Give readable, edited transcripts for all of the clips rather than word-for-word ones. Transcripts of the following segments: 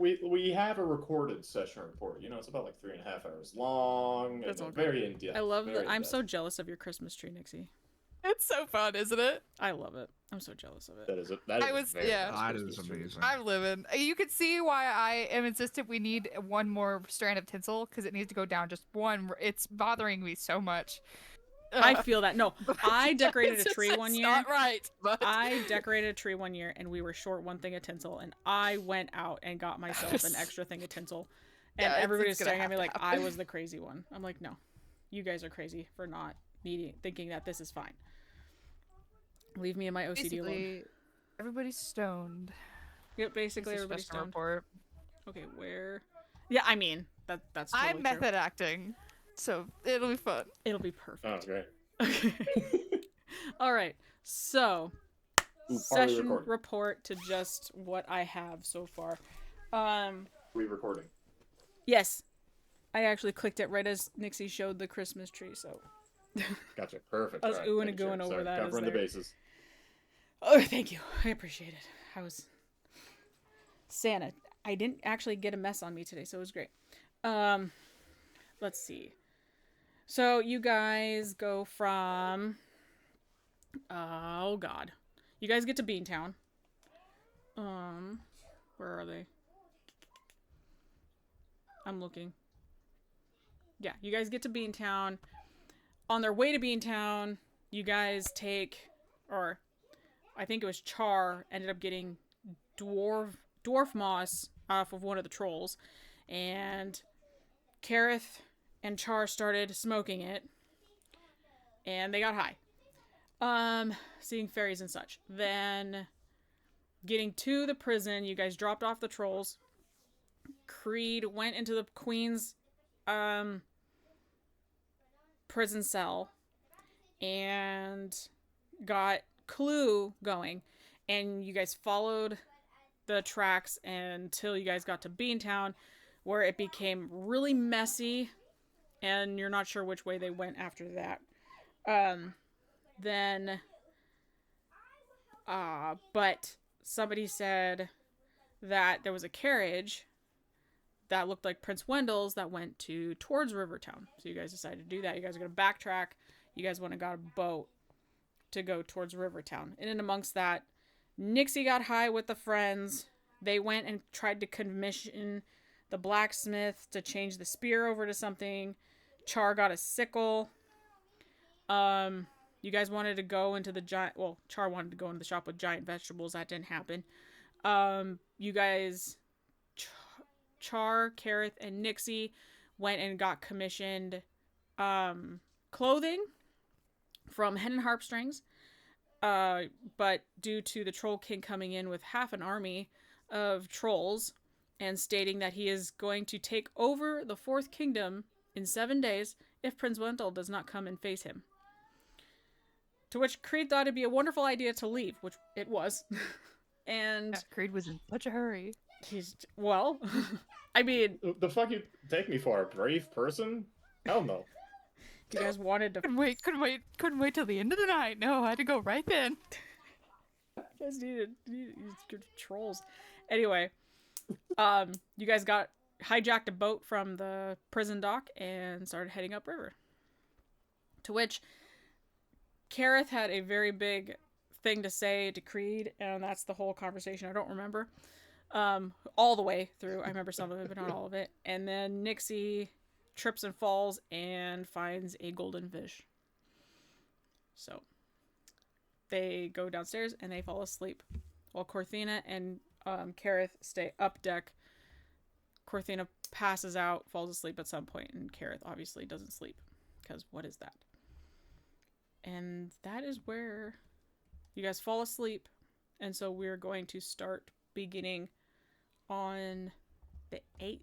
We have a recorded session report. It's about like 3.5 hours long and That's all good. very in depth. I love that. Very in I'm so depth. jealous of your Christmas tree, Nixie. It's so fun, isn't it? I love it. I'm so jealous of it. That is I a was, very yeah. nice That Christmas is tree. amazing. I'm living. You can see why I am insistent we need one more strand of tinsel because it needs to go down just one. It's bothering me so much. I feel that. No, I decorated a It's tree just- one it's year. Not right, but I decorated a tree one year, and we were short one thing of tinsel, and I went out and got myself an extra thing of tinsel, and Yeah, everybody was it's gonna staring at have me to like happen. I was the crazy one. I'm like, no, you guys are crazy for not thinking that this is fine. Leave me and my OCD alone. basically, everybody's stoned. Yep, basically This is everybody's just a stoned. report. Okay, where? Yeah, I mean that's totally I'm true. method acting, so it'll be fun. It'll be perfect. Oh, that's great. Okay. All right. So, Ooh, session report to just what I have so far. We recording. Yes, I actually clicked it right as Nixie showed the Christmas tree. So, Gotcha. Perfect. I was All right, oohing and making sure. goohing over Sorry, that. covering the bases. Oh, thank you. I appreciate it. I was Santa. I didn't actually get a mess on me today, so it was great. Let's see. So you guys go from oh god. You guys get to Beantown. Where are they? I'm looking. Yeah, you guys get to Beantown. On their way to Beantown, you guys take, or I think it was Char ended up getting dwarf moss off of one of the trolls, and Kareth and Char started smoking it, and they got high. Seeing fairies and such. Then, getting to the prison, you guys dropped off the trolls. Creed went into the queen's, prison cell, and got Clue going. And you guys followed the tracks until you guys got to Beantown, where it became really messy, and you're not sure which way they went after that. But somebody said that there was a carriage that looked like Prince Wendell's that went towards Rivertown. So you guys decided to do that. You guys are going to backtrack. You guys went and got a boat to go towards Rivertown. And in amongst that, Nixie got high with the friends. They went and tried to commission the blacksmith to change the spear over to something. Char got a sickle. You guys wanted to go into the giant... Well, Char wanted to go into the shop with giant vegetables. That didn't happen. You guys... Char, Kareth, and Nixie went and got commissioned clothing from Hen and Harpstrings. But due to the Troll King coming in with half an army of trolls and stating that he is going to take over the Fourth Kingdom in 7 days if Prince Wendell does not come and face him. To which Creed thought it'd be a wonderful idea to leave, which it was. And Yeah, Creed was in such a hurry. he's, well, I mean, The fuck you take me for, a brave person? Hell no. you guys wanted to... Couldn't wait till the end of the night. No, I had to go right then. You guys needed good trolls. Anyway, you guys hijacked a boat from the prison dock and started heading upriver. To which Kareth had a very big thing to say to Creed, and that's the whole conversation. I don't remember all the way through. I remember some of it, but not all of it. And then Nixie trips and falls and finds a golden fish. So they go downstairs and they fall asleep, while Korthina and Kareth stay up deck. Korthina passes out, falls asleep at some point, and Kareth obviously doesn't sleep, because what is that? And that is where you guys fall asleep, and so we're going to start beginning on the 8th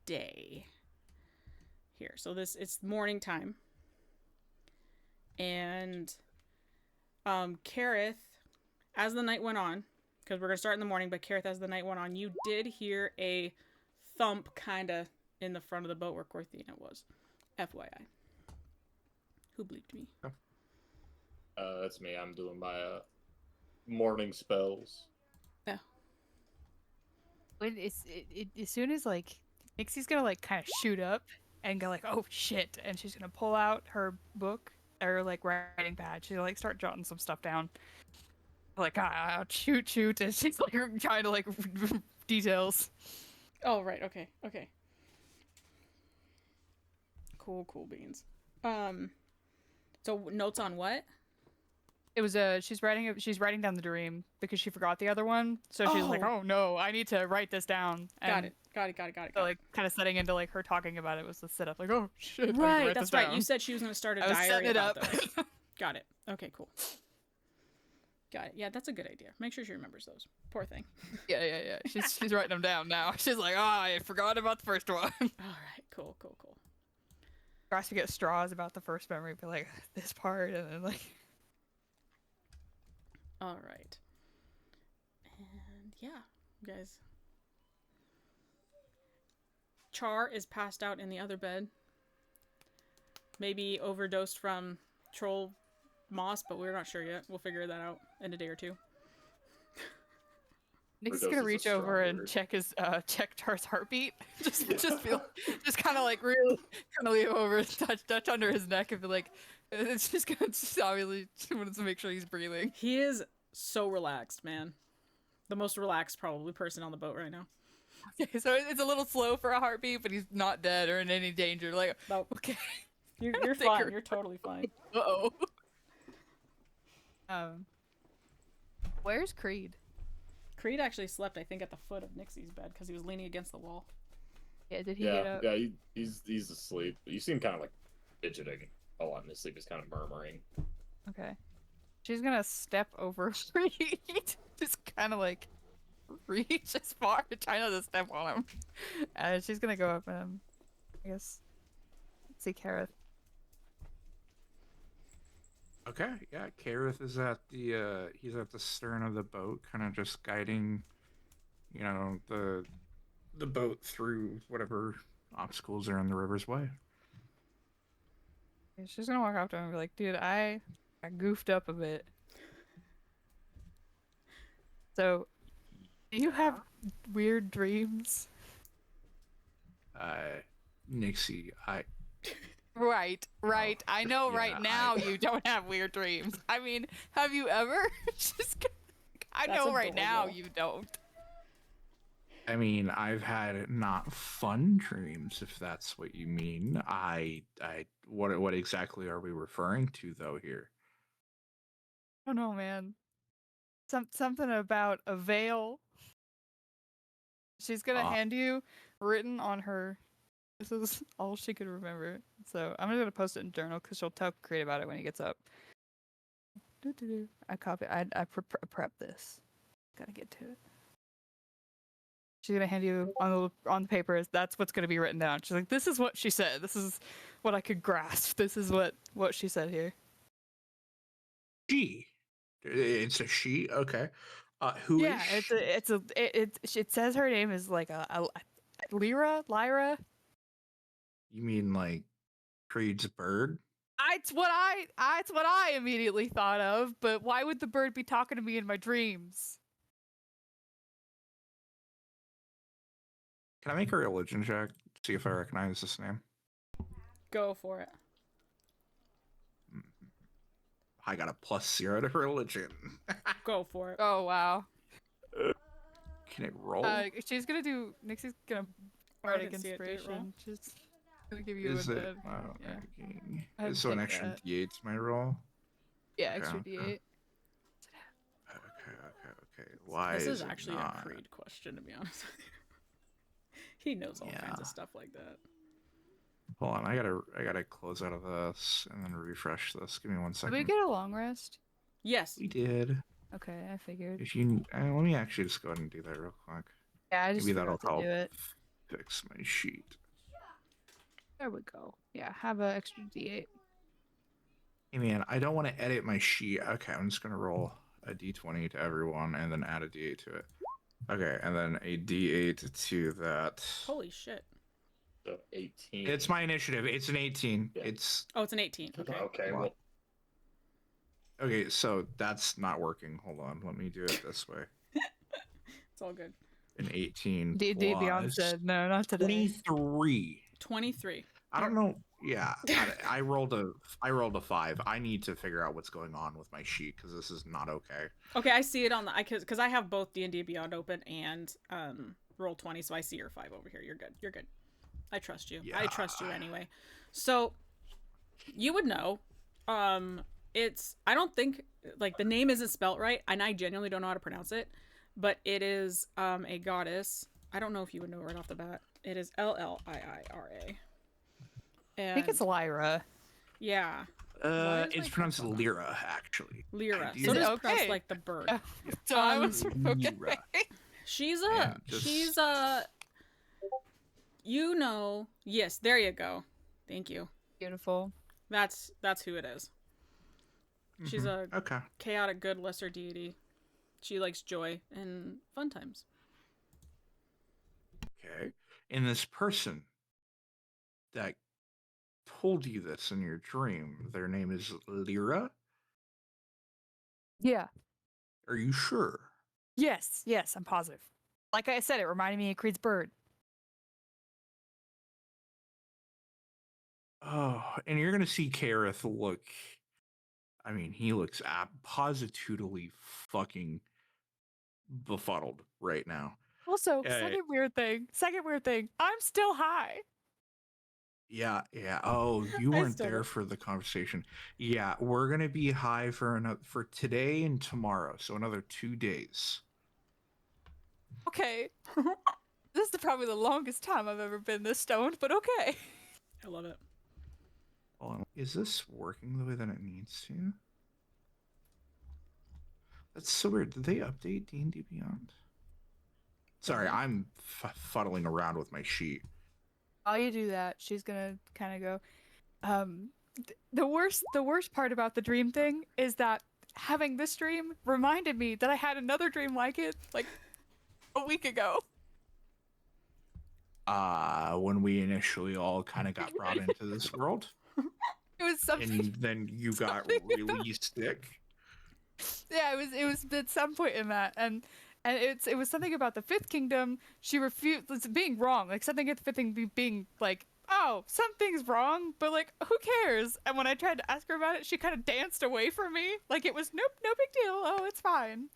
day here. So it's morning time, and Kareth, as the night went on, because we're gonna start in the morning, but Kareth, as the night went on, you did hear a thump kind of in the front of the boat where Korthina was. FYI. Who bleeped me? That's me. I'm doing my morning spells. Yeah. when as soon as like Nixie's gonna like kind of shoot up and go like, oh shit, and she's gonna pull out her book or like writing pad. She'll like start jotting some stuff down. Like shoot, and she's like trying to like details. Oh, right. Okay. Okay. Cool beans. So notes on what? It was she's writing down the dream because she forgot the other one. So she's like, Oh. oh no, I need to write this down. Got And it. so like kind of setting into like her talking about it was the setup. Like, oh shit, I need to Right, write that's this right. down. You said she was going to start a I was diary setting it about up. those. Got it. Okay, cool. Got it. Yeah, that's a good idea. Make sure she remembers those. Poor thing. Yeah. She's writing them down now. She's like, I forgot about the first one. All right, cool. Tries to get straws about the first memory, but like this part, and then like. All right. And yeah, you guys. Char is passed out in the other bed. Maybe overdosed from troll moss, but we're not sure yet. We'll figure that out in a day or two. Nick's Overdose gonna is a reach strong over and word. check Char's heartbeat. just kind of like really kind of lean over, touch under his neck, and be like, it's just gonna just obviously wanted to make sure he's breathing. He is so relaxed, man. The most relaxed probably person on the boat right now. Okay, so it's a little slow for a heartbeat, but he's not dead or in any danger. Like, Nope. okay, You're think fine. you're- You're totally fine. uh-oh. Where's Creed? Creed actually slept, I think, at the foot of Nixie's bed because he was leaning against the wall. Yeah, did he get Yeah, up? yeah, he's asleep. You see him kind of like fidgeting a lot in his sleep. He's kind of murmuring. Okay. She's gonna step over Creed. Just kind of like reach as far, try not to step on him. And she's gonna go up and I guess see Kareth. Okay, yeah, Kareth is at the he's at the stern of the boat, kind of just guiding, the boat through whatever obstacles are in the river's way. And she's gonna walk up to him and be like, dude, I goofed up a bit. So, do you have weird dreams? Nixie, Right. I know yeah, right now you don't have weird dreams. I mean, have you ever? I That's know right now adorable. you don't. I mean, I've had not fun dreams, if that's what you mean. What exactly are we referring to though here? I don't know, man. Something about a veil. She's gonna hand you written on her. This is all she could remember. So I'm gonna post it in journal because she'll tell Creed about it when he gets up. I copy. I prep this. Gotta get to it. She's gonna hand you on the paper. That's what's gonna be written down. She's like, this is what she said. This is what I could grasp. This is what she said here. She. It's a she. Okay. Who is? Yeah, it says her name is like a Lyra. You mean like Creed's bird? It's what I immediately thought of. But why would the bird be talking to me in my dreams? Can I make a religion check? See if I recognize this name. Go for it. I got a +0 to religion. Go for it. Oh wow. Can it roll? She's gonna do. Nixie's gonna I bardic didn't see it. Did it roll? inspiration. She's gonna give you Is a it? Oh, yeah. okay. I had to So an take extra that. D8's my roll. Yeah, Okay, extra okay. D8. Okay. Why This is it actually not? a Creed question, to be honest with you. He knows all kinds Yeah. of stuff like that. Hold on, I gotta close out of this and then refresh this. Give me 1 Did second. we get a long rest? Yes. We did. Okay, I figured. If you, let me actually just go ahead and do that real quick. Yeah, I just Maybe that'll forgot to help do it. fix my sheet. There we go. Yeah, have an extra D8. Hey man, I don't want to edit my sheet. Okay, I'm just gonna roll a D20 to everyone and then add a D8 to it. Okay, and then a D8 to that. Holy shit. So 18. It's my initiative. It's an 18. Yeah. It's Oh, it's an 18. Okay. Okay, Wow. well, okay. So that's not working. Hold on. Let me do it this way. It's all good. An 18 D Beyond plus said, no, not today. 23. 23. I don't know. Yeah, I rolled a 5. I need to figure out what's going on with my sheet because this is not okay. Okay, I see it on the because I have both D&D Beyond open and roll 20, so I see your 5 over here. You're good. You're good. I trust you. I trust you anyway. So you would know. It's I don't think like the name isn't spelt right, and I genuinely don't know how to pronounce it, but it is a goddess. I don't know if you would know right off the bat. It is Liira. I think it's Lyra. Yeah. It's pronounced Lyra, actually. Lyra. I So do- does Okay. pronounced like the bird. So I was okay. Lyra. She's And just- she's a you know, yes, there you go. Thank you. Beautiful. That's who it is. She's a Okay. chaotic good lesser deity. She likes joy and fun times. Okay. And this person that told you this in your dream, their name is Lyra? Yeah. Are you sure? Yes, I'm positive. Like I said, it reminded me of Creed's bird. Oh, and you're gonna see Kareth look. I mean, he looks positively fucking befuddled right now. Also, second weird thing. I'm still high. Yeah. Oh, you I weren't still there don't- for the conversation. Yeah, we're gonna be high for today and tomorrow, so another 2 days. Okay. This is probably the longest time I've ever been this stoned, but okay. I love it. Hold on. Is this working the way that it needs to? That's so weird. Did they update D&D Beyond? Sorry, I'm fuddling around with my sheet. While you do that, she's gonna kind of go. The worst part about the dream thing is that having this dream reminded me that I had another dream like it like a week ago. When we initially all kind of got brought into this world, It was something. and then you got Something really sick. Yeah, it was at some point in that, and it was something about the Fifth Kingdom. She refused being wrong, like something at the Fifth Kingdom being like, oh, something's wrong, but like who cares? And when I tried to ask her about it, she kind of danced away from me, like it was nope, no big deal. Oh, it's fine.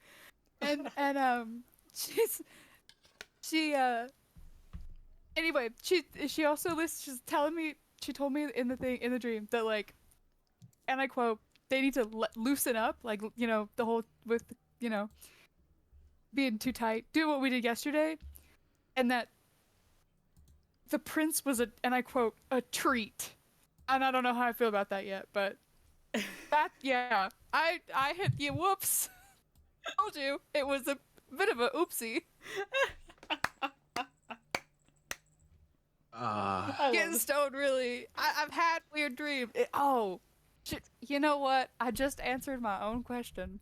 And anyway, she also she's telling me, she told me in the dream that like, and I quote, they need to loosen up, like, you know, the whole with, you know, being too tight, do what we did yesterday, and that the prince was and I quote, a treat. And I don't know how I feel about that yet, but that, yeah, I hit you, whoops. Told you, it was a bit of a oopsie. Getting stoned, really. I've had weird dreams. Oh, shit. You know what? I just answered my own question.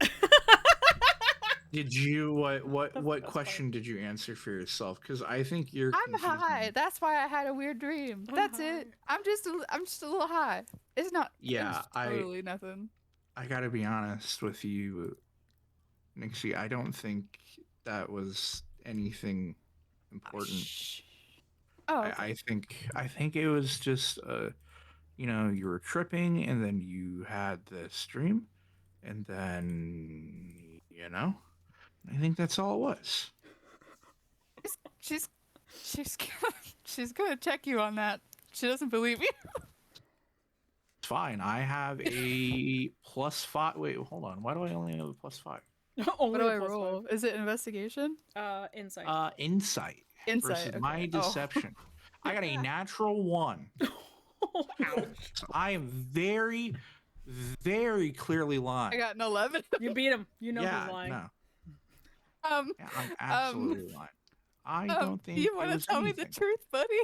Did you what That's the best question did you answer for yourself? Because I think you're. I'm confusing high. me. That's why I had a weird dream. I'm That's high. it. I'm just a little high. It's not. Yeah, it's totally nothing. I gotta be honest with you, Nixie. I don't think that was anything important. Shh. Oh, okay. I think it was just you know, you were tripping and then you had this dream and then you know, I think that's all it was. she's she's gonna check you on that. She doesn't believe you. It's fine. I have a +5. Wait, hold on. Why do I only have a +5? Only What do a I plus roll? Is it investigation? 5. Insight. Insight. Insight. Versus my Okay. Oh. deception. I got a natural 1. Ouch. So I am very, very clearly lying. I got an 11. You beat him. You know yeah, who's lying. no. Um, Yeah, I'm absolutely lying. I don't think you it want to was tell anything. me the truth, buddy?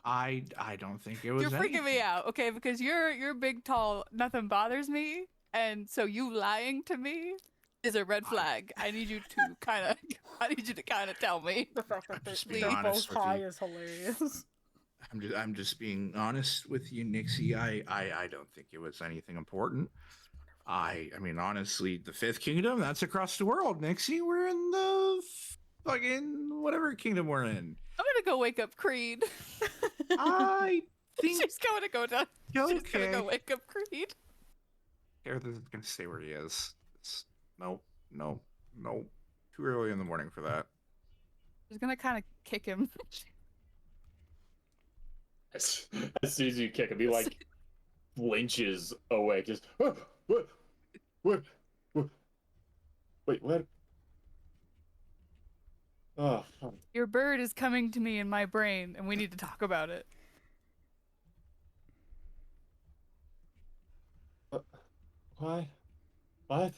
I don't think it was. You're freaking me anything. out, okay? Because you're big, tall, nothing bothers me, and so you lying to me is a red flag. I need you to kind of tell me. The fact that just they're being both honest with high you. is hilarious. I'm just being honest with you, Nixie. I don't think it was anything important. I mean, honestly, the Fifth Kingdom, that's across the world, Nixie. We're in the fucking whatever kingdom we're in. I'm gonna go wake up Creed. I think She's gonna go down. She's gonna okay. go wake up Creed. Gareth is gonna stay where he is. Nope, no. Too early in the morning for that. She's gonna kind of kick him. As soon as you kick him, he like flinches away. Just what? Wait, what? Oh, fuck. Your bird is coming to me in my brain, and we need to talk about it. Why? What?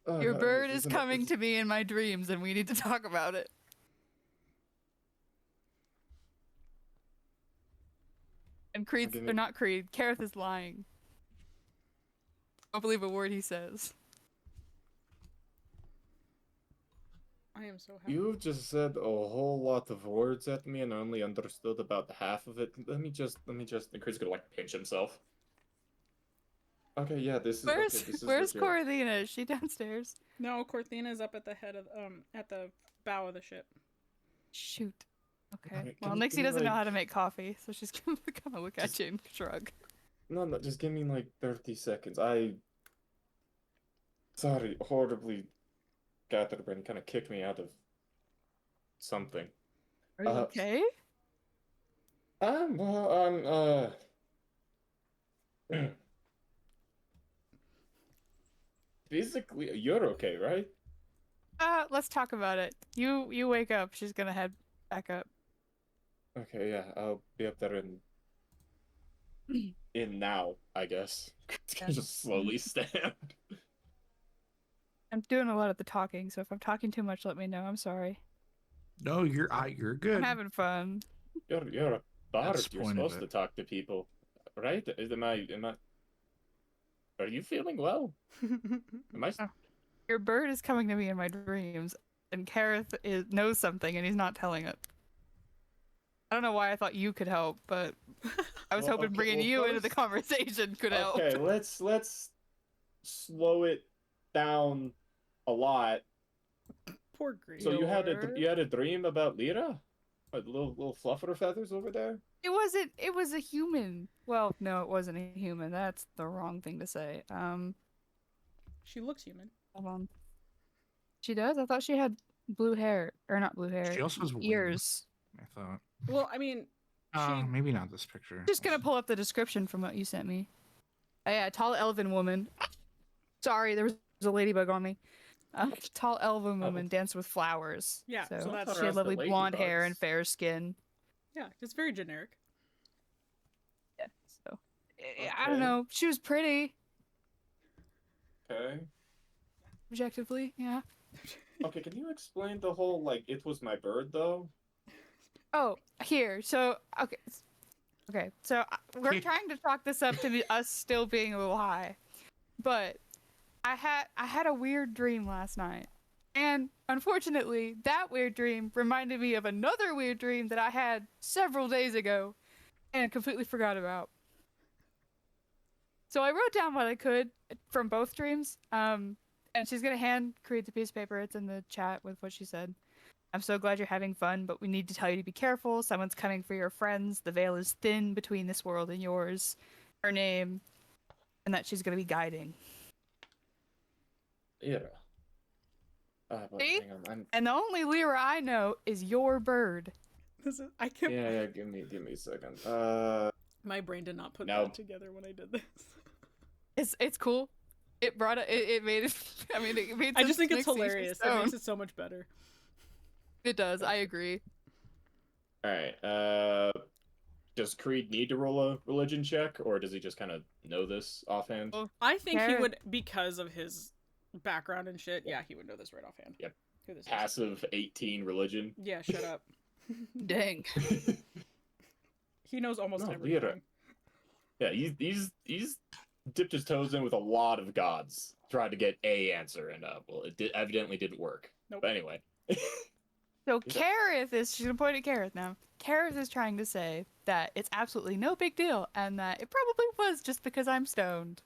Oh, Your God, bird this is isn't- coming this- to me in my dreams, and we need to talk about it. And Creed's, Give or me- not Creed, Kareth is lying. Don't believe a word he says. I am so happy. You've just said a whole lot of words at me, and I only understood about half of it. Let me just. And Chris gonna like pinch himself. Okay, yeah, this is. Where's okay, this is Where's legit. Korthina? Is she downstairs? No, Korthina's up at the head of at the bow of the ship. Shoot. Okay. Okay, Well, can Nixie you, doesn't know like- how to make coffee, so she's gonna kind of look at Just- you and shrug. No, just give me like 30 seconds. Sorry, horribly scatterbrain kind of kicked me out of something. Are you Uh, okay? Physically, you're okay, right? Let's talk about it. You wake up. She's gonna head back up. Okay, yeah, I'll be up there in now, I guess. Yeah. Just slowly stand. I'm doing a lot of the talking, so if I'm talking too much, let me know. I'm sorry. No, you're good. I'm having fun. You're a bard. That's the You're point of supposed to it. talk to people, right? Am I? Are you feeling well? Am I? Oh. Your bird is coming to me in my dreams, and Kareth knows something, and he's not telling it. I don't know why I thought you could help, but I was Well, hoping okay, bringing well, you into the first- conversation could help. Okay, let's slow it down a lot. Poor Green. So you had Your- a dream about Lyra? Like little fluffer feathers over there? It wasn't. It was a human. Well, no, it wasn't a human. That's the wrong thing to say. She looks human. Hold on. She does. I thought she had blue hair, or not blue hair. She also has wings. ears. I thought. Well, I mean, she Maybe not this picture. Just gonna pull up the description from what you sent me. Oh, yeah, tall elven woman. Sorry, there was a ladybug on me. Tall elven woman danced with flowers. Yeah, so so that's- she had lovely the blonde hair and ladybugs. fair skin. yeah, it's very generic. Yeah, so I don't Okay. know. She was pretty, Okay. objectively. Yeah. Okay, can you explain the whole like it was my bird though? Oh, here. So okay, okay. So we're trying to chalk this up to us still being a little high, but I had a weird dream last night, and unfortunately, that weird dream reminded me of another weird dream that I had several days ago, and completely forgot about. So I wrote down what I could from both dreams. And she's gonna hand Creed the piece of paper. It's in the chat with what she said. I'm so glad you're having fun, but we need to tell you to be careful. Someone's coming for your friends. The veil is thin between this world and yours. Her name, and that she's gonna be guiding. Lyra. But See? hang on, I'm And the only Lyra I know is your bird. This is, I can't. yeah, give me a second. My brain did not put No. that together when I did this. It's cool. It brought it made it. I mean, it made. I just sense think it's to Nixie, she's hilarious. It stoned. makes it so much better. It does. I agree. Alright, does Creed need to roll a religion check, or does he just kind of know this offhand? Well, I think he Gareth- would, because of his background and shit. Yeah, he would know this right offhand. Yep. Who this is. Passive 18 religion. Yeah, shut up. Dang. He knows almost No, everything. Lyra. Yeah, he's dipped his toes in with a lot of gods, tried to get a answer, and well, evidently didn't work. Nope. But anyway. So Yeah. Kareth is, she's gonna point at Kareth now. Kareth is trying to say that it's absolutely no big deal and that it probably was just because I'm stoned.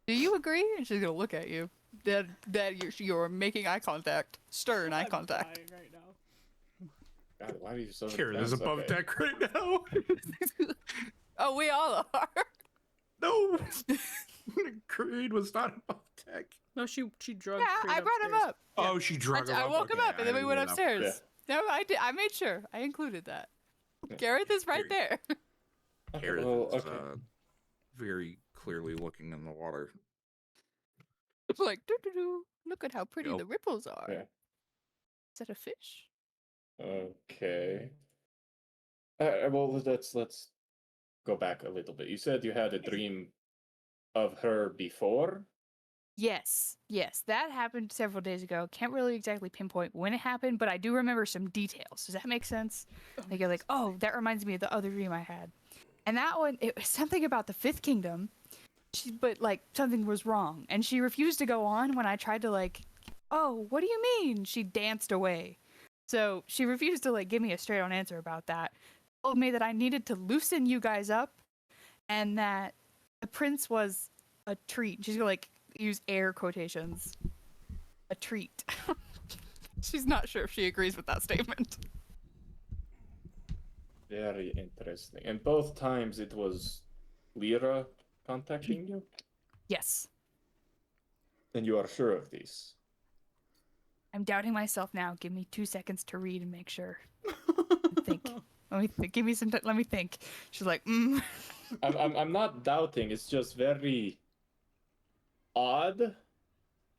Do you agree? And she's gonna look at you. That you're making eye contact, stern eye I'm contact. dying right now. God, why are you so Karen is intense? above Okay. deck right now. Oh, we all are. No, Creed was not above deck. No, she drugged. Yeah, Creed I brought him upstairs. up. Oh, she drug him I up. woke him Okay, up, and then I we went didn't know. upstairs. No, I did. I made sure I included that. Yeah. Gareth is right there. Okay, Gareth well, is okay. very clearly looking in the water. It's like, doo-doo-doo. Look at how pretty Yep. the ripples are. Yeah. Is that a fish? Okay. Well, let's go back a little bit. You said you had a dream of her before. Yes, that happened several days ago. Can't really exactly pinpoint when it happened, but I do remember some details. Does that make sense? Like you're like, oh, that reminds me of the other dream I had. And that one, it was something about the Fifth Kingdom. But like something was wrong, and she refused to go on when I tried to like, oh, what do you mean? She danced away. So she refused to like give me a straight on answer about that. Told me that I needed to loosen you guys up, and that the prince was a treat. She's gonna like use air quotations. A treat. She's not sure if she agrees with that statement. Very interesting. And both times it was Lyra contacting you, Yes. and you are sure of this. I'm doubting myself now. Give me 2 seconds to read and make sure. Think. Let me think. Give me some time. Let me think. She's like, I'm not doubting. It's just very odd,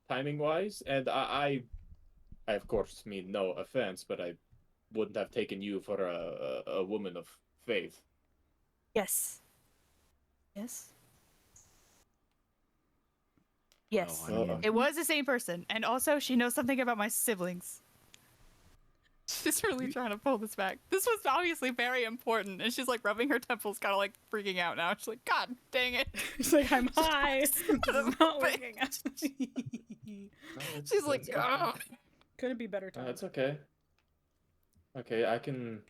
timing wise, and I of course mean no offense, but I wouldn't have taken you for a woman of faith. Yes. Yes. Yes. Well, Well, It was the same person. And also, she knows something about my siblings. She's really trying to pull this back. This was obviously very important. And she's like rubbing her temples, kind of like freaking out now. She's like, God dang it. She's like, I'm high. This is not working. She's like, okay. "Ugh." Couldn't be better time. That's okay. Okay, I can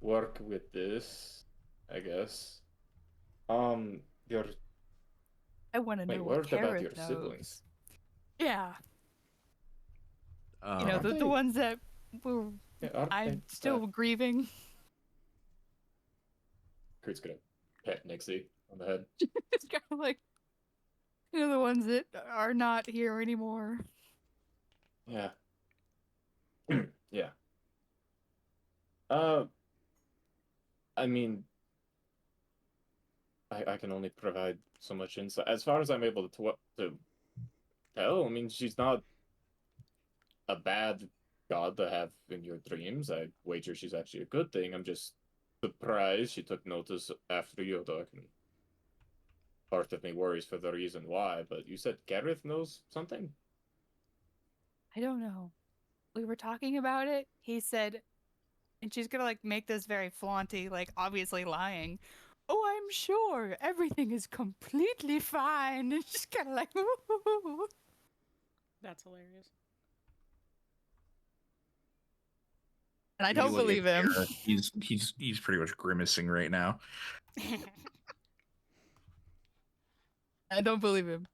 work with this, I guess. Your I want to know wait, what what about Kareth your knows. siblings? Yeah. You know, Aren't the they- ones that were, Yeah, aren't I'm they, still grieving. Kurt's gonna pet Nixie on the head. It's kind of like, you know, the ones that are not here anymore. Yeah. Yeah. I mean, I can only provide so much insight. As far as I'm able to tell, I mean, she's not a bad god to have in your dreams. I wager she's actually a good thing. I'm just surprised she took notice after you, though. Part of me worries for the reason why, but you said Gareth knows something? I don't know. We were talking about it. He said, and she's gonna like make this very flaunty, like obviously lying. Oh, I'm sure everything is completely fine. And she's kind of like, ooh. That's hilarious. And I You don't look at believe him. Gareth, He's pretty much grimacing right now. I don't believe him.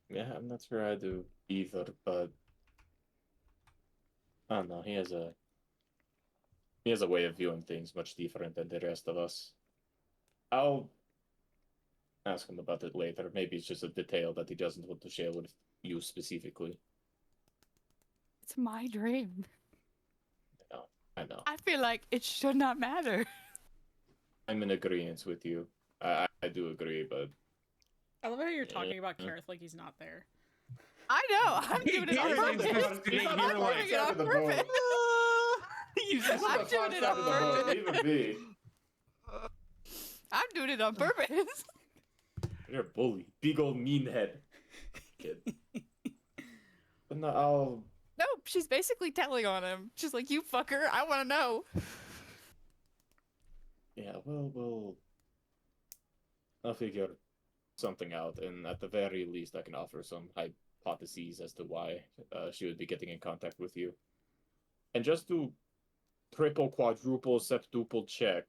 Yeah, I'm not sure I do either, but I don't know. He has a way of viewing things much different than the rest of us. I'll ask him about it later. Maybe it's just a detail that he doesn't want to share with you specifically. It's my dream. I know. I feel like it should not matter. I'm in agreement with you. I do agree, but I love how you're talking about Kareth like he's not there. I know. I'm doing it on He's purpose. just sitting I'm here doing like- it on purpose. I'm doing it on purpose. Even me. I'm doing it on purpose. You're a bully. Big old mean head. Kid. But no, I'll Nope, she's basically telling on him. She's like, you fucker, I want to know. yeah, I'll figure something out, and at the very least I can offer some hypotheses as to why she would be getting in contact with you. And just to triple, quadruple, septuple check,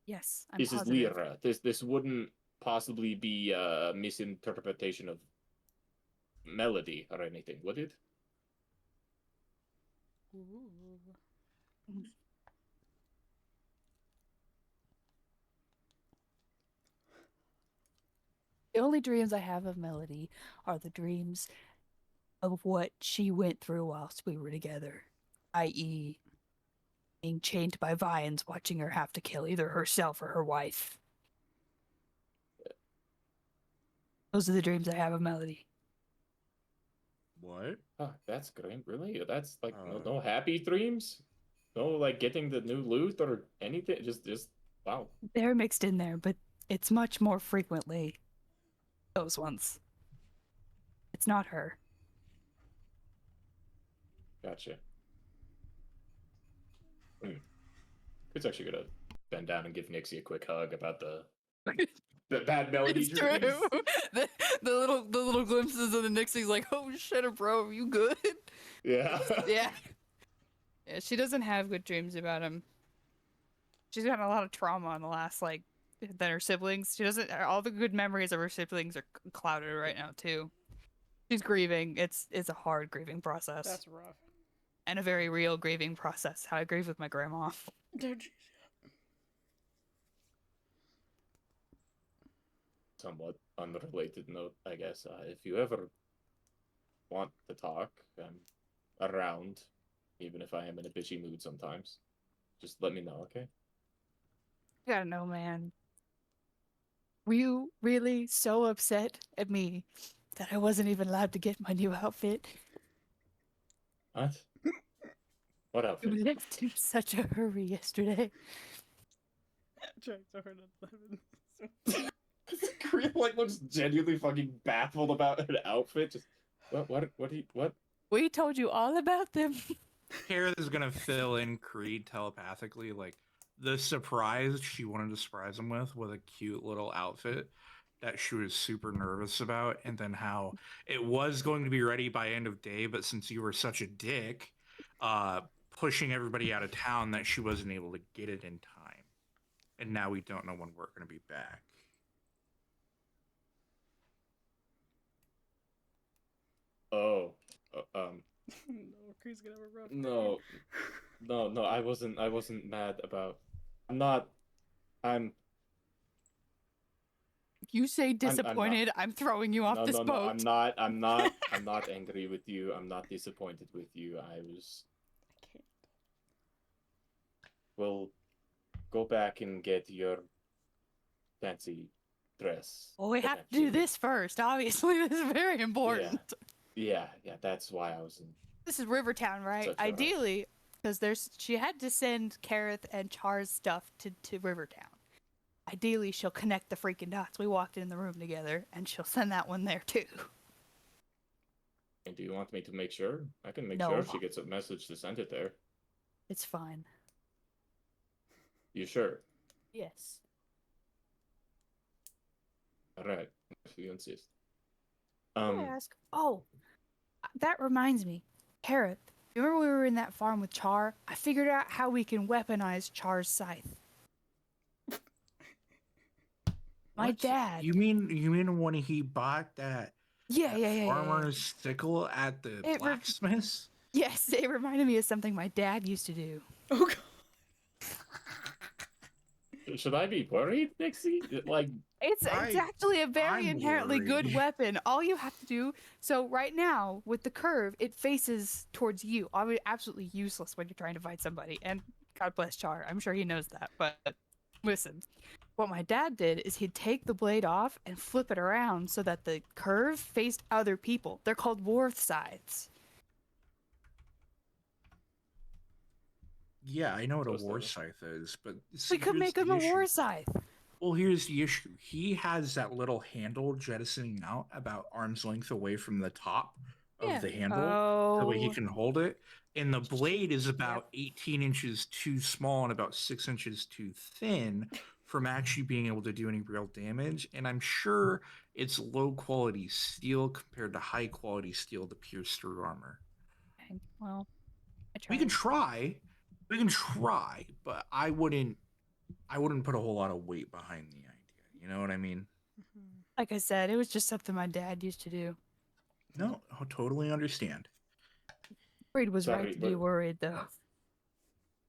Yes, I'm this positive. is Lyra. This wouldn't possibly be a misinterpretation of melody or anything, would it? Ooh. The only dreams I have of Melody are the dreams of what she went through whilst we were together, i.e., being chained by vines, watching her have to kill either herself or her wife. Those are the dreams I have of Melody. What? Oh, that's great. Really? That's like Uh, no happy dreams? No, like getting the new loot or anything? Just wow. They're mixed in there, but it's much more frequently those ones. It's not her. Gotcha. It's actually gonna bend down and give Nixie a quick hug about the bad melody It's dreams. true. The little glimpses of the Nixie's like, oh shit, bro, you good? Yeah. Yeah. Yeah, she doesn't have good dreams about him. She's gotten a lot of trauma in the last than her siblings. She doesn't. All the good memories of her siblings are clouded right now too. She's grieving. It's a hard grieving process. That's rough. And a very real grieving process. How I grieve with my grandma. Somewhat unrelated note, I guess. If you ever want to talk, I'm around, even if I am in a bitchy mood sometimes. Just let me know, okay? I gotta know, man. Were you really so upset at me that I wasn't even allowed to get my new outfit? What? What You outfit? left in such a hurry yesterday. Trying so hard not to laugh. Korea like looks genuinely fucking baffled about an outfit. Just what? We told you all about them. Kara is gonna fill in Creed telepathically, like the surprise she wanted to surprise him with a cute little outfit that she was super nervous about, and then how it was going to be ready by end of day, but since you were such a dick, pushing everybody out of town, that she wasn't able to get it in time, and now we don't know when we're gonna be back. Oh, No, Cree's gonna have a rough day. no. I wasn't mad about. I'm not. I'm. If you say I'm not- disappointed, I'm throwing you off this No. boat. I'm not. I'm not angry with you. I'm not disappointed with you. I was. I can't. We'll go back and get your fancy dress. Well, we have to do eventually. this first. Obviously, this is very important. Yeah. That's why I was in. This is Rivertown, right? Such a rush. Ideally, because she had to send Kareth and Char's stuff to Rivertown. Ideally, she'll connect the freaking dots. We walked in the room together, and she'll send that one there too. And do you want me to make sure? I can make No. sure she gets a message to send it there. It's fine. You sure? Yes. All right. If you insist. Can I ask? Oh, that reminds me. Kareth, you remember we were in that farm with Char? I figured out how we can weaponize Char's scythe. My What? dad. You mean when he bought that Yeah. farmer's sickle at the It re- blacksmith's? Yes, it reminded me of something my dad used to do. Oh god. Should I be worried, Nixie? Like, It's actually a very I'm inherently good worried. weapon. All you have to do. So right now with the curve, it faces towards you. Absolutely useless when you're trying to fight somebody. And God bless Char. I'm sure he knows that. But listen, what my dad did is he'd take the blade off and flip it around so that the curve faced other people. They're called Worth scythes. Yeah, I know what a Supposed to war be. scythe is, but We could make him a war scythe. Well, here's the issue. He has that little handle jettisoning out about arm's length away from the top of the handle. That way he Oh. can hold it. And the blade is about 18 inches too small and about 6 inches too thin from actually being able to do any real damage. And I'm sure it's low quality steel compared to high quality steel to pierce through armor. Okay, well, We can try. But I wouldn't put a whole lot of weight behind the idea. You know what I mean? Like I said, it was just something my dad used to do. No, I totally understand. Worried was right Sorry, to be worried, though.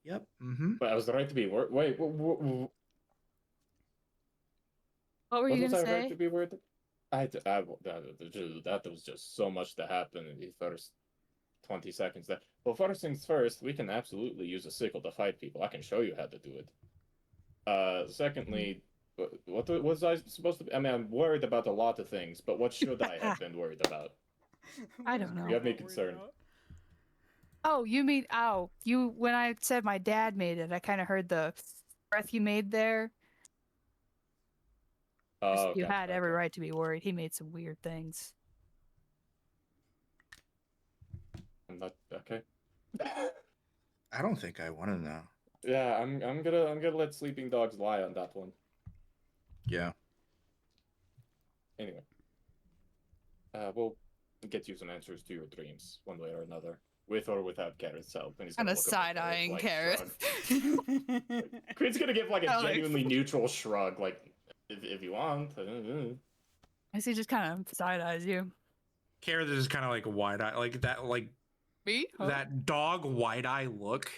Yep. Mm-hmm. but I was right to be worried. Wait, What were what you was gonna I right say? to be worried? That was just so much to happen in the first 20 seconds. That well, first things first, we can absolutely use a sickle to fight people. I can show you how to do it. Secondly, what was I supposed to be? I mean, I'm worried about a lot of things, but what should I have been worried about? I don't know. You have me concerned. Oh, you mean you when I said my dad made it, I kind of heard the breath you made there. Oh, You gotcha, had every okay. right to be worried. He made some weird things. I'm not okay. I don't think I want to know. Yeah, I'm gonna let sleeping dogs lie on that one. Yeah. Anyway, we'll get you some answers to your dreams one way or another, with or without Garrett's help. And he's Kind gonna of look up at her, side-eyeing like, Gareth. shrug. Creed's gonna give like a Alex. genuinely neutral shrug, like if you want. I see, just kind of side eyes you. Kara is kind of like wide eye, like that, like Me? Huh? that dog wide eye look,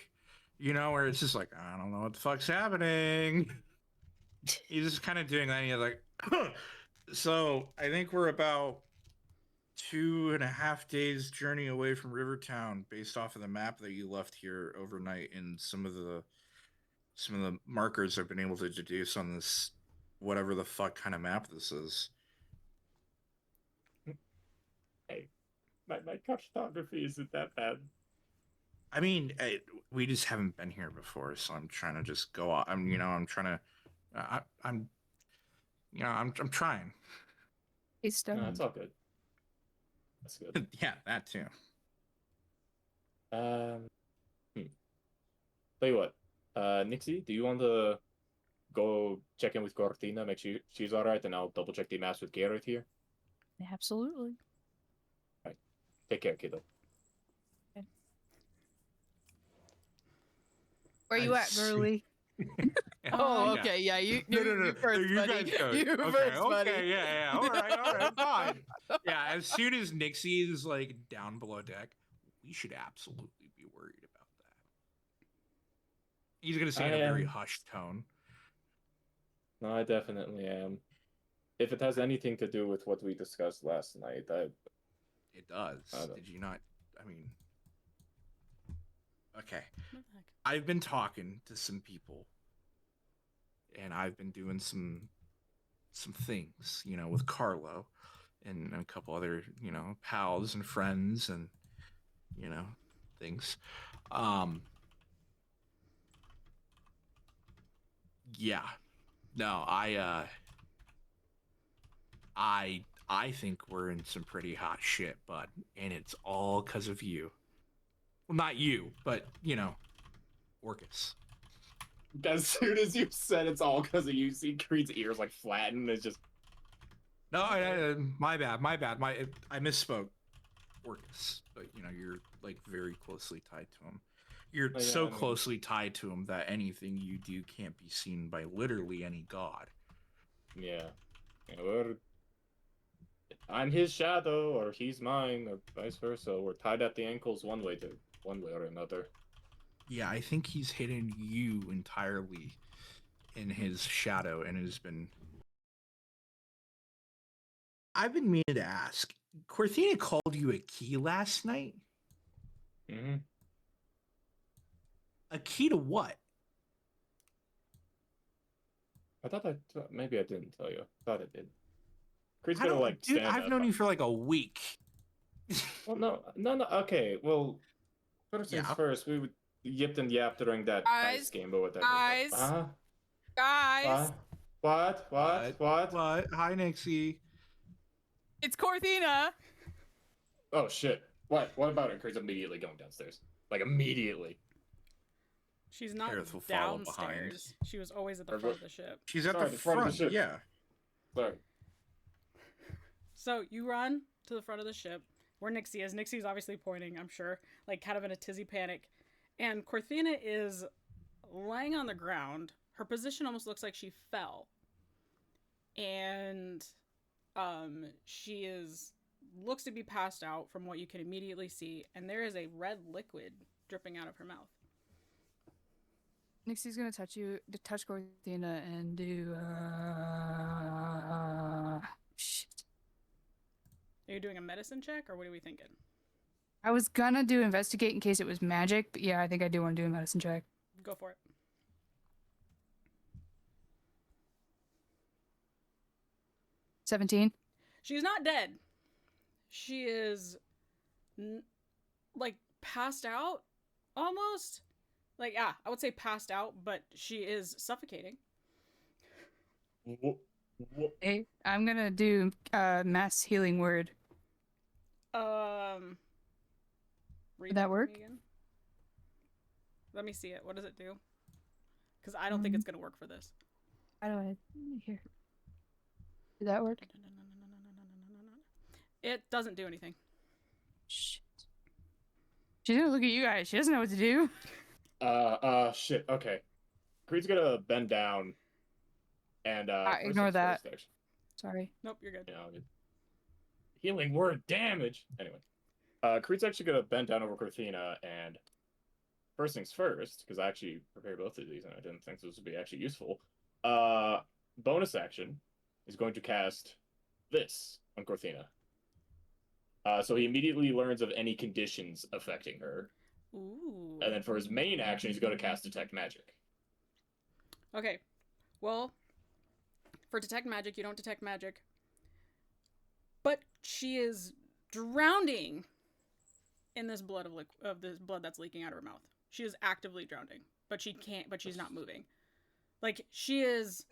you know, where it's just like, I don't know what the fuck's happening. He's just kind of doing that. And he's like, so I think we're about 2.5 days journey away from Rivertown, based off of the map that you left here overnight, and some of the markers I've been able to deduce on this, whatever the fuck kind of map this is. Hey, my cartography isn't that bad. I mean, we just haven't been here before, so I'm trying to just go off. I'm trying to, I'm trying. He's stoned. No, it's all good. That's good. Yeah, that too. Um, Tell you what, Nixie, do you want to go check in with Korthina, make sure she's all right, and I'll double check the maps with Garrett here. Absolutely. Take care, kiddo. Where you at, girly? Oh, okay. Yeah, you first, You buddy. guys go. You Okay, first, buddy. okay, yeah. All right, fine. Yeah, as soon as Nixie's like down below deck, we should absolutely be worried about that. He's gonna say in a very hushed tone. No, I definitely am. If it has anything to do with what we discussed last night, It does. don't- Did you not? I mean, okay. I've been talking to some people, and I've been doing some things, you know, with Carlo and a couple other, you know, pals and friends and, you know, things. Yeah. No, I think we're in some pretty hot shit, bud, and it's all because of you. Well, not you, but, you know, Orcus. As soon as you said it's all because of you, see Creed's ears like flatten. It's just No, my bad. I misspoke. Orcus, but you know, you're like very closely tied to him. You're Oh, yeah, so I mean- closely tied to him that anything you do can't be seen by literally any god. yeah. I'm his shadow, or he's mine, or vice versa. We're tied at the ankles one way or another. Yeah, I think he's hidden you entirely in his shadow and has been. I've been meaning to ask. Korthina called you a key last night? Mm-hmm. A key to what? I thought maybe I didn't tell you. I thought I did. Creed's I gonna don't, like dude, stand I've up. known you for like a week. Well, no. Okay, well, first things Yeah. first. We would yipped and yapped during that Guys, dice game, but whatever. guys. Huh? Guys, What? What? Hi, Nixie. it's Korthina. Oh shit! What? What about it? Creed's immediately going downstairs. Like immediately. She's not Gareth will follow downstairs. She was always at the Or front of what- the ship. She's at Sorry, the the front of front. the ship. Yeah. Sorry. So you run to the front of the ship where Nixie is. Nixie's obviously pointing, I'm sure, like kind of in a tizzy panic. And Korthina is lying on the ground. Her position almost looks like she fell. And She looks to be passed out from what you can immediately see, and there is a red liquid dripping out of her mouth. Nixie's gonna touch Korthina and do shit. Are you doing a medicine check, or what are we thinking? I was gonna do investigate in case it was magic, but yeah, I think I do want to do a medicine check. Go for it. 17. She's not dead. She is, like, passed out, almost. Like, yeah, I would say passed out, but she is suffocating. Hey, I'm gonna do mass healing word. Read Would that to work? me again. Let me see it. What does it do? Because I don't think it's gonna work for this. How do I here? Did that work? It doesn't do anything. Shit. She's gonna look at you guys. She doesn't know what to do. Shit. Okay. Creed's gonna bend down and first ignore things that. first, actually. Sorry. Nope, you're good. Yeah, I'll get healing word damage. Anyway, Creed's actually gonna bend down over Korthina and first things first, because I actually prepared both of these and I didn't think this would be actually useful. Bonus action is going to cast this on Korthina. So he immediately learns of any conditions affecting her. Ooh. And then for his main action, he's going to cast Detect Magic. Okay. Well, for Detect Magic, you don't detect magic. But she is drowning in this blood of this blood that's leaking out of her mouth. She is actively drowning, but she's not moving. Like, she is,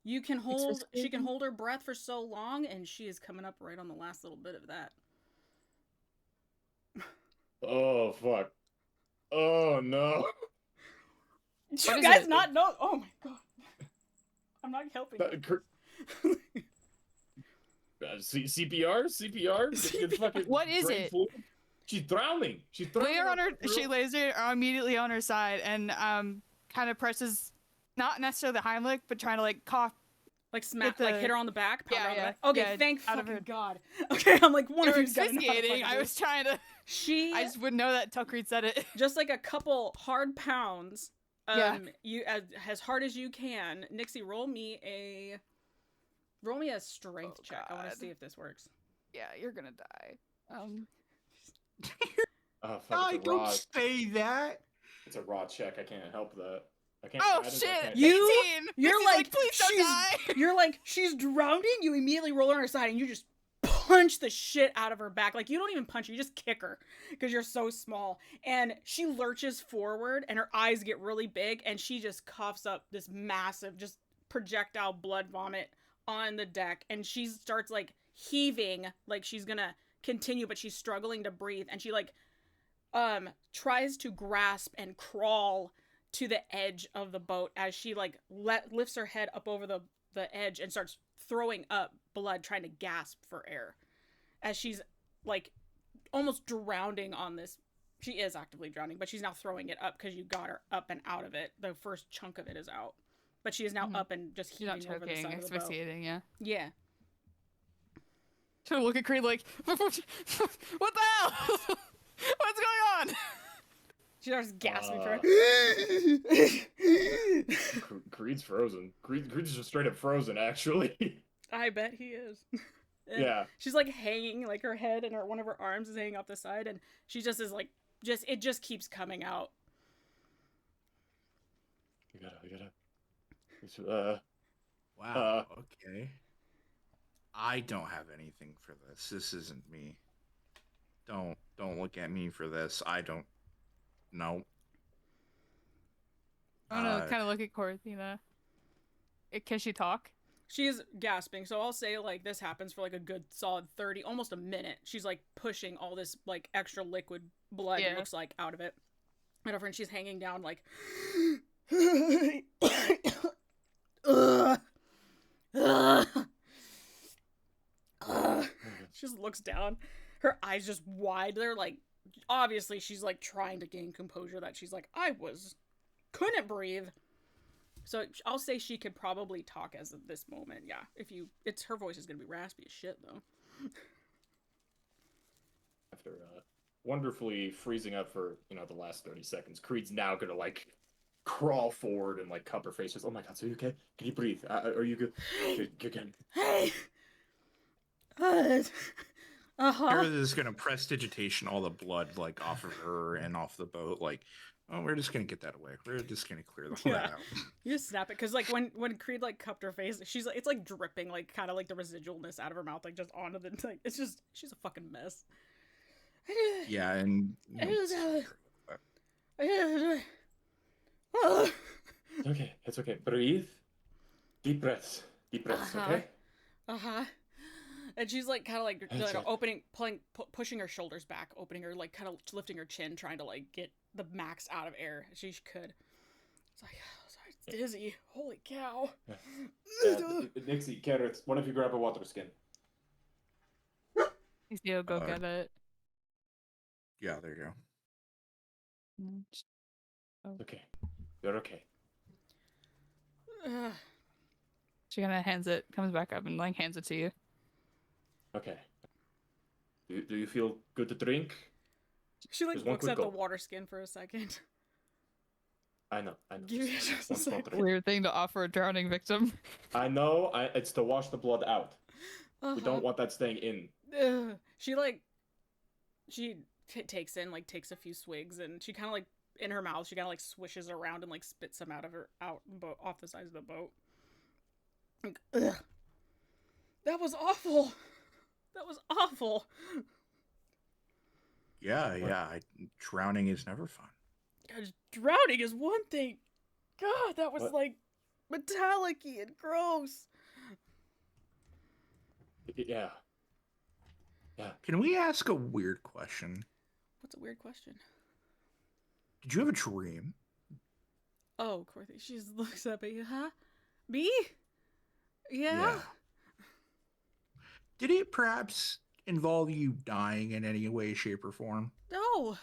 she can hold her breath for so long, and she is coming up right on the last little bit of that. Oh, fuck. Oh, no. Do you guys not know? Oh, my God. I'm not helping you. CPR? What is it? She's drowning. She's drowning. She lays her immediately on her side and kind of presses, not necessarily the Heimlich, but trying to like cough. Like smack, like hit her on the back, pound her on the back. Yeah, okay, thank fucking God. Okay, I'm like, one of you's got asphyxiating. I was trying to. I just wouldn't know that until Creed said it. Just like a couple hard pounds. You as hard as you can. Nixie, roll me a strength check. I want to see if this works. Yeah, you're gonna die. Oh, fuck, I don't say that. It's a raw check. I can't help that. I can't. Oh shit! You're like, please don't die. You're like, she's drowning. You immediately roll her on her side and you just punch the shit out of her back. Like, you don't even punch her, you just kick her because you're so small. And she lurches forward and her eyes get really big and she just coughs up this massive, just projectile blood vomit on the deck. And she starts like heaving, like she's gonna continue, but she's struggling to breathe. And she like tries to grasp and crawl to the edge of the boat as she like lifts her head up over the edge and starts throwing up blood, trying to gasp for air as she's like almost drowning on this. She is actively drowning, but she's now throwing it up because you got her up and out of it. The first chunk of it is out, but she is now up and just heaving over the side of the boat. Asphyxiating, yeah. So look at Creed like, what the hell? What's going on? She starts gasping for Creed's frozen. Creed's just straight up frozen, actually. I bet he is. Yeah. She's like hanging, like her head and one of her arms is hanging off the side, and she just is like, it just keeps coming out. We gotta. Wow. Okay. I don't have anything for this. This isn't me. Don't look at me for this. I don't. No. I don't know. Kind of look at Korthina. Can she talk? She's gasping, so I'll say like this happens for like a good solid 30, almost a minute. She's like pushing all this like extra liquid blood, it looks like, out of it. And her friend, she's hanging down like she just looks down. Her eyes just wide. They're like, obviously she's like trying to gain composure, that she's like, couldn't breathe. So I'll say she could probably talk as of this moment. Yeah, it's her voice is gonna be raspy as shit though. After wonderfully freezing up for the last 30 seconds, Creed's now gonna like crawl forward and like cup her face. Just, oh my god, so you okay? Can you breathe? Are you good? You're good. Hey. Uh-huh. Gareth is gonna prestidigitation all the blood like off of her and off the boat. Like, oh, we're just gonna get that away. We're just gonna clear all that out. You just snap it because like when Creed like cupped her face, she's like it's like dripping like kind of like the residualness out of her mouth like just onto the like it's just she's a fucking mess. Yeah, and Okay, it's okay. Breathe. Deep breaths. Deep breaths. Okay. And she's like kind of like That's it. opening, pushing her shoulders back, opening her like kind of lifting her chin, trying to like get the max out of air as she could. It's like, oh, sorry, it's dizzy. Holy cow. Nixie, Carrot, one of you grab a water skin. He'll go get it. yeah, there you go. Okay. You're okay. She kind of comes back up and like hands it to you. Okay. Do you feel good to drink? She like There's one looks quick at the goal. water skin for a second. I know. Give me Just just a one small second. drink. Weird thing to offer a drowning victim. I know. It's to wash the blood out. We don't want that staying in. She takes a few swigs and she kind of like in her mouth she kind of like swishes around and like spits some out off the sides of the boat. Like, ugh. That was awful. That was awful. Yeah. Drowning is never fun. God, drowning is one thing. God, that was What? like metallic-y and gross. Yeah. Can we ask a weird question? What's a weird question? Did you have a dream? Oh, Korthina, she just looks at me. Huh? Me? Yeah. Did it perhaps involve you dying in any way, shape, or form? No,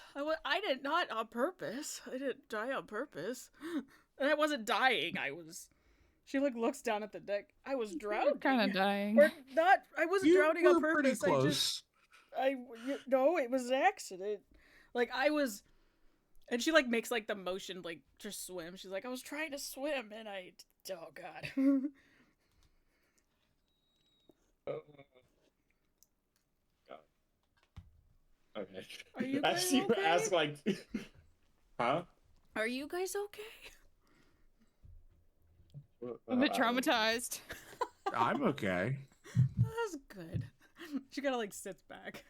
I did not on purpose. I didn't die on purpose. And I wasn't dying. She like looks down at the deck. I was drowning. Kind of dying. Or not. I wasn't You drowning were on purpose. pretty close. No, it was an accident. Like I was, and she like makes like the motion like to swim. She's like, I was trying to swim, and oh god. God. Okay. Are you As guys you okay? ask, like, huh? Are you guys okay? A bit traumatized. I'm okay. That's good. She kind of like sits back.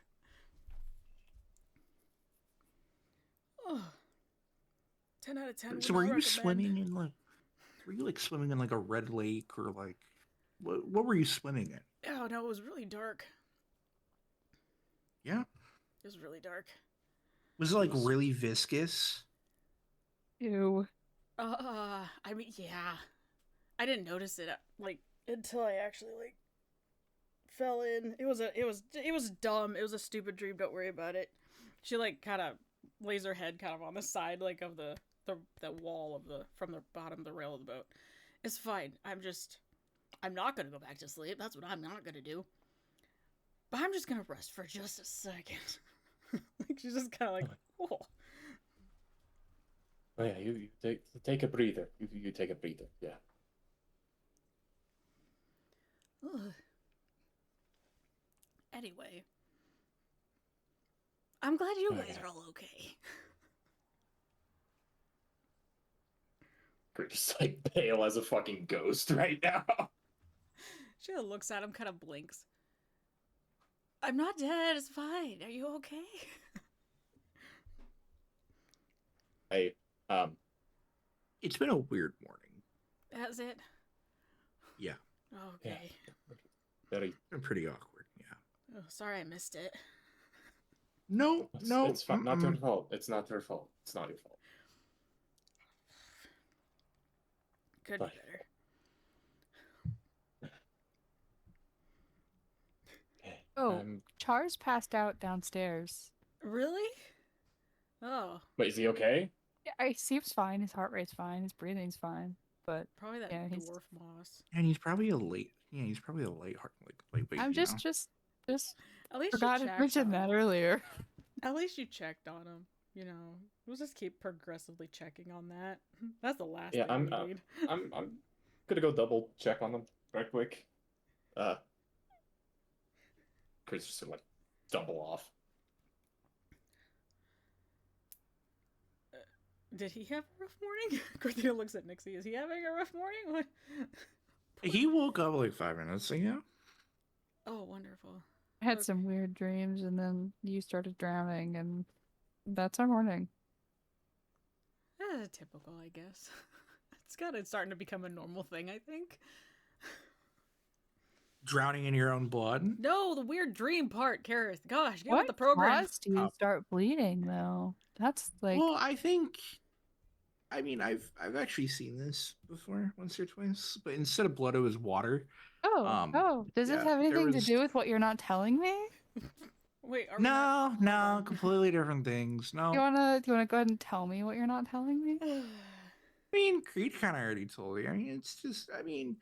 Oh. 10 out of 10. So were you swimming in like? Were you like swimming in like a red lake or like? What were you swimming in? Oh no, it was really dark. Yeah. It was really dark. Was it like really viscous? Ew. I mean, yeah. I didn't notice it like until I actually like fell in. It was dumb. It was a stupid dream. Don't worry about it. She like kind of lays her head kind of on the side like of the wall of from the bottom of the rail of the boat. It's fine. I'm not gonna go back to sleep. That's what I'm not gonna do. But I'm just gonna rest for just a second. Like she's just kind of like, oh. Oh yeah, you take a breather. You take a breather. Yeah. Ugh. Anyway, I'm glad you guys are all okay. You're just like pale as a fucking ghost right now. She looks at him, kind of blinks. I'm not dead. It's fine. Are you okay? Hey, It's been a weird morning. Has it? Yeah. Okay. very. Been pretty awkward. Yeah. Oh, sorry I missed it. No. It's fine. Not your fault. It's not your fault. It's not your fault. Could be better. Oh, Char's passed out downstairs. Really? Oh. Wait, is he okay? Yeah, he seems fine. His heart rate's fine. His breathing's fine. but Probably that Yeah, he's- dwarf moss. And he's probably a late. Yeah, he's probably a lightweight. I'm you know? just At least forgot you to checked mention on that him. earlier. At least you checked on him. You know, we'll just keep progressively checking on that. That's the last Yeah, thing we need. I'm gonna go double check on them right quick. Chris just like double off. Did he have a rough morning? Korthina looks at Nixie. Is he having a rough morning? What? He woke up like 5 minutes ago. Oh, wonderful. I had Okay. some weird dreams, and then you started drowning, and that's our morning. Typical, I guess. It's starting to become a normal thing, I think. Drowning in your own blood. No, the weird dream part, Kareth. Gosh, get What with the program. caused you to Oh. start bleeding, though? That's like, Well, I mean, I've actually seen this before once or twice, but instead of blood, it was water. does this yeah, have there anything to was- do with what you're not telling me? Wait, are we not... No, Hold on. completely different things. No, You wanna go ahead and tell me what you're not telling me? I mean, Creed kind of already told you. I mean, it's just, I mean,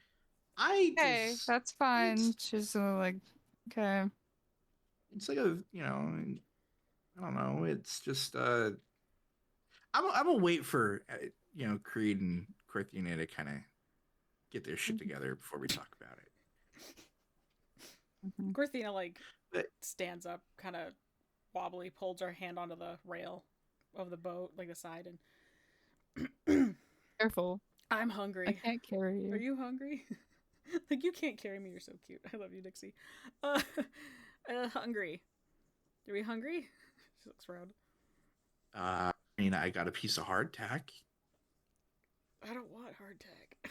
I Okay, just, that's fine. it's- She's like, okay. it's like a, I don't know. It's just, I'm gonna wait for, Creed and Korthina to kind of get their shit together before we talk about it. Mhm. Korthina, like, But- stands up, kind of wobbly, pulls her hand onto the rail of the boat, like the side, and... Careful. I'm I hungry. can't carry you. Are you hungry? Like, you can't carry me, you're so cute. I love you, Dixie. Hungry. Are we hungry? She looks around. I mean, I got a piece of hardtack. I don't want hardtack.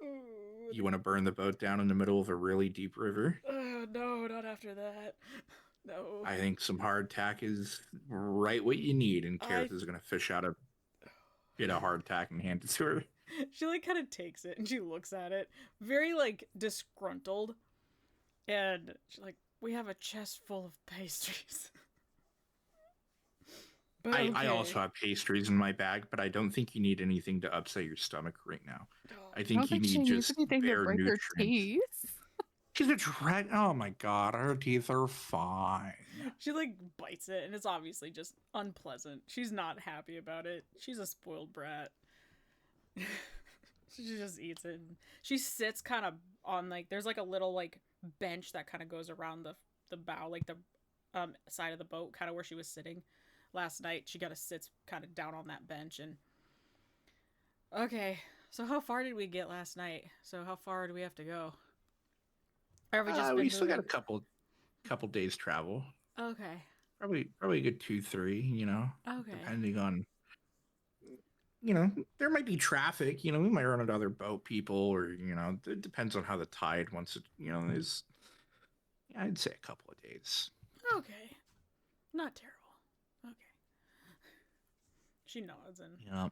Ooh, You want to burn the boat down in the middle of a really deep river? no, not after that. No. I think some hardtack is right what you need, and I- Kareth is gonna fish out a bit of hardtack and hand it to her. She, like, kind of takes it and she looks at it, very, like, disgruntled. And she's like, we have a chest full of pastries. But I okay. also have pastries in my bag, but I don't think you need anything to upset your stomach right now. Oh, I I think don't you think she need needs just anything to bare break her nutrients. teeth. She's a drag. Oh my god, her teeth are fine. She, like, bites it, and it's obviously just unpleasant. She's not happy about it. She's a spoiled brat. She just eats it. And she sits kind of on, like, there's, like, a little, like, bench that kind of goes around the bow, like, the side of the boat, kind of where she was sitting last night. She sits kind of down on that bench, and... Okay, so how far did we get last night? So how far do we have to go? Or have we just been We still got a moving? couple days travel. Okay. Probably a good 2-3. Okay. Depending on. There might be traffic. We might run into other boat people, or it depends on how the tide wants it. Is. Yeah, I'd say a couple of days. Okay. Not terrible. Okay. She nods and Yeah.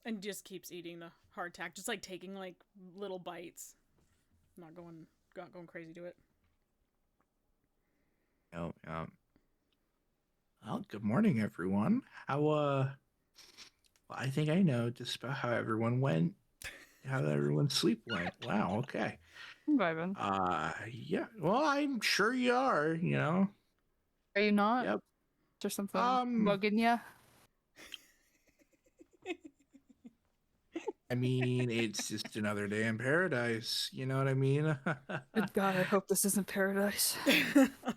and just keeps eating the hardtack, just like taking like little bites. Not going crazy to it. Yeah. Well, good morning, everyone. Well, I think I know just about how everyone went, how everyone's sleep went. Wow, okay. I'm vibing. Yeah. Well, I'm sure you are, Are you not? Yep. Is there something Um, bugging ya? I mean, it's just another day in paradise. You know what I mean? Good God, I hope this isn't paradise.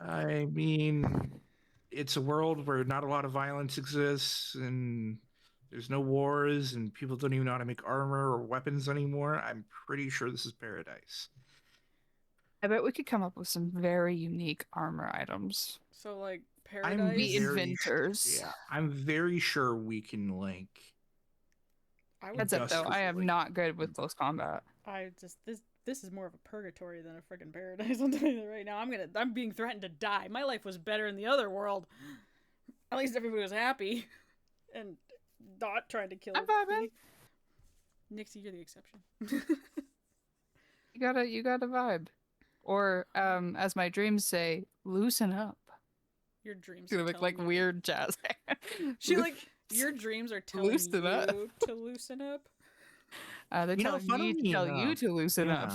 I mean, it's a world where not a lot of violence exists, and there's no wars, and people don't even know how to make armor or weapons anymore. I'm pretty sure this is paradise. I bet we could come up with some very unique armor items. So like I'm paradise. We very inventors. Yeah, I'm very sure we can I would Heads up though, I am Industrially. not good with close combat. I just this is more of a purgatory than a freaking paradise. I'm telling you that right now. I'm being threatened to die. My life was better in the other world. At least everybody was happy and not trying to kill I'm vibing. me. Nixie, you're the exception. You gotta vibe. Or as my dreams say, loosen up. Your dreams. It's gonna are look like telling me. weird jazz. She like Your dreams are telling Loosen up. you to loosen up. They're telling me to tell you to loosen up.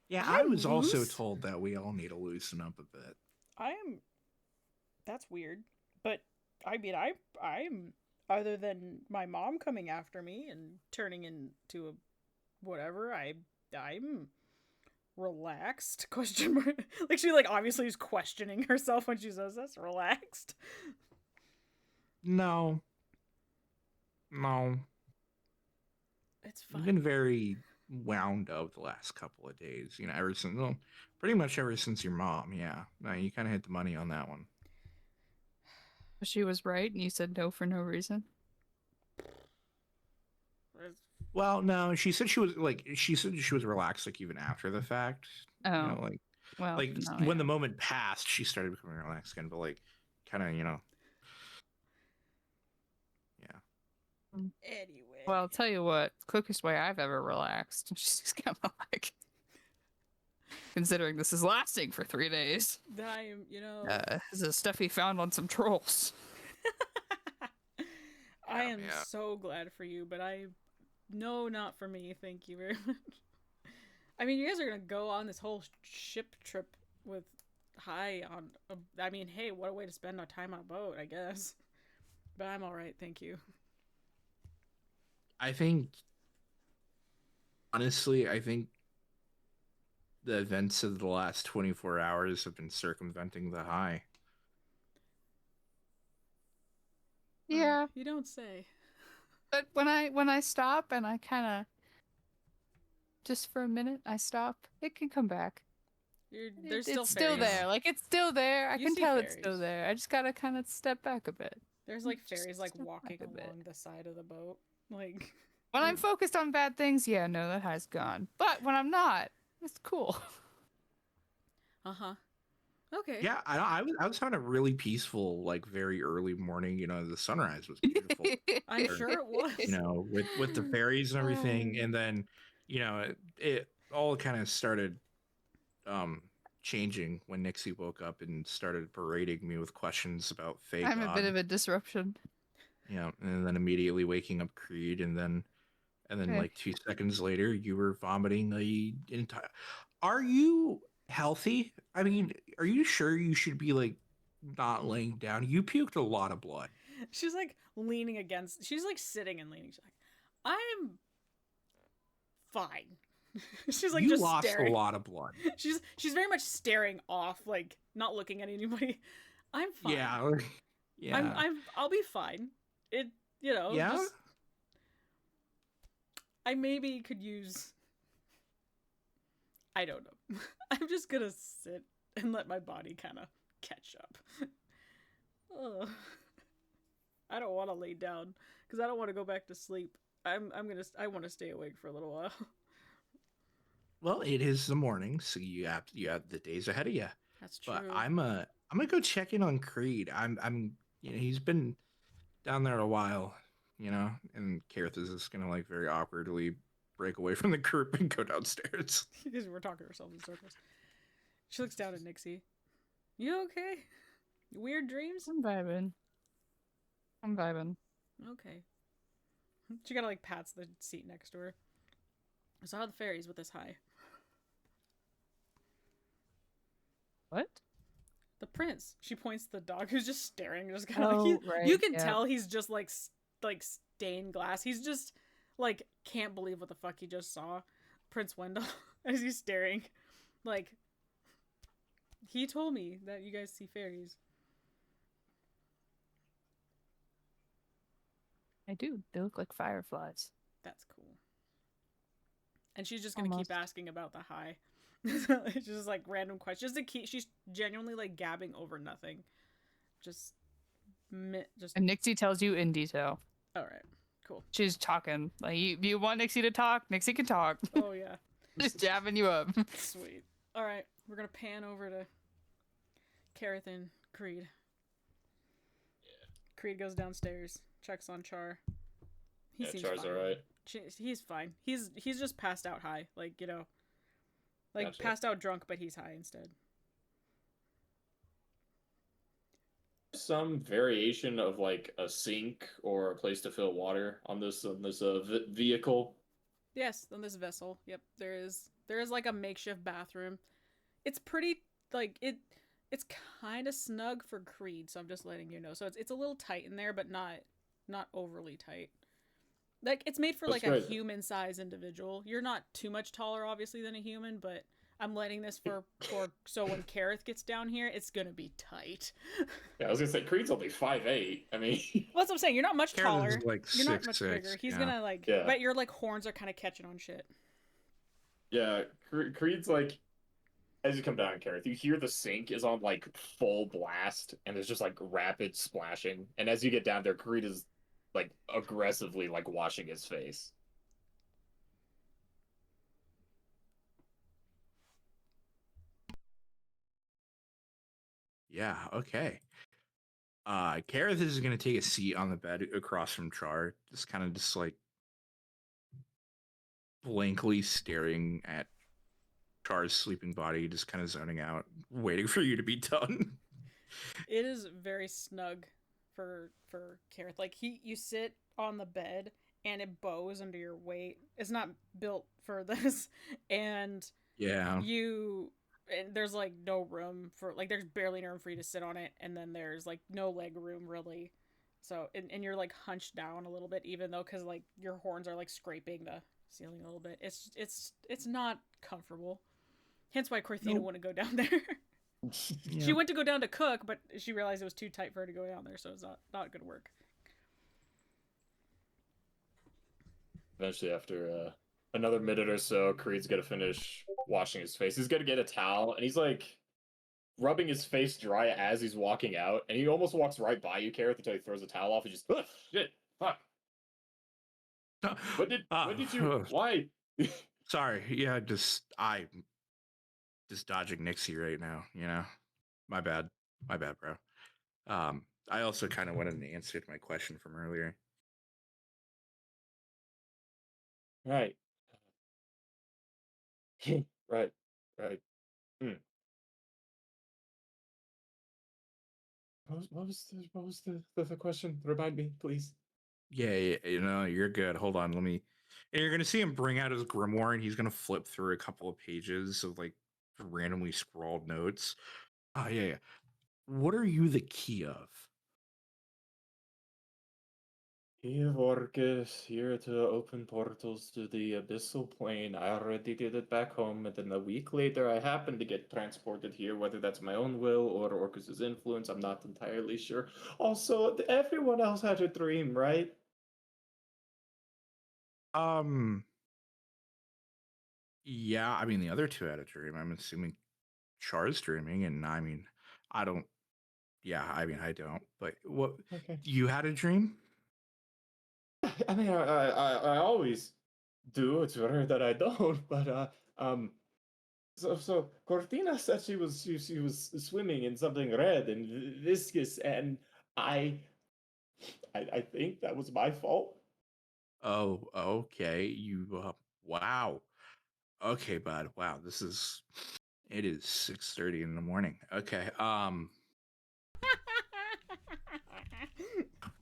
Yeah, I I'm was also loose. told that we all need to loosen up a bit. That's weird. But I mean I'm other than my mom coming after me and turning into a whatever, I'm relaxed question mark. Like she like obviously is questioning herself when she says this. Relaxed. No. It's You've fine. been very wound up the last couple of days. Ever since, well, pretty much ever since your mom. Yeah, no, you kind of hit the money on that one. She was right, and you said no for no reason. Well, no, she said she was relaxed like even after the fact. Oh, well, like no, when yeah. the moment passed, she started becoming relaxed again. But like, kind of, yeah. Anyway. Well, I'll tell you what, quickest way I've ever relaxed. She's kind of like, considering this is lasting for 3 days. I'm, This is stuff he found on some trolls. I am Yeah. so glad for you, but no, not for me. Thank you very much. I mean, you guys are gonna go on this whole ship trip with Hi on. I mean, hey, what a way to spend our time on a boat, I guess. But I'm all right, thank you. Honestly, I think the events of the last 24 hours have been circumventing the high. Yeah, You don't say. but when I stop and I kind of just for a minute I stop, it can come back. There's still it's still fairies. there. Like it's still there. I You can see tell it's still fairies. there. I just gotta kind of step back a bit. There's like Just fairies like step walking back a bit. along the side of the boat. Like When I'm focused on bad things, yeah, no, that high's gone. But when I'm not, it's cool. uh-huh. Okay. Yeah, I was having a really peaceful, like very early morning. The sunrise was beautiful. I'm sure it was. With the fairies and everything, Oh. and then it all kind of started changing when Nixie woke up and started parading me with questions about fake. I'm a bit of a disruption. And then immediately waking up Creed, and then Okay. like 2 seconds later, you were vomiting the entire. Are you healthy? I mean, are you sure you should be like not laying down? You puked a lot of blood. She's like leaning against. She's like sitting and leaning. She's like, I'm fine. She's like you just lost staring. a lot of blood. She's very much staring off, like not looking at anybody. I'm fine. Yeah. I'll be fine. It Yeah. just, I maybe could use. I don't know. I'm just gonna sit and let my body kind of catch up. Ugh. I don't want to lay down because I don't want to go back to sleep. I want to stay awake for a little while. Well, it is the morning, so you have the days ahead of you. That's true. But I'm gonna go check in on Creed. I'm he's been down there a while, and Kareth is just gonna like very awkwardly break away from the group and go downstairs. Because we're talking to ourselves in circles. She looks down at Nixie. You okay? Weird dreams? I'm vibing. Okay. She kind of like pats the seat next to her. So how are the fairies with this high? What? The prince. She points to the dog who's just staring, just kind of like right, you can yeah. tell he's just like stained glass. He's just like can't believe what the fuck he just saw. Prince Wendell as he's staring. Like he told me that you guys see fairies. I do. They look like fireflies. That's cool. And she's just gonna Almost. keep asking about the high. It's just like random questions. Just to keep, she's genuinely like gabbing over nothing. Just. And Nixie tells you in detail. All right, cool. She's talking. Like you want Nixie to talk, Nixie can talk. Oh yeah. Just jabbing you up. Sweet. All right, we're gonna pan over to Kareth and Creed. Yeah. Creed goes downstairs, checks on Char. He seems Char's fine. alright. He's fine. He's just passed out high, like Gotcha. passed out drunk, but he's high instead. some variation of like a sink or a place to fill water on this vehicle? Yes, on this vessel. Yep, there is. There is like a makeshift bathroom. It's pretty like it. It's kind of snug for Creed, so I'm just letting you know. So it's a little tight in there, but not overly tight. Like it's made for That's like a great. human size individual. You're not too much taller, obviously, than a human, but I'm letting this for so when Kareth gets down here, it's gonna be tight. Yeah, I was gonna say Creed's only 5'8". I mean, Well, that's what I'm saying. You're not much Kareth taller. is like You're not 6'6". much bigger. He's Yeah. gonna like, Yeah. but your like horns are kind of catching on shit. yeah, Creed's like as you come down, Kareth, you hear the sink is on like full blast, and there's just like rapid splashing. And as you get down there, Creed is like aggressively like washing his face. Yeah. Okay. Kareth is gonna take a seat on the bed across from Char, just kind of just like blankly staring at Char's sleeping body, just kind of zoning out, waiting for you to be done. It is very snug for Kareth. Like you sit on the bed and it bows under your weight. It's not built for this, and Yeah. and there's like no room for like there's barely no room for you to sit on it, and then there's like no leg room really. So and you're like hunched down a little bit, even though because like your horns are like scraping the ceiling a little bit. It's not comfortable. Hence why Korthina Nope. wouldn't go down there. Yeah. She went to go down to cook, but she realized it was too tight for her to go down there, so it's not gonna work. Eventually, after another minute or so, Creed's gonna finish washing his face. He's gonna get a towel, and he's like rubbing his face dry as he's walking out, and he almost walks right by you, Kareth, until he throws the towel off and just, ugh, shit, fuck. What did you? Why? Sorry. Yeah. I just dodging Nixie right now. You know, my bad. My bad, bro. I also kind of wanted an answer to my question from earlier. Right. right. Right. Hmm. What was the question? Remind me, please. Yeah, you know, you're good. Hold on, let me. And you're gonna see him bring out his grimoire, and he's gonna flip through a couple of pages of like randomly scrawled notes. Oh yeah. What are you the key of? Here, Orcus, here to open portals to the abyssal plane. I already did it back home, and then a week later I happened to get transported here, whether that's my own will or Orcus's influence, I'm not entirely sure. Also, everyone else had a dream, right? Um, yeah, I mean the other two had a dream. I'm assuming Char's dreaming, and I mean, I don't. Yeah, I mean I don't. But what? Okay. You had a dream? I mean, I always do. It's rare that I don't, but so Cortina said she was swimming in something red and viscous, and I I think that was my fault. Oh, okay. Wow. Okay, bud. Wow, this is. It is 6:30 in the morning. Okay.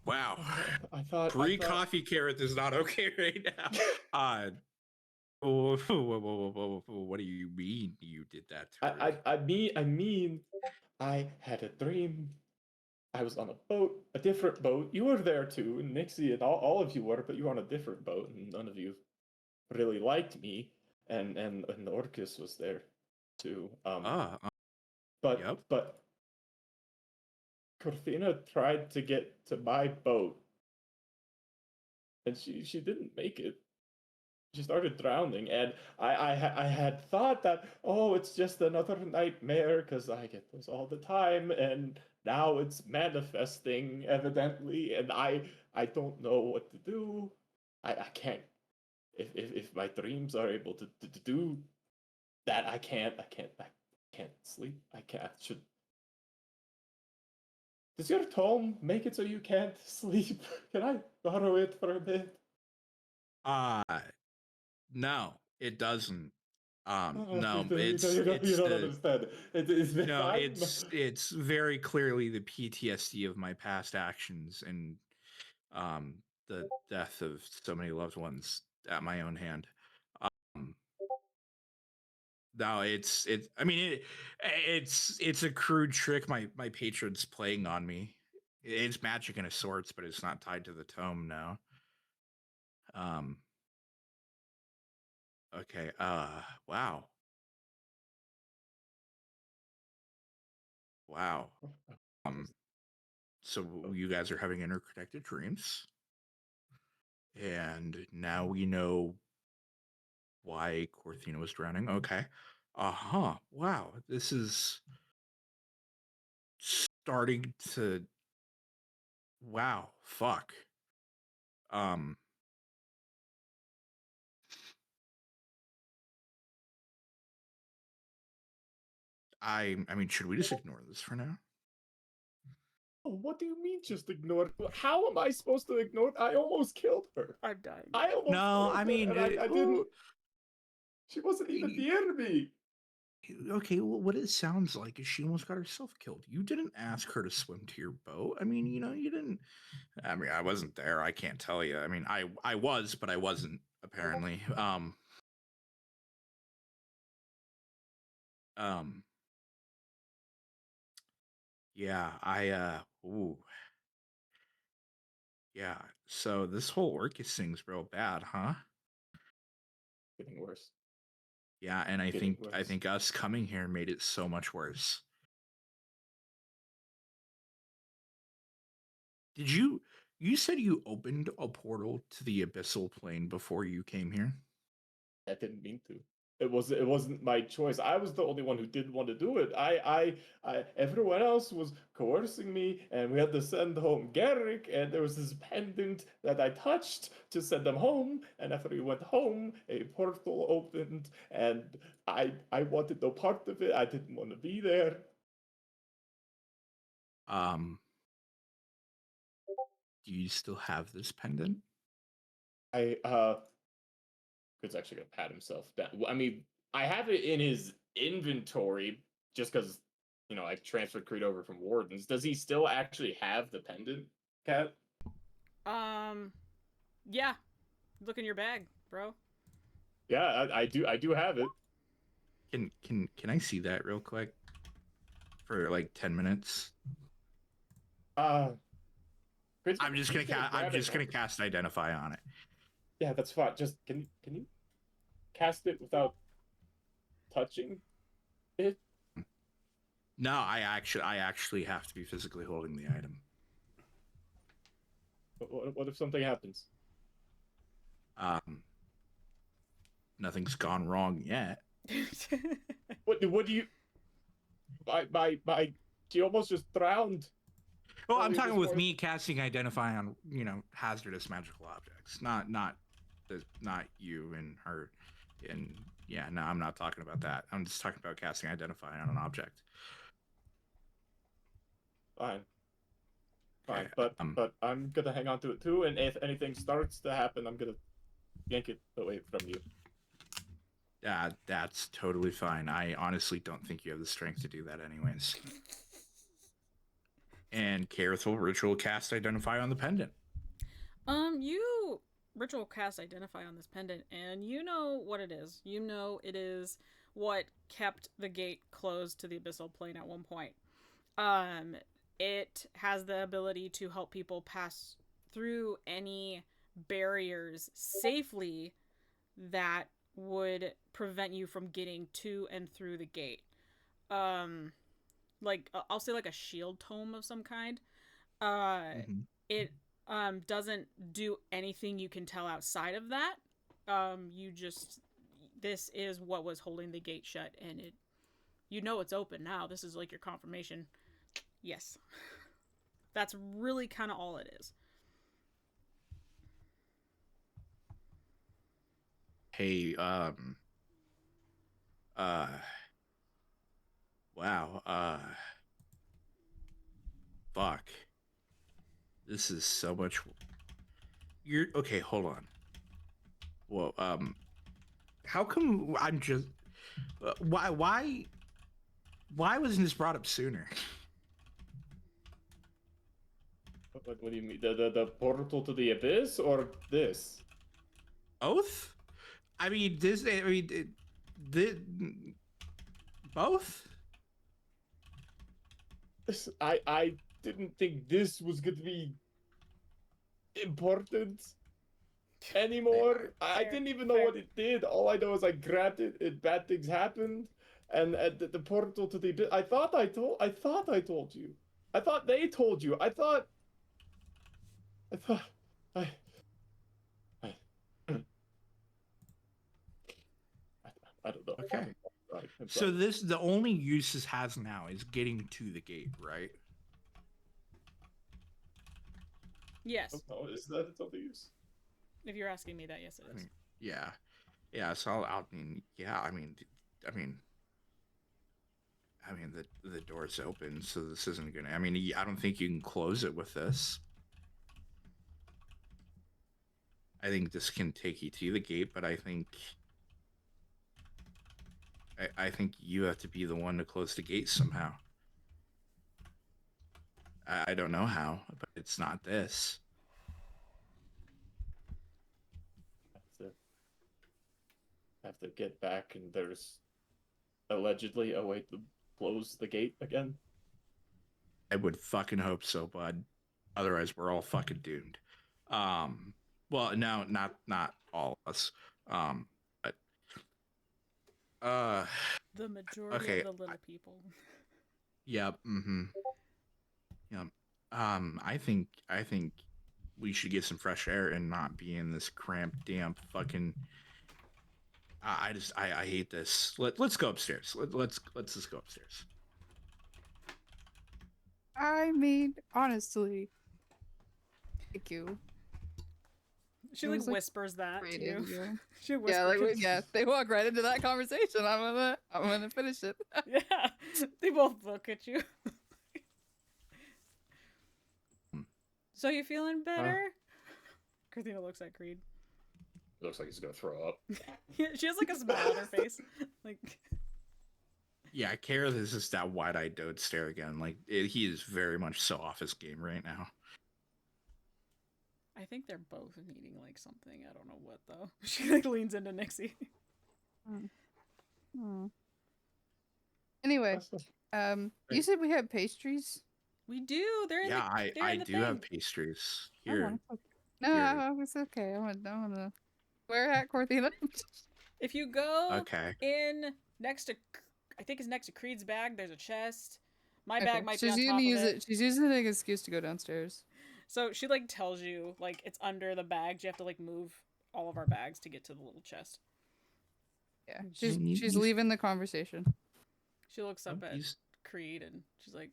Wow. I thought Pre-coffee carrot is not okay right now. What do you mean you did that to her? I mean I had a dream. I was on a boat, a different boat. You were there too, and Nixie and all of you were, but you were on a different boat, and none of you really liked me. And Orcus was there too. Ah, But yep. Korthina tried to get to my boat, and she didn't make it. She started drowning, and I had thought that, oh, it's just another nightmare because I get those all the time, and now it's manifesting evidently, and I don't know what to do. I can't, if my dreams are able to do that, I can't sleep. I can't. Should Does your tome make it so you can't sleep? Can I borrow it for a bit? Uh no, it doesn't. No, you it's don't the understand. It's the no, time. it's very clearly the PTSD of my past actions and um the death of so many loved ones at my own hand. Um, no, I mean it's a crude trick my patron's playing on me. It's magic in a sorts, but it's not tied to the tome now. Um okay, wow. Wow. Um so you guys are having interconnected dreams, and now we know why Korthina was drowning. Okay. Uh-huh. Wow. This is starting to wow. Fuck. Um I mean, should we just ignore this for now? Oh, what do you mean just ignore? How am I supposed to ignore? I almost killed her. I'm dying. I almost No, killed I her, mean, and I didn't. She wasn't even near me. okay, well, what it sounds like is she almost got herself killed. You didn't ask her to swim to your boat. I mean, you didn't. I mean, I wasn't there. I can't tell you. I mean, I was, but I wasn't apparently. Um. Yeah. Ooh. Yeah. So this whole Orcus thing's real bad, huh? Getting worse. Yeah, and I Getting think worse. us coming here made it so much worse. Did you said you opened a portal to the abyssal plane before you came here? I didn't mean to. It wasn't my choice. I was the only one who didn't want to do it. Everyone else was coercing me, and we had to send home Garrick, and there was this pendant that I touched to send them home, and after we went home, a portal opened, and I wanted no part of it. I didn't want to be there. Um, do you still have this pendant? I Kid's actually gonna pat himself down. I mean, I have it in his inventory just because I transferred Creed over from Wardens. Does he still actually have the pendant, Cat? Yeah. Look in your bag, bro. Yeah, I do. I do have it. Can I see that real quick for like 10 minutes? Creed's I'm just gonna grab it. cast identify on it. Yeah, that's fine. Just can you cast it without touching it? No, I actually have to be physically holding the item. What if something happens? Um, nothing's gone wrong yet. What do you? My. She almost just drowned. Well, I'm earlier talking this with morning. me casting identify on hazardous magical objects, not you and her, and yeah, no, I'm not talking about that. I'm just talking about casting identify on an object. Fine. Fine, Okay, but I'm gonna hang on to it too, and if anything starts to happen, I'm gonna yank it away from you. that's totally fine. I honestly don't think you have the strength to do that, anyways. And Kareth will ritual cast identify on the pendant. You ritual cast identify on this pendant, and you know what it is. You know it is what kept the gate closed to the abyssal plane at one point. Um, it has the ability to help people pass through any barriers safely that would prevent you from getting to and through the gate. Um, like I'll say like a shield tome of some kind. Mm-hmm. It doesn't do anything you can tell outside of that. You just this is what was holding the gate shut, and it's open now. This is like your confirmation. Yes, that's really kind of all it is. Hey, uh, wow, fuck. This is so much. You're okay. Hold on. Well, how come I'm just Why wasn't this brought up sooner? What do you mean? The portal to the abyss or this? Both? I mean, this. I mean, both. I didn't think this was going to be important anymore. I Fair, didn't even know fair. what it did. All I know is I grabbed it, and bad things happened, and the portal to the abyss. I thought I told you. I thought they told you. I thought I I I don't know. Okay. I'm So sorry. this the only use this has now is getting to the gate, right? Yes. Oh, is that its only use? If you're asking me that, yes, it I is. mean, yeah, yeah. So I mean, yeah. I mean, the door's open, so this isn't gonna. I mean, I don't think you can close it with this. I think this can take you to the gate, but I think you have to be the one to close the gate somehow. I don't know how, but it's not this. Have to get back, and there's allegedly a way to close the gate again. I would fucking hope so, bud. Otherwise, we're all fucking doomed. Well, no, not all of us. But The majority okay. of the little people. Yep. Mm-hmm. Yep. I think we should get some fresh air and not be in this cramped, damp, fucking. I hate this. Let's go upstairs. Let's just go upstairs. I mean, honestly, thank you. She It like was, like, whispers that Great to you. of you. She whispers. Yeah, yeah, they walk right into that conversation. I'm gonna finish it. Yeah. They both look at you. So you feeling better? Korthina looks at Creed. Looks like he's gonna throw up. Yeah, she has like a smile on her face. Like Yeah, Kara is just that wide-eyed doe stare again. Like he is very much so off his game right now. I think they're both needing like something. I don't know what though. She like leans into Nixie. Anyway, you said we have pastries. We do. They're in Yeah, the they're I in the do thing. have pastries here. No, Here. it's okay. I want to. Where at, Korthina? If you go Okay. in next to, I think it's next to Creed's bag. There's a chest. My Okay, bag might be she's on top gonna of use it. it. She's using it as an excuse to go downstairs. So she like tells you like it's under the bags. You have to like move all of our bags to get to the little chest. Yeah, You- she's you- leaving the conversation. She looks up at He's- Creed and she's like,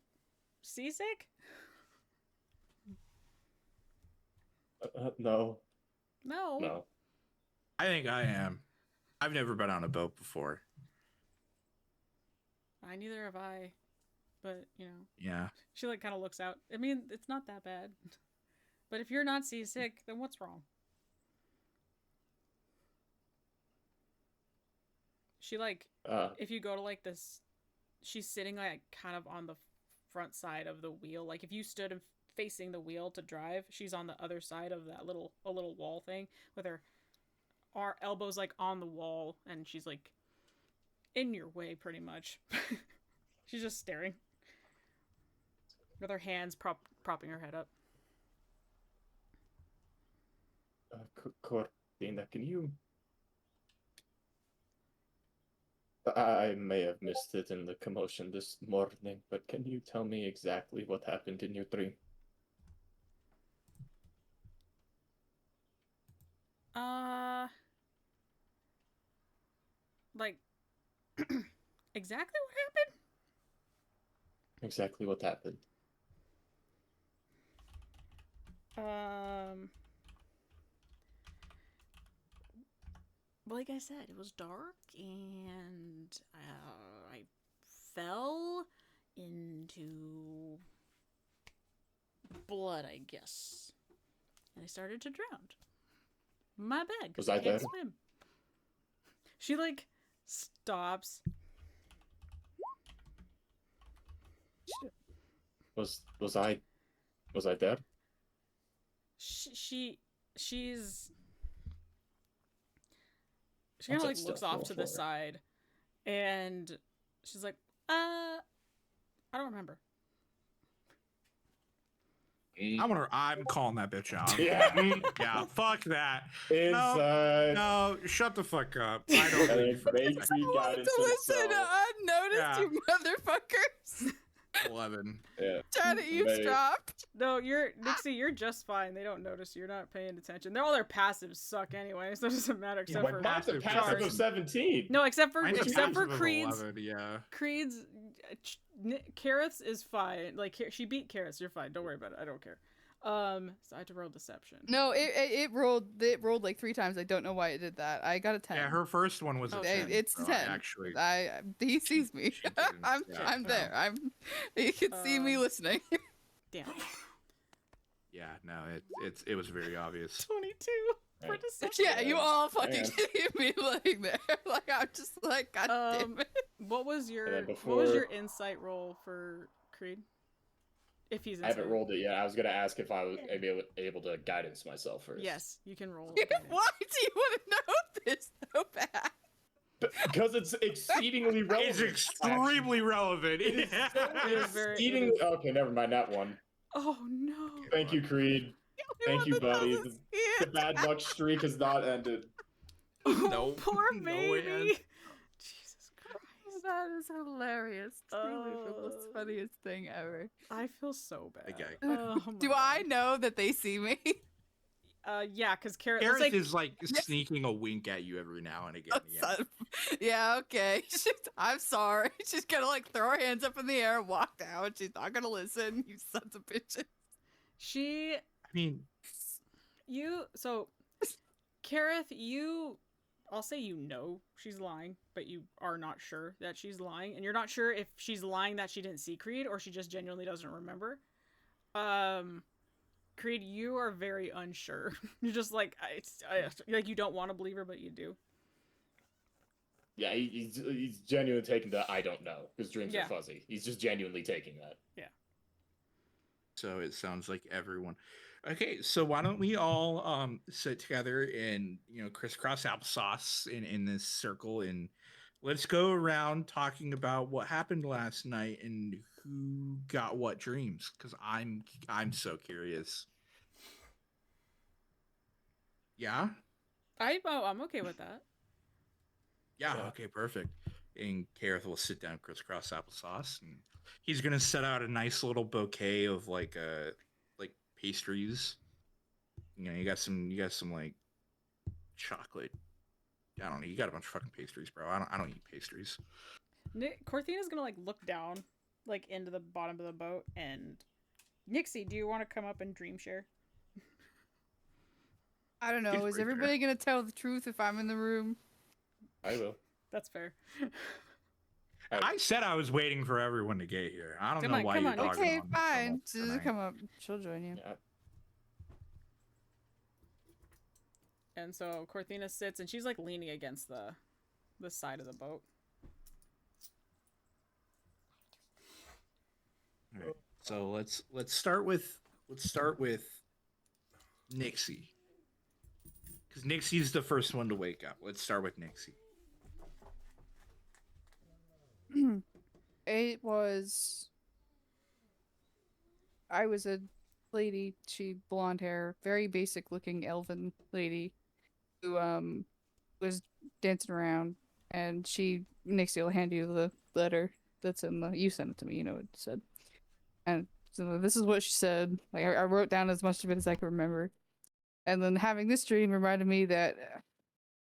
"Seasick? No, No. no. I think I am. I've never been on a boat before. Neither have I. But you know, Yeah. she like kind of looks out. I mean, it's not that bad. But if you're not seasick, then what's wrong? She like if you go to like this, she's sitting like kind of on the front side of the wheel. Like if you stood facing the wheel to drive, she's on the other side of that little wall thing with her elbows like on the wall, and she's like in your way pretty much. She's just staring with her hands propping her head up. Korthina, can you? I may have missed it in the commotion this morning, but can you tell me exactly what happened in your dream? Like, exactly what happened? Exactly what happened. Like I said, it was dark, and I fell into blood, I guess, and I started to drown. My bad, because Was I I can't there? swim. She like stops. Was I dead? She's she kind What's of like that looks stealth off roll to the for? side, and she's like, I don't remember. I'm calling that bitch out. Yeah. Yeah, fuck that. Inside. No, shut the fuck up. I don't And think then make I free wanted guidance to listen himself. unnoticed, Yeah. you motherfuckers. 11. Yeah. Trying to eavesdrop. No, Nixie, you're just fine. They don't notice you're not paying attention. All their passives suck anyway, so it doesn't matter Yeah, except But for mine's a passive passive of perception. 17. no, except for Mine's a passive of Creed's. 11, yeah. Creed's Kareth's is fine. Like she beat Kareth's. You're fine. Don't worry about it. I don't care. So I had to roll deception. No, it rolled like 3 times. I don't know why it did that. I got a 10. Yeah, her first one was a Okay. 10. It's so 10. Actually, He sees me. She didn't. I'm Yeah, there. You can see me listening. Damn. yeah, no, it was very obvious. 22 for Right. deception. Yeah, you all fucking Man. see me laying there. Like I'm just like, God damn it. What was your And then what was before- your insight roll for Creed? If he's I haven't insight. rolled it yet. I was gonna ask if I was able to guidance myself first. Yes, you can roll. Why do you want to know this so bad? Because it's exceedingly relevant. It's extremely relevant. It's It's very- exceeding. Okay, never mind that one. Oh no. Thank you, Creed. Thank you, buddy. Moses The bad luck streak has not ended. Oh, No, poor no baby. way. Jesus Christ. That is hilarious. Truly the most Oh. funniest thing ever. I feel so bad. Okay. Oh, my Do God. I know that they see me? Yeah, because Kareth. Gareth Like, is like sneaking a wink at you every now and again. Yeah. Yeah, okay. I'm sorry. She's gonna like throw her hands up in the air and walk down. She's not gonna listen. You sons of bitches. she, I mean, so, Kareth, I'll say you know she's lying, but you are not sure that she's lying, and you're not sure if she's lying that she didn't see Creed or she just genuinely doesn't remember. Creed, you are very unsure. You're just like, like you don't want to believe her, but you do. Yeah, he's genuinely taking the I don't know because dreams Yeah. are fuzzy. He's just genuinely taking that. so it sounds like everyone. Okay, so why don't we all sit together and crisscross applesauce in this circle, and let's go around talking about what happened last night and who got what dreams, because I'm so curious. Yeah. I'm okay with that. Yeah, Yeah. okay, perfect. And Kareth will sit down crisscross applesauce, and he's gonna set out a nice little bouquet of like pastries. You got some like chocolate. I don't know. You got a bunch of fucking pastries, bro. I don't eat pastries. Korthina's gonna like look down, like into the bottom of the boat, and Nixie, do you want to come up and dream share? I don't know. It's Is right there. everybody gonna tell the truth if I'm in the room? I will. That's fair. I said I was waiting for everyone to get here. I don't Come know on, why come you're on. dogging Okay, on fine. me so Susan, much come up. She'll join you. Yeah. And so Korthina sits, and she's like leaning against the side of the boat. tonight. All right, so let's start with Nixie, because Nixie's the first one to wake up. Let's start with Nixie. I was a lady, blonde hair, very basic looking elven lady who was dancing around, and Nixie will hand you the letter that's in you sent it to me, you know what it said. And so this is what she said. Like I wrote down as much of it as I could remember. And then having this dream reminded me that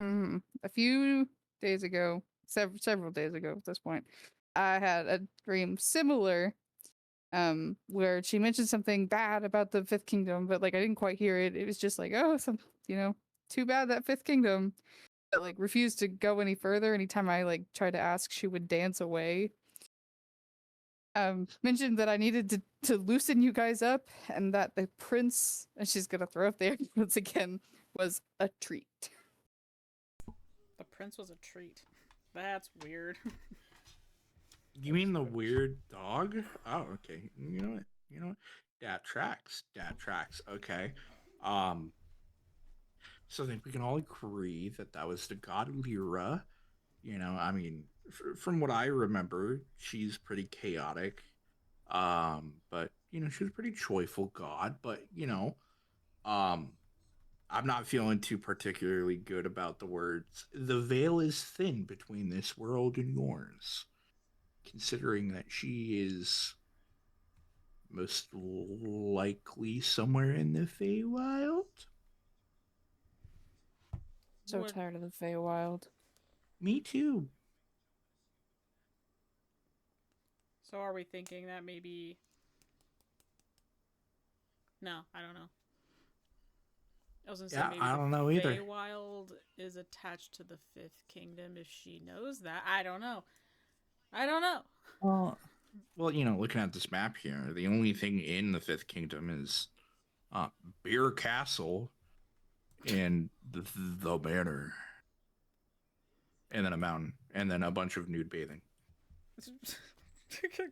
a few days ago, several days ago at this point, I had a dream similar, where she mentioned something bad about the Fifth Kingdom, but like I didn't quite hear it. It was just like, oh, too bad that Fifth Kingdom. But like refused to go any further. Anytime I like tried to ask, she would dance away. Mentioned that I needed to loosen you guys up, and that the prince, and she's gonna throw up there once again, was a treat. The prince was a treat. That's weird. You mean the weird dog? Oh, okay. You know what? You know what? That tracks. That tracks. Okay. Um. So I think we can all agree that that was the god Lyra. I mean, from what I remember, she's pretty chaotic. But she's a pretty joyful god. But um, I'm not feeling too particularly good about the words. The veil is thin between this world and yours, considering that she is most likely somewhere in the Feywild. So What? tired of the Feywild. Me too. So are we thinking that maybe? No, I don't know. I was gonna say Yeah, maybe I the don't know either. Feywild is attached to the Fifth Kingdom. If she knows that, I don't know. I don't know. Well, looking at this map here, the only thing in the Fifth Kingdom is Beer Castle and the Banner, and then a mountain, and then a bunch of nude bathing.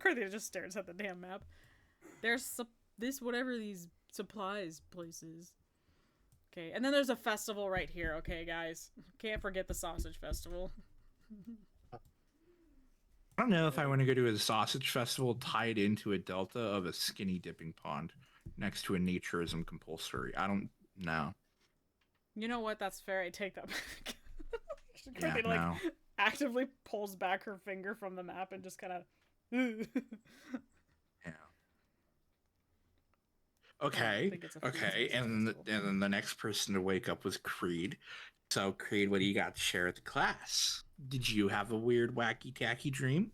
Korthina just stares at the damn map. There's this whatever these supplies places. Okay, and then there's a festival right here. Okay, guys, can't forget the sausage festival. I don't know if I want to go to a sausage festival tied into a delta of a skinny dipping pond next to a naturism compulsory. I don't know. You know what? That's fair. I take that back. Yeah, Korthina, no. actively pulls back her finger from the map and just kind of. Yeah. Okay. Okay. And then the next person to wake up was Creed. So, Creed, what do you got to share with the class? Did you have a weird, wacky, tacky dream?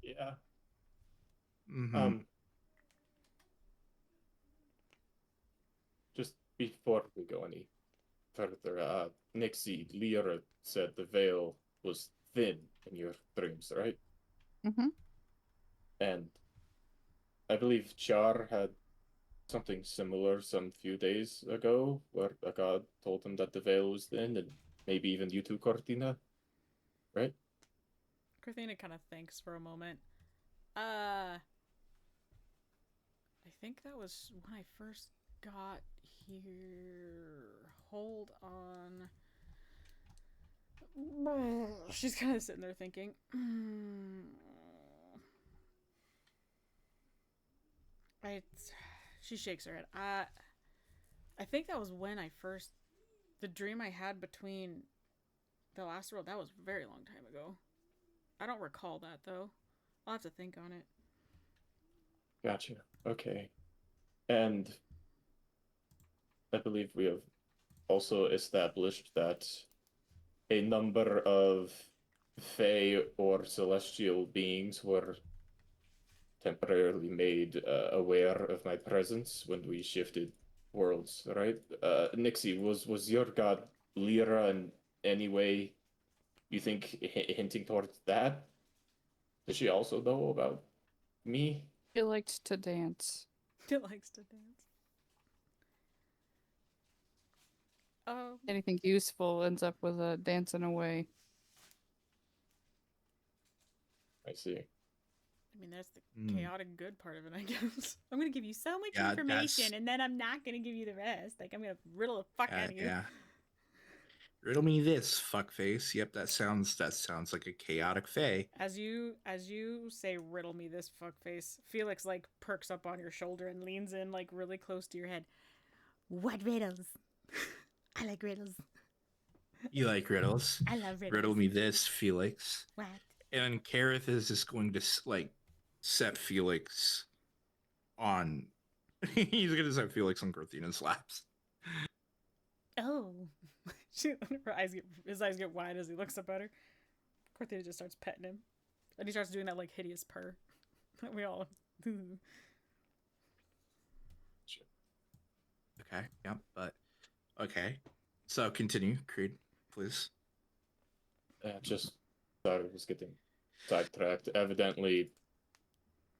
Yeah. Mm-hmm. Just before we go any further, Nixie, Lyra said the veil was thin in your dreams, right? Mm-hmm. And I believe Char had something similar some few days ago, where a god told him that the veil was thin, and maybe even you too, Cortina, right? Korthina kind of thinks for a moment. I think that was when I first got here. Hold on. She's kind of sitting there thinking. I. She shakes her head. I think that was when I first. The dream I had between the last world. That was a very long time ago. I don't recall that though. I'll have to think on it. Gotcha. Okay. And I believe we have also established that a number of Fey or celestial beings were temporarily made aware of my presence when we shifted worlds, right? Nixie, was your god Lyra in any way you think hinting towards that? Does she also know about me? She liked to dance. She likes to dance. Oh. Anything useful ends up with a dancing away. I see. I mean, that's the chaotic good part of it, I guess. I'm gonna give you so much Yeah, information, and then I'm not gonna give you the rest. Like, I'm gonna riddle the fuck out of you. Yeah. Riddle me this, fuckface. Yep, that sounds like a chaotic Fey. As you say, riddle me this fuckface. Felix perks up on your shoulder and leans in really close to your head. What riddles? I like riddles. You like riddles? I love riddles. Riddle me this, Felix. What? And Kareth is just going to set Felix on. He's going to set Felix on Korthina's laps. Oh. His eyes get wide as he looks up at her. Korthina just starts petting him. And he starts doing that hideous purr. We all. Okay, yep, but okay. So continue, Creed, please. Just thought it was getting sidetracked. Evidently,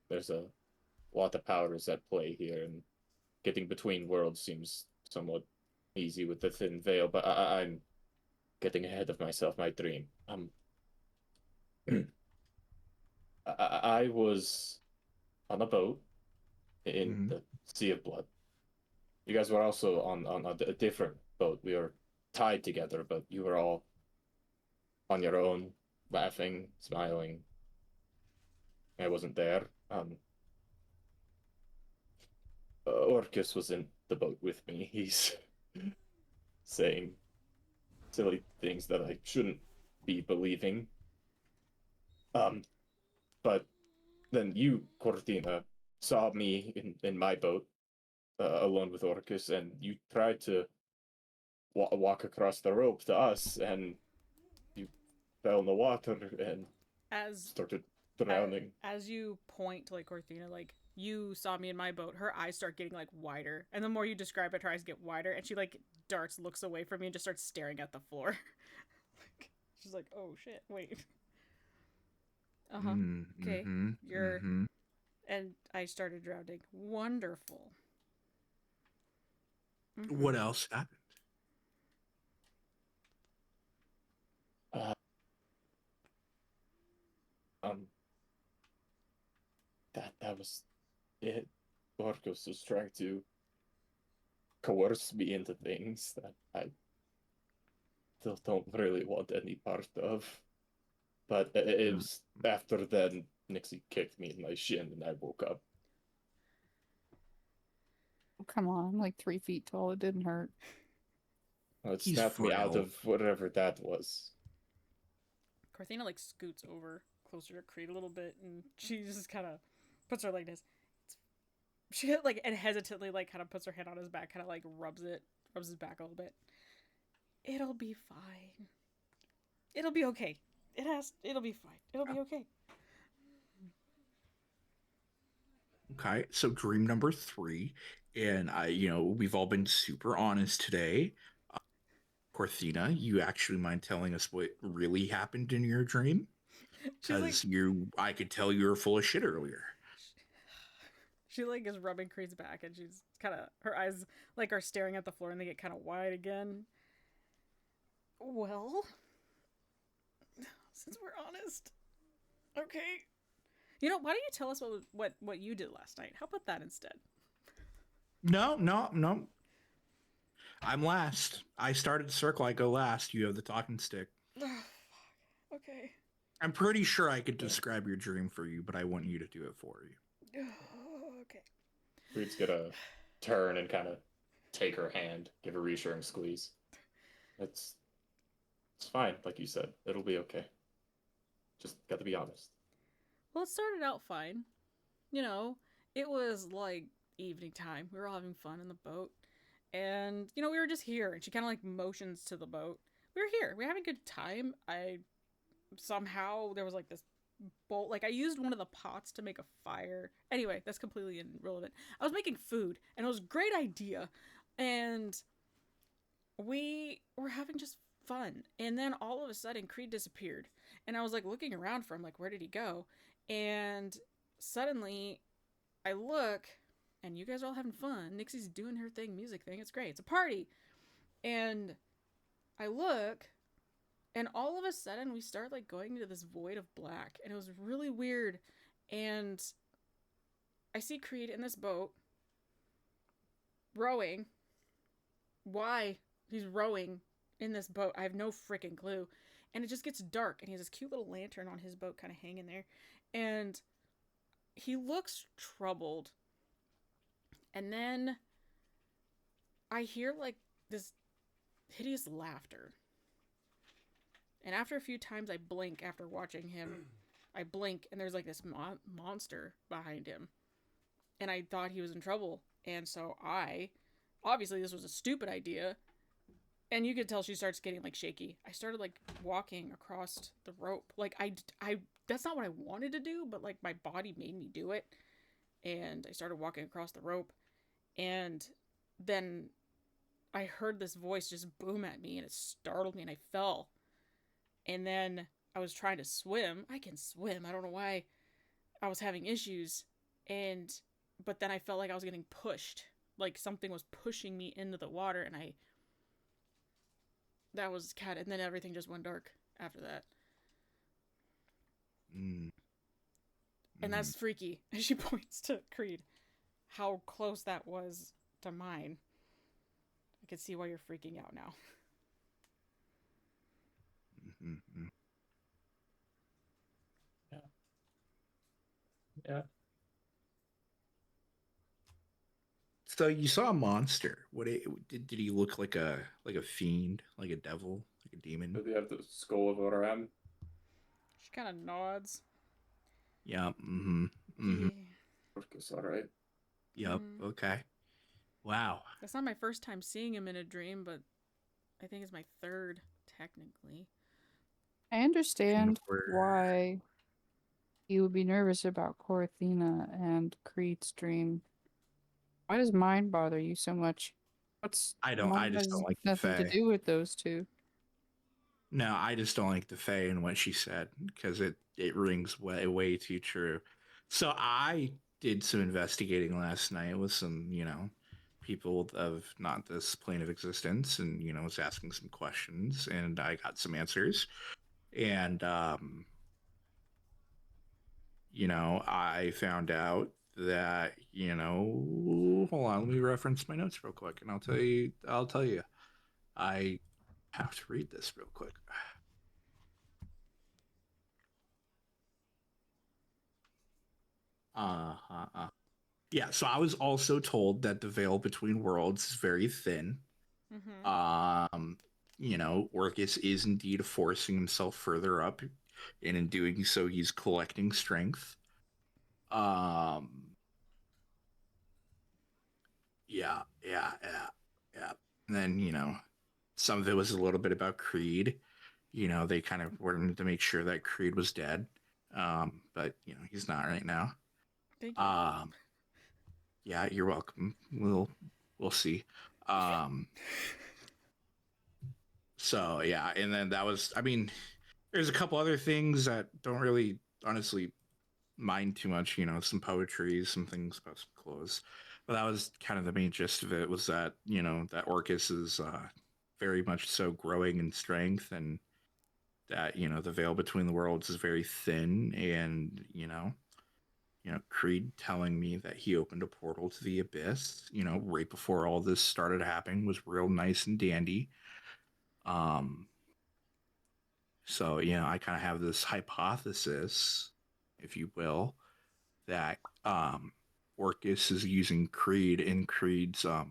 there's a lot of powers at play here, and getting between worlds seems somewhat easy with the thin veil. But I'm getting ahead of myself. My dream. I was on a boat in Mhm. the Sea of Blood. You guys were also on a different boat. We were tied together, but you were all on your own, laughing, smiling. I wasn't there. Orcus was in the boat with me. He's saying silly things that I shouldn't be believing. Um, but then you, Korthina, saw me in my boat alone with Orcus, and you tried to walk across the rope to us, and you fell in the water and As started drowning. as you point to like Corthina, like you saw me in my boat, her eyes start getting like wider, and the more you describe it, her eyes get wider, and she like darts, looks away from me, and just starts staring at the floor. Like, she's like, "Oh shit, wait." Uh huh. Okay, Mm-hmm. you're. Mm-hmm. And I started drowning. Wonderful. What Mm-hmm. else happened? Uh, um, that was it. Orcus was trying to coerce me into things that I still don't really want any part of. But it Mm. was after then Nixie kicked me in my shin and I woke up. Oh, come on, I'm like 3 feet tall. It didn't hurt. It He's snapped me out frail. of whatever that was. Corthina like scoots over closer to Creed a little bit, and she just kind of puts her like this. She like and hesitantly like kind of puts her hand on his back, kind of like rubs his back a little bit. It'll be fine. It'll be okay. It'll be fine. It'll be okay. Okay, so dream number 3, and we've all been super honest today. Uh, Corthina, you actually mind telling us what really happened in your dream? She's like Because I could tell you were full of shit earlier. she like is rubbing Creed's back, and she's kind of her eyes like are staring at the floor, and they get kind of wide again. Well, since we're honest, okay. You know, why don't you tell us what you did last night? How about that instead? No, no, no. I'm last. I started the circle. I go last. You have the talking stick. Okay. I'm pretty sure I could describe your dream for you, but I want you to do it for you. Okay. Creed's gonna turn and kind of take her hand, give a reassuring squeeze. It's it's fine, like you said. It'll be okay. Just got to be honest. Well, it started out fine. You know, it was like evening time. We were all having fun in the boat. And, you know, we were just here. And she kind of like motions to the boat. We were here. We were having a good time. I somehow, there was like this bowl. Like, I used one of the pots to make a fire. Anyway, that's completely irrelevant. I was making food, and it was a great idea. And we were having just fun. And then all of a sudden, Creed disappeared. And I was like looking around for him, like, where did he go? And suddenly I look, and you guys are all having fun. Nixie's doing her thing, music thing. It's great. It's a party. And I look, and all of a sudden we start like going into this void of black. And it was really weird. And I see Creed in this boat rowing. Why he's rowing in this boat, I have no freaking clue. And it just gets dark, and he has this cute little lantern on his boat kind of hanging there. And he looks troubled. And then I hear like this hideous laughter. And after a few times, I blink after watching him. I blink, and there's like this monster behind him. And I thought he was in trouble. And so obviously, this was a stupid idea. And you could tell she starts getting like shaky. I started like walking across the rope. Like, that's not what I wanted to do, but like my body made me do it. And I started walking across the rope. And then I heard this voice just boom at me, and it startled me, and I fell. And then I was trying to swim. I can swim. I don't know why I was having issues. But then I felt like I was getting pushed. Like something was pushing me into the water, and I That was cat, and then everything just went dark after that. Mm. And that's freaky. And she points to Creed. How close that was to mine. I can see why you're freaking out now. Mm-hmm. Yeah. So you saw a monster. Did he look like a fiend, like a devil, like a demon? Did they have the skull of a ram? She kind of nods. Yeah. Mm-hmm. Mm-hmm. Yeah. Orcus, alright. Yep. Okay. Wow. That's not my first time seeing him in a dream, but I think it's my third, technically. I And understand why you would be nervous about Korthina and Creed's dream. Why does mine bother you so much? I Mine just has don't like the nothing to Fae. do with those two. No, I just don't like the Fae and what she said because it rings way too true. So I did some investigating last night with some people of not this plane of existence, and was asking some questions, and I got some answers, and I found out that hold on, let me reference my notes real quick, and I'll tell you, I have to read this real quick. Yeah, so I was also told that the veil between worlds is very thin. Mm-hmm. Orcus is indeed forcing himself further up, and in doing so, he's collecting strength. Um, yeah. And then, some of it was a little bit about Creed. They kind of wanted to make sure that Creed was dead. But he's not right now. Thank you. Yeah, you're welcome. We'll see. So yeah, and then that was, I mean, there's a couple other things that don't really honestly mind too much, some poetry, some things about some clothes. But that was kind of the main gist of it, was that, that Orcus is very much so growing in strength, and that, the veil between the worlds is very thin, and, Creed telling me that he opened a portal to the abyss, right before all this started happening, was real nice and dandy. Um, So, I kind of have this hypothesis, if you will, that Orcus is using Creed, and Creed's how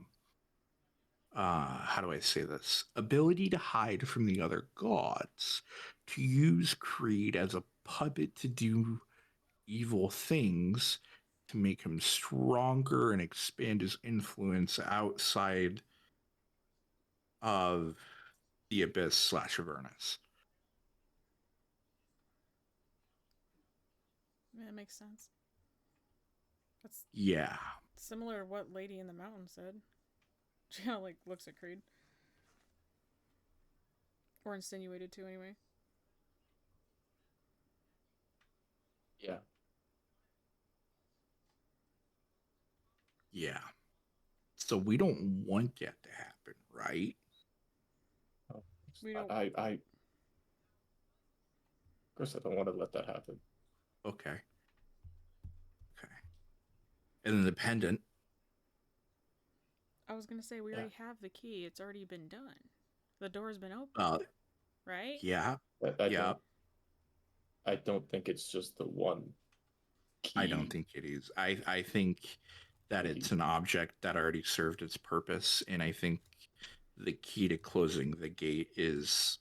do I say this? Ability to hide from the other gods, to use Creed as a puppet to do evil things, to make him stronger and expand his influence outside of the abyss / Avernus. Yeah, that makes sense. That's Yeah. similar to what Lady in the Mountain said. She kind of like looks at Creed. Or insinuated to, anyway. Yeah. Yeah. So we don't want that to happen, right? Oh, We don't. of course, I don't want to let that happen. Okay. And then the pendant. I was gonna say we Yeah. already have the key. It's already been done. The door's been open, right? Yeah. I Yeah. don't think it's just the one key. I don't think it is. I think that it's an object that already served its purpose, and I think the key to closing the gate is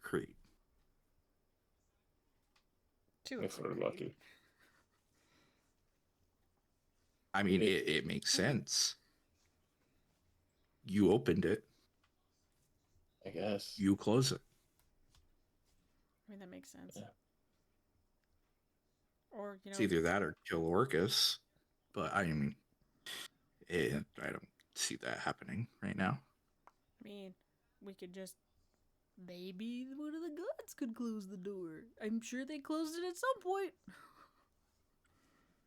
Creed. If we're lucky. I mean, it makes sense. You opened it. I guess. You close it. I mean, that makes sense. Yeah. Or, It's either that or kill Orcus. But I mean, I don't see that happening right now. I mean, we could just. Maybe one of the gods could close the door. I'm sure they closed it at some point.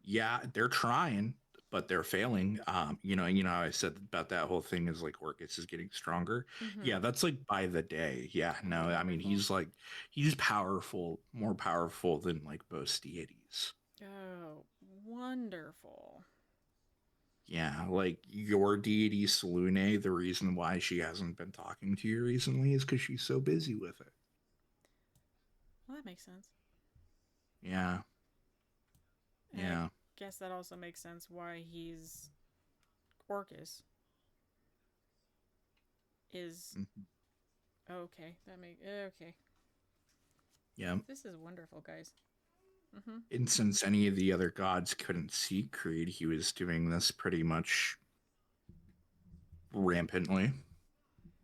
Yeah, they're trying. but they're failing. You know how I said about that whole thing is like Orcus is getting stronger. Mm-hmm. Yeah, that's like by the day. Yeah, no, I mean Wonderful. he's powerful, more powerful than like most deities. Oh, wonderful. Yeah, like your deity Selune, the reason why she hasn't been talking to you recently is because she's so busy with it. Well, that makes sense. Yeah, And I yeah. guess that also makes sense why he's Orcus is Mhm. okay. That make okay. Yeah. This is wonderful, guys. Mm-hmm. And since any of the other gods couldn't see Creed, he was doing this pretty much rampantly.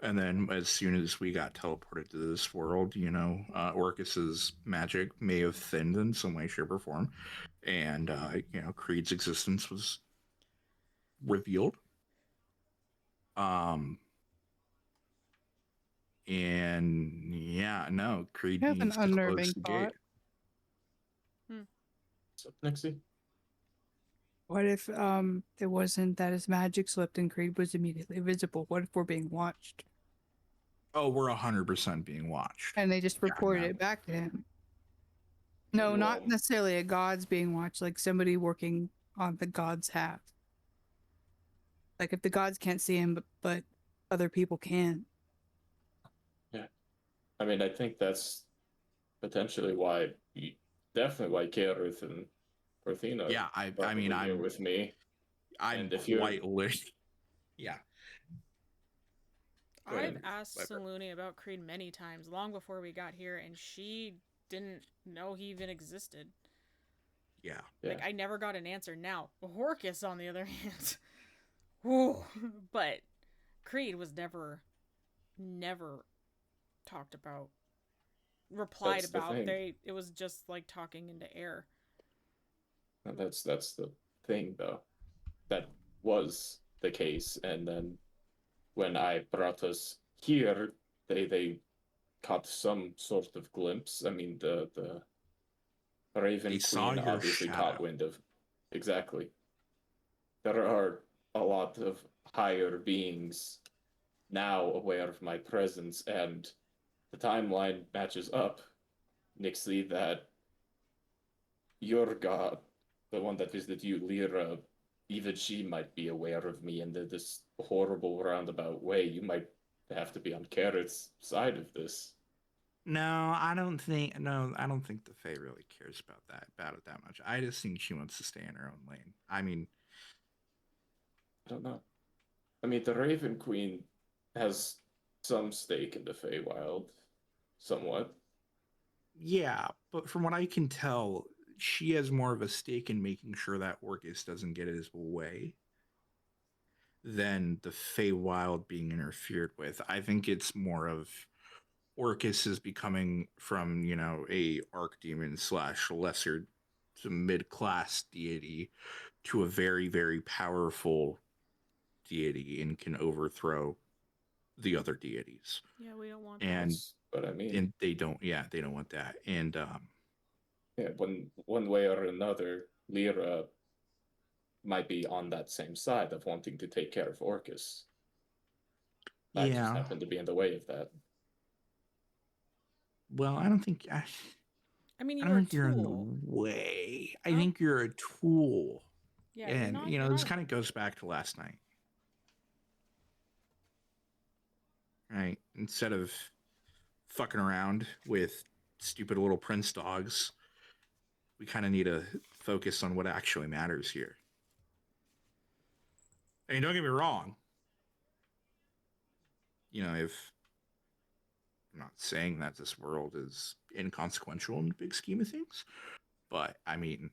And then as soon as we got teleported to this world, Orcus's magic may have thinned in some way, shape, or form. And, Creed's existence was revealed. Um, and yeah, no, Creed I have an needs to close unnerving the gate. thought. Hmm. So, Nixie? What if it wasn't that his magic slipped and Creed was immediately visible? What if we're being watched? Oh, we're 100% being watched. And they just Yeah, reported no. it back to him. No, not Well, necessarily a god's being watched, like somebody working on the god's half. Like if the gods can't see him, but other people can. yeah. I mean, I think that's potentially why, definitely why Karuth and Korthina Yeah, I mean, probably here with me. I'm And if you're quite literally, yeah. Go I've ahead. asked Saluni about Creed many times, long before we got here, and she didn't know he even existed. Yeah. Like, yeah, I never got an answer. Now, Horcus, on the other hand, whew, but Creed was never talked about, replied that's the about. thing. It was just like talking into air. And that's the thing though. That was the case. And then when I brought us here, they caught some sort of glimpse. I mean, the They Raven saw Queen your obviously caught shadow. wind of exactly. There are a lot of higher beings now aware of my presence, and the timeline matches up, Nixley, that your god, the one that visited you, Lyra, even she might be aware of me in this horrible roundabout way. You might have to be on Carrot's side of this. No, I don't think. No, I don't think the Fae really cares about it that much. I just think she wants to stay in her own lane. I mean, I don't know. I mean, the Raven Queen has some stake in the Feywild, somewhat. yeah, but from what I can tell, she has more of a stake in making sure that Orcus doesn't get his way than the Feywild being interfered with. I think it's more of Orcus is becoming from, a archdemon slash lesser to mid class deity to a very, very powerful deity and can overthrow the other deities. Yeah, we don't want that. And That's what I mean. they don't want that. And Yeah, one way or another, Lyra might be on that same side of wanting to take care of Orcus. I just yeah, happen to be in the way of that. well, I don't think I mean, I you're don't a think you're in the tool. way. I Oh, think you're a tool. yeah, And you're this not. kind of goes back to last night. Right? Instead of fucking around with stupid little prince dogs, we kind of need to focus on what actually matters here. I mean, don't get me wrong. If I'm not saying that this world is inconsequential in the big scheme of things, but I mean,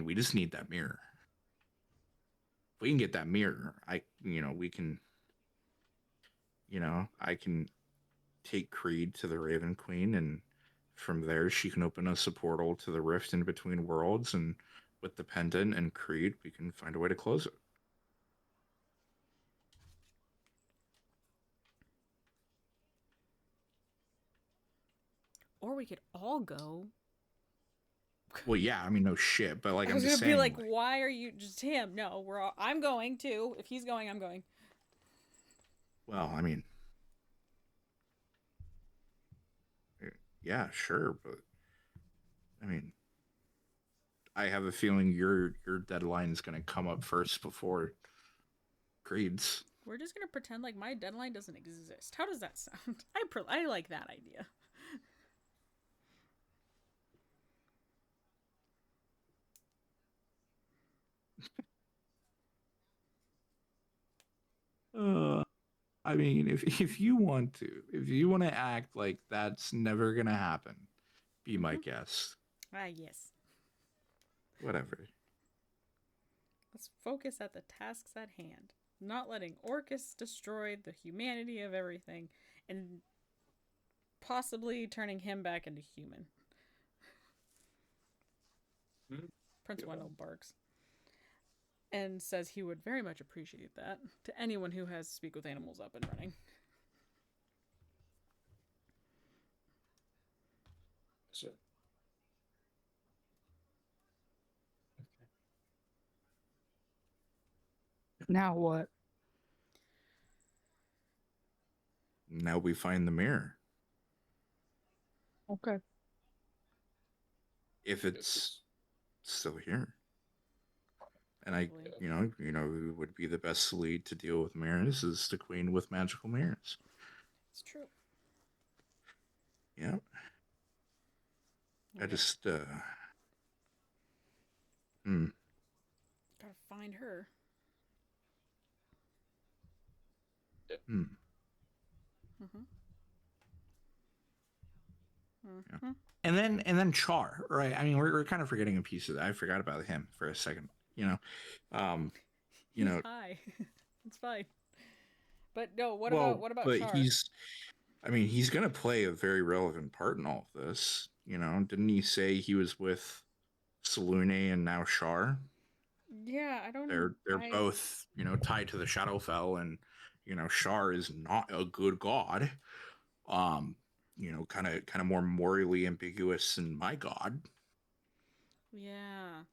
we just need that mirror. If we can get that mirror, we can, I can take Creed to the Raven Queen, and from there she can open us a portal to the rift in between worlds, and with the pendant and Creed, we can find a way to close it. Or we could all go Well, yeah, I mean, no shit, but like, I I'm was just gonna be saying, like, why are you just him? No, we're all. I'm going too. If he's going, I'm going. well, I mean, yeah, sure, but I mean, I have a feeling your deadline is going to come up first before Creed's. We're just gonna pretend like my deadline doesn't exist. How does that sound? I like that idea. Uh, I mean, if you want to, if you want to act like that's never gonna happen, be my guest. Ah, yes. Whatever. Let's focus at the tasks at hand. Not letting Orcus destroy the humanity of everything, and possibly turning him back into human. Prince Wendell barks and says he would very much appreciate that to anyone who has Speak with Animals up and running. Sure. Now what? Now we find the mirror. Okay. If it's still here. And Hopefully. who would be the best lead to deal with mirrors is the queen with magical mirrors. It's true. Yeah. I just Gotta find her. hmm. Mm-hmm. Yeah. And then Char, right? I mean, we're kind of forgetting a piece of that. I forgot about him for a second. He's high. It's fine. But no, what about but Char? he's gonna play a very relevant part in all of this. Didn't he say he was with Salune and now Char? Yeah, I don't. They're both tied to the Shadowfell, and Char is not a good god. Kind of more morally ambiguous than my god. Yeah,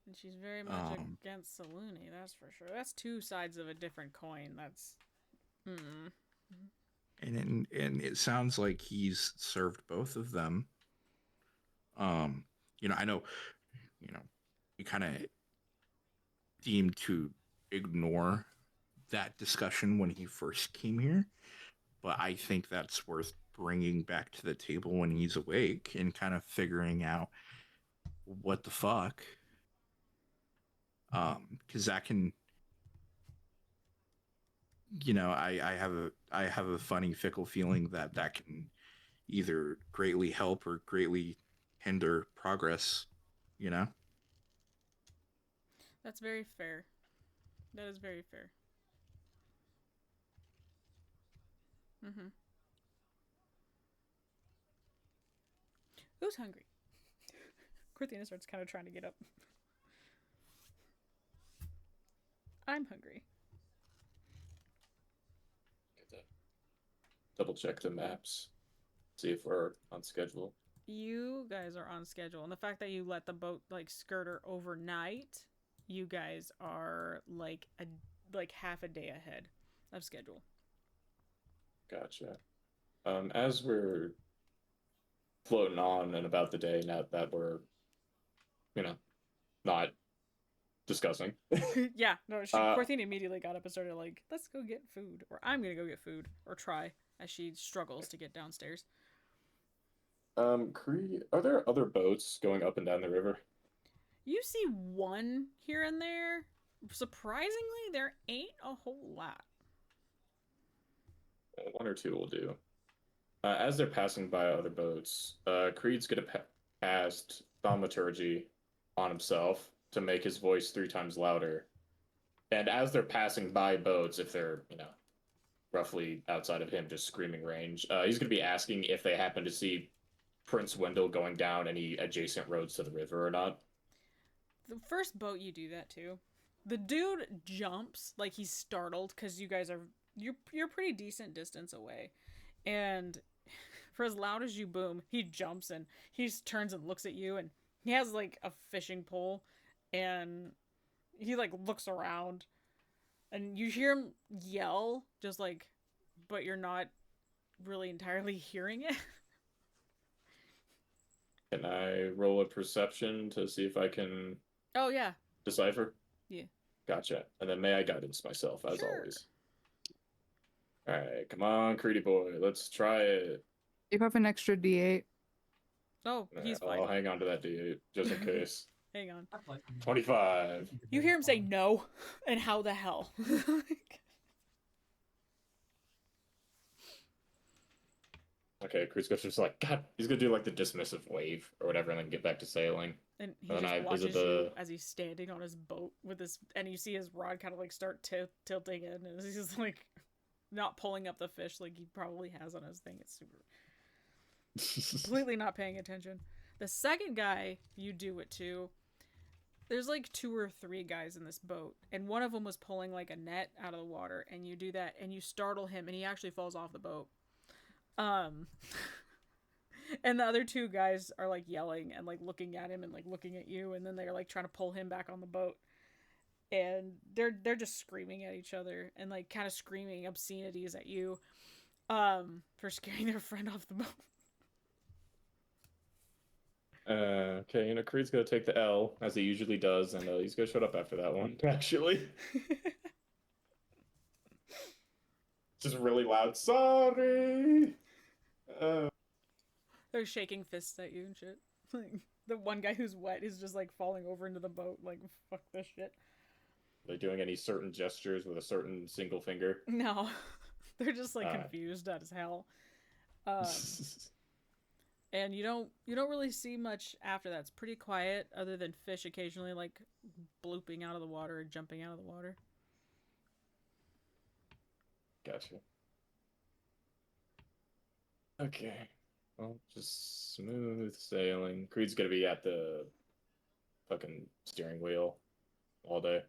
and she's very much against Saluni. That's for sure. That's two sides of a different coin. That's. And it sounds like he's served both of them. I know, we kind of deemed to ignore that discussion when he first came here, but I think that's worth bringing back to the table when he's awake and kind of figuring out what the fuck. Because that can, I have a funny fickle feeling that can either greatly help or greatly hinder progress. That's very fair. That is very fair. Mm-hmm. Who's hungry? Korthina starts kind of trying to get up. I'm hungry. Double check the maps, see if we're on schedule. You guys are on schedule, and the fact that you let the boat skirt her overnight, you guys are like half a day ahead of schedule. Gotcha. As we're floating on and about the day, now that we're, not discussing. Yeah, no, Korthina immediately got up and started let's go get food, or I'm gonna go get food, or try, as she struggles to get downstairs. Are there other boats going up and down the river? You see one here and there. Surprisingly, there ain't a whole lot. One or two will do. As they're passing by other boats, Creed's gonna cast thaumaturgy on himself to make his voice 3 times louder. And as they're passing by boats, if they're, roughly outside of him just screaming range, he's gonna be asking if they happen to see Prince Wendell going down any adjacent roads to the river or not. The first boat you do that to, the dude jumps like he's startled because you guys you're pretty decent distance away, and for as loud as you boom, he jumps and he turns and looks at you and He has like a fishing pole, and he like looks around, and you hear him yell, just like, but you're not really entirely hearing it. Can I roll a perception to see if I can Oh yeah, decipher? yeah. Gotcha. And then may I guidance myself, as Sure. always. Alright, come on, Creedy boy. Let's try it. You have an extra D8. Oh, he's fine. I'll hang on to that D8, just in case. Hang on. 25. You hear him say no, and how the hell? Okay, Creed's just like, God, he's gonna do like the dismissive wave or whatever and then get back to sailing. And he And just then watches you as he's standing on his boat with his, and you see his rod kind of like start tilting in, and he's just like not pulling up the fish like he probably has on his thing. It's super completely not paying attention. The second guy you do it to, there's like 2 or 3 guys in this boat, and one of them was pulling like a net out of the water, and you do that, and you startle him, and he actually falls off the boat. And the other 2 guys are like yelling and like looking at him and like looking at you, and then they're like trying to pull him back on the boat, and they're just screaming at each other and like kind of screaming obscenities at you, for scaring their friend off the boat. Okay, Creed's gonna take the L as he usually does, and he's gonna shut up after that one. Actually, just really loud. Sorry. They're shaking fists at you and shit. Like the one guy who's wet is just like falling over into the boat, like fuck this shit. Are they doing any certain gestures with a certain single finger? No, they're just like confused as hell. And you don't really see much after that. It's pretty quiet, other than fish occasionally like blooping out of the water or jumping out of the water. Gotcha. Okay. Well, just smooth sailing. Creed's gonna be at the fucking steering wheel all day.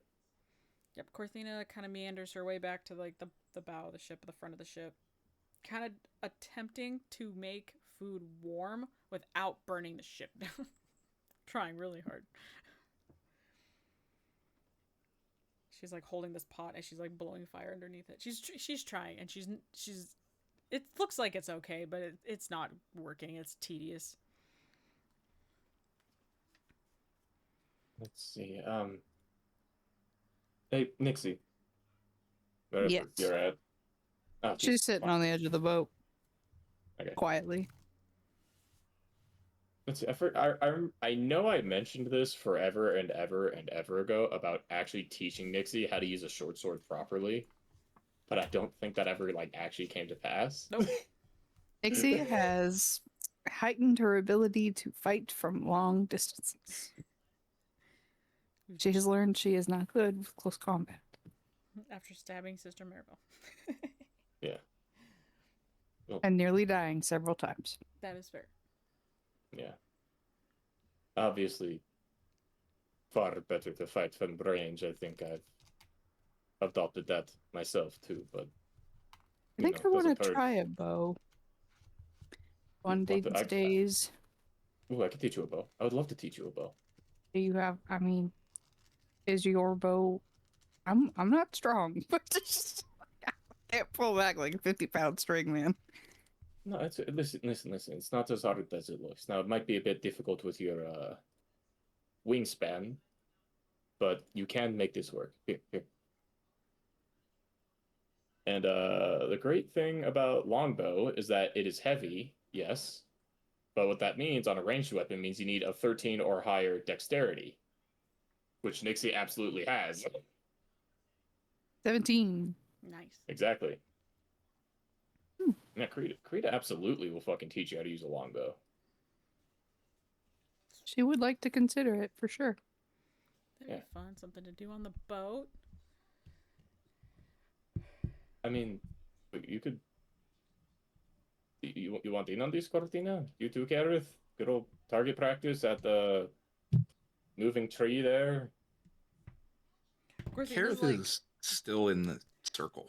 Yep, Korthina kind of meanders her way back to like the bow of the ship, the front of the ship, kind of attempting to make food warm without burning the ship down. Trying really hard. She's like holding this pot and she's like blowing fire underneath it. She's trying, and she's it looks like it's okay, but it's not working. It's tedious. Let's see. Hey, Nixie. Wherever Yes. you're at. Oh, She's sitting on the edge of the boat. Okay. Quietly. Let's see. I know I mentioned this forever and ever and ever ago about actually teaching Nixie how to use a short sword properly, but I don't think that ever like actually came to pass. Nope. Nixie has heightened her ability to fight from long distances. She has learned she is not good with close combat. After stabbing Sister Maribel. Yeah. Well, And nearly dying several times. That is fair. yeah. Obviously, far better to fight from range. I think I've adopted that myself too, but I think I want doesn't to hurt. try a bow. One Want day to- these days. Ooh, I could teach you a bow. I would love to teach you a bow. Do you have, I mean, is your bow... I'm not strong, but just, I can't pull back like a 50-pound string, man. No, listen. It's not as hard as it looks. Now, it might be a bit difficult with your wingspan, but you can make this work. Here. And the great thing about longbow is that it is heavy, yes, but what that means on a ranged weapon means you need a 13 or higher dexterity, which Nixie absolutely has. 17. Nice. Exactly. Yeah, Krita absolutely will fucking teach you how to use a longbow. She would like to consider it, for sure. That'd be fun. Something to do on the boat. I mean, you could. You want in on this, Korthina? You too, Gareth? Good old target practice at the moving tree there. Of course, Kareth is still in the circle.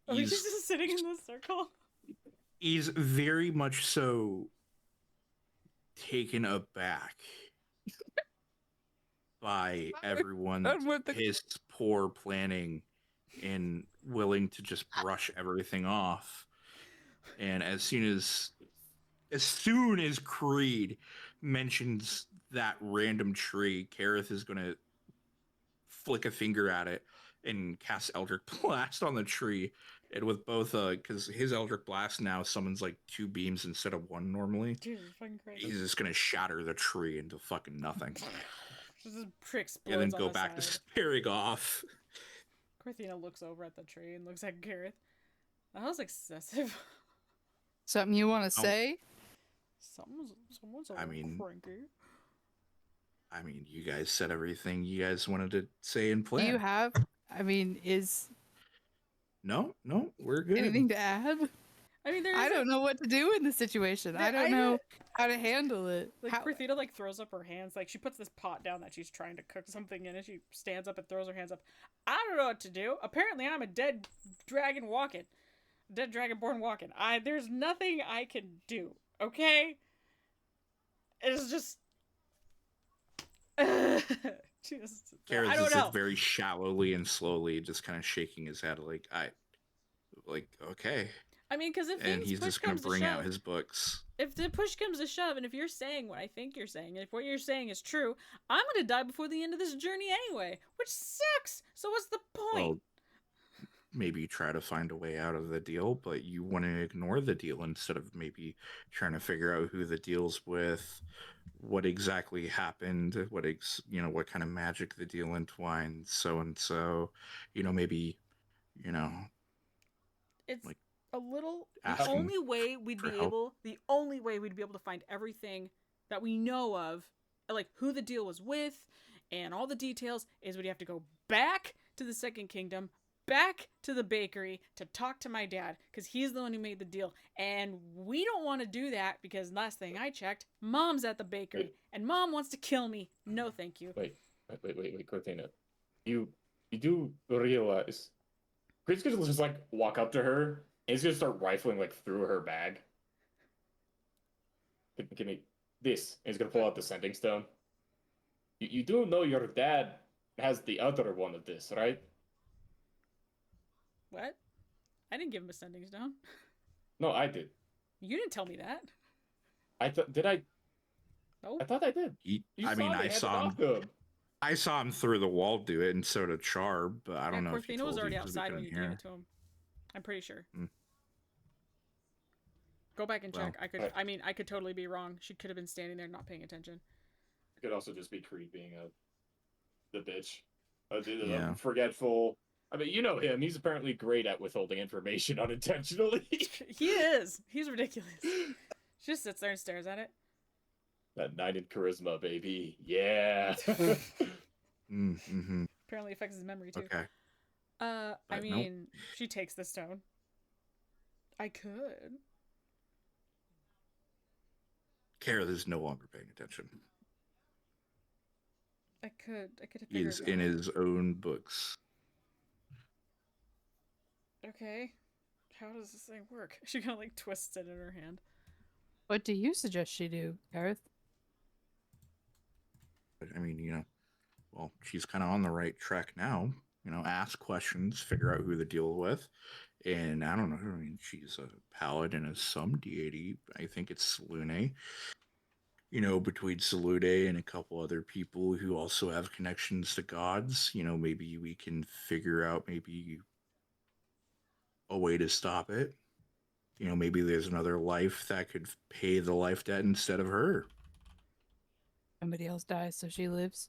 Oh, he's just sitting in the circle. He's very much so taken aback by everyone's done with the- piss poor planning and willing to just brush everything off. And as soon as Creed mentions that random tree, Kareth is gonna flick a finger at it and cast Eldritch Blast on the tree. And with both, because his Eldritch Blast now summons like 2 beams instead of 1 normally. Jesus fucking Christ. He's just gonna shatter the tree into fucking nothing, Just explodes and then on go the back to side. staring off. Korthina looks over at the tree and looks at Gareth. That was excessive. Something you want to Oh. say? Someone's a I little mean- cranky. I mean, you guys said everything you guys wanted to say and Do plan. you have? I mean, is No, we're good. anything to add? I mean, there's I don't know what to do in this situation. I don't know how to handle it. Like, How- Korthina, like, throws up her hands. Like, she puts this pot down that she's trying to cook something in, and she stands up and throws her hands up. I don't know what to do. Apparently, I'm a dead dragon walking. Dead dragonborn walking. There's nothing I can do, okay? It's just... just I Kareth don't is know. just very shallowly and slowly just kind of shaking his head like, okay. I mean, because if And things he's push just going comes to to bring out shove, his books. if the push comes to shove, and if you're saying what I think you're saying, and if what you're saying is true, I'm gonna die before the end of this journey anyway, which sucks. So what's the point? Well, maybe try to find a way out of the deal, but you want to ignore the deal instead of maybe trying to figure out who the deal's with, what exactly happened, what kind of magic the deal entwined, so and so, maybe, It's like, a little. The asking only way we'd for be help. able, the only way we'd be able to find everything that we know of, like who the deal was with, and all the details, is we'd have to go back to the Second Kingdom, back to the bakery to talk to my dad, because he's the one who made the deal, and we don't want to do that because last thing I checked, Mom's at the bakery, Wait. and Mom wants to kill me. No, thank you. Wait, Korthina. You do realize Chris could just like walk up to her and he's gonna start rifling like through her bag. Give me this. And he's gonna pull out the sending stone. You do know your dad has the other one of this, right? What? I didn't give him a sending stone. No, I did. You didn't tell me that. I thought did I? Nope. I thought I did. I You mean, me I hand it saw him. off to him. I saw him through the wall do it, and so did Char. But I don't know if he Korthina told was already you 'cause we outside when couldn't you gave hear. it to him. I'm pretty sure. Hmm. Go back and check. Well, I could. alright. I mean, I could totally be wrong. She could have been standing there not paying attention. It could also just be Creed being the bitch, Yeah. forgetful. I mean, you know him. He's apparently great at withholding information unintentionally. He is. He's ridiculous. She just sits there and stares at it. That 9 in charisma, baby. Yeah. Mm-hmm. Apparently affects his memory too. Okay. I But nope. mean, she takes the stone. I could. Kareth is no longer paying attention. I could. He figure is it in out. his own books. Okay. How does this thing work? She kind of like twists it in her hand. What do you suggest she do, Gareth? But I mean, well, she's kind of on the right track now. Ask questions, figure out who the deal with. And I don't know. I mean, she's a paladin of some deity. I think it's Salune. Between Salune and a couple other people who also have connections to gods, maybe we can figure out maybe a way to stop it. Maybe there's another life that could pay the life debt instead of her. Somebody else dies, so she lives.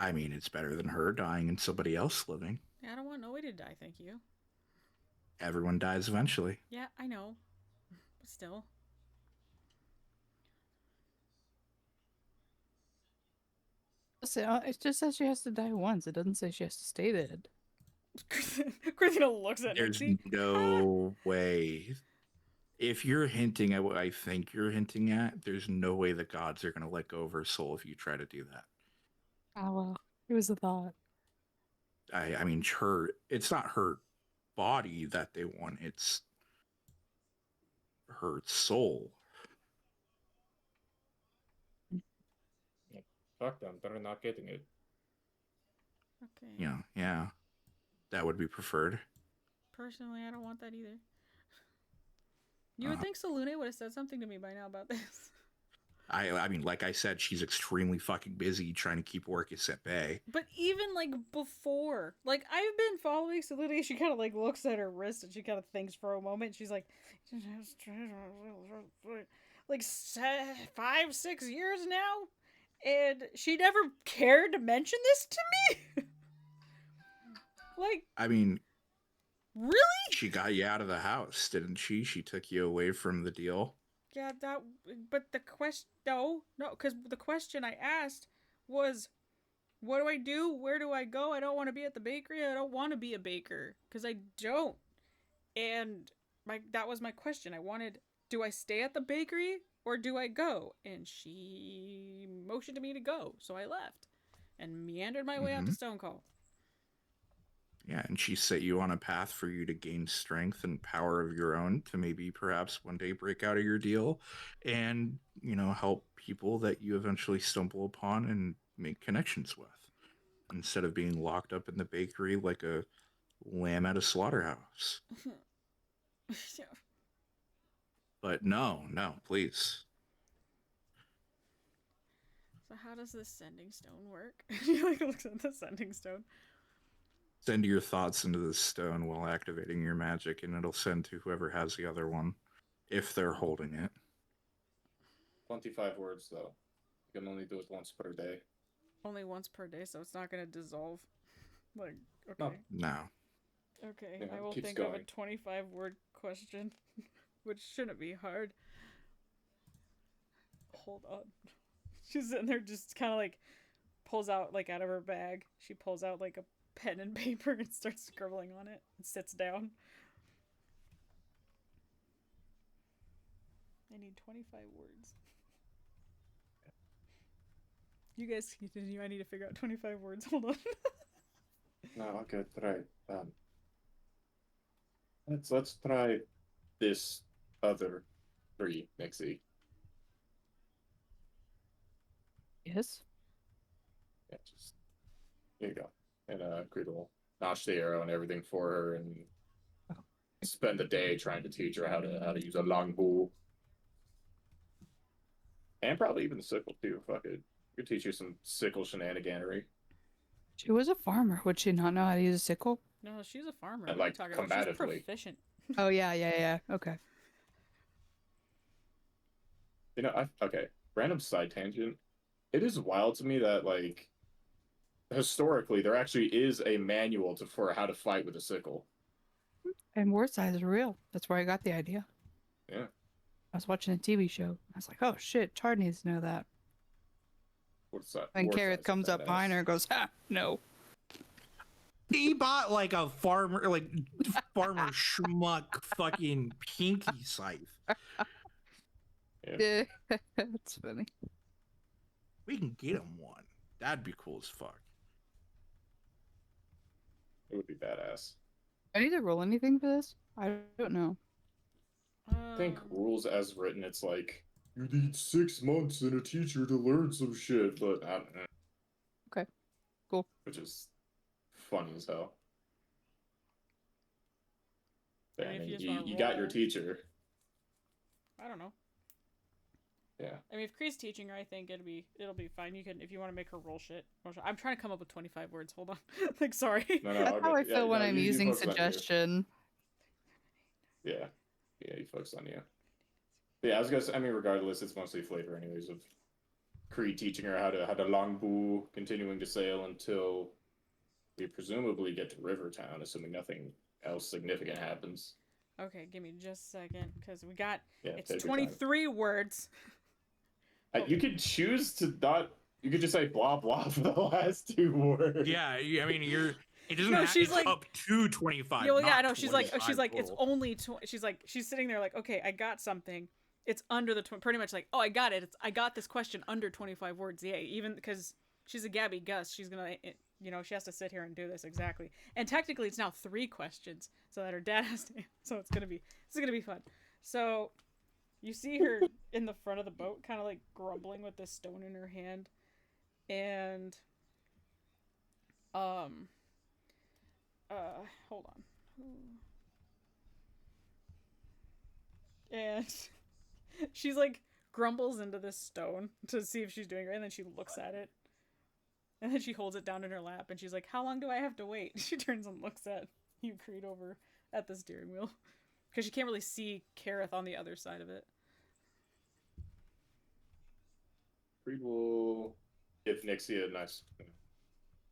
I mean, it's better than her dying and somebody else living. Yeah, I don't want no way to die, thank you. Everyone dies eventually. Yeah, I know. But still. So it just says she has to die once. It doesn't say she has to stay dead. Korthina looks at There's Nixie. no way. If you're hinting at what I think you're hinting at, there's no way the gods are going to let go of her soul if you try to do that. Oh well, it was a thought. I mean, it's not her body that they want, it's her soul. fuck them. They're not getting it. Okay. Yeah. That would be preferred. Personally, I don't want that either. You would think Salune would have said something to me by now about this. I mean, like I said, she's extremely fucking busy trying to keep Orcus at bay. But even like before, like I've been following Salune, she kind of like looks at her wrist and she kind of thinks for a moment. She's like, like 5-6 years now, and she never cared to mention this to me. Like, I mean, really? she got you out of the house, didn't she? She took you away from the deal. Yeah, that. But the question, no, because the question I asked was, what do I do? Where do I go? I don't want to be at the bakery. I don't want to be a baker because I don't. And that was my question. I wanted, do I stay at the bakery or do I go? And she motioned to me to go, so I left and meandered my way out to Stonecall. Yeah, and she set you on a path for you to gain strength and power of your own to maybe perhaps one day break out of your deal and, help people that you eventually stumble upon and make connections with instead of being locked up in the bakery like a lamb at a slaughterhouse. But no, please. So how does this sending stone work? She like looks at the sending stone. Send your thoughts into the stone while activating your magic, and it'll send to whoever has the other one, if they're holding it. 25 words, though. You can only do it once per day. Only once per day, so it's not gonna dissolve. Like, okay. No. No. Okay, Yeah, I will keeps think of a going. 25-word question, which shouldn't be hard. Hold on. She's sitting there just kind of like pulls out, like out of her bag, she pulls out like a pen and paper and starts scribbling on it and sits down. I need 25 words. You guys continue. I need to figure out 25 words. Hold on. No, okay, try. Let's try this other 3, Nixie. Yes. Yeah, just here you go. And Creed will notch the arrow and everything for her and spend the day trying to teach her how to use a longbow. And probably even the sickle too. Fuck it. Could teach you some sickle shenaniganery. She was a farmer. Would she not know how to use a sickle? No, she's a farmer. And, What are you like, talking about? She's combatively. proficient. Oh, yeah. Okay. Okay. Random side tangent. It is wild to me that, like, historically, there actually is a manual for how to fight with a sickle. And word size is real. That's where I got the idea. Yeah. I was watching a TV show. I was like, oh shit, Chard needs to know that. And Kareth comes up behind her and goes, ha, no. He bought like a farmer schmuck fucking pinky scythe. Yeah. That's funny. We can get him one. That'd be cool as fuck. It would be badass. I need to roll anything for this? I don't know. I think rules as written, it's like, you need 6 months and a teacher to learn some shit, but I don't know. Okay. Cool. Which is funny as hell. I Yeah, mean, if you just you wanna got your roll- teacher. I don't know. Yeah. I mean, if Kree's teaching her, I think it'll be fine. You can, if you want to make her roll shit. I'm trying to come up with 25 words. Hold on. Like, sorry. No, That's how I feel when I'm using focus on you. suggestion. Yeah. Yeah, you focus on you. Yeah, I was gonna say, I mean, regardless, it's mostly flavor anyways of Kree teaching her how to longbow, continuing to sail until we presumably get to Rivertown, assuming nothing else significant happens. Okay, give me just a second, because we got, Yeah, it's take your time. 23 words. You could choose to not. You could just say blah blah for the last 2 words. Yeah, I mean, it doesn't No, have, she's it's like- up to 25. Yeah, well, yeah, not I know. She's like, 25 it's total. only, she's sitting there like, okay, I got something. It's under the, pretty much like, oh, I got it. I got this question under 25 words. Yeah, even because she's a Gabby Gus, she's gonna, she has to sit here and do this exactly. And technically, it's now 3 questions, so that her dad has to. So this is gonna be fun. So, you see her in the front of the boat, kind of like grumbling with this stone in her hand, And um hold on. And she's like grumbles into this stone to see if she's doing it, and then she looks at it. And then she holds it down in her lap and she's like, "How long do I have to wait?" She turns and looks at you, Creed, over at the steering wheel. Because she can't really see Kareth on the other side of it. Creed will give Nixie a nice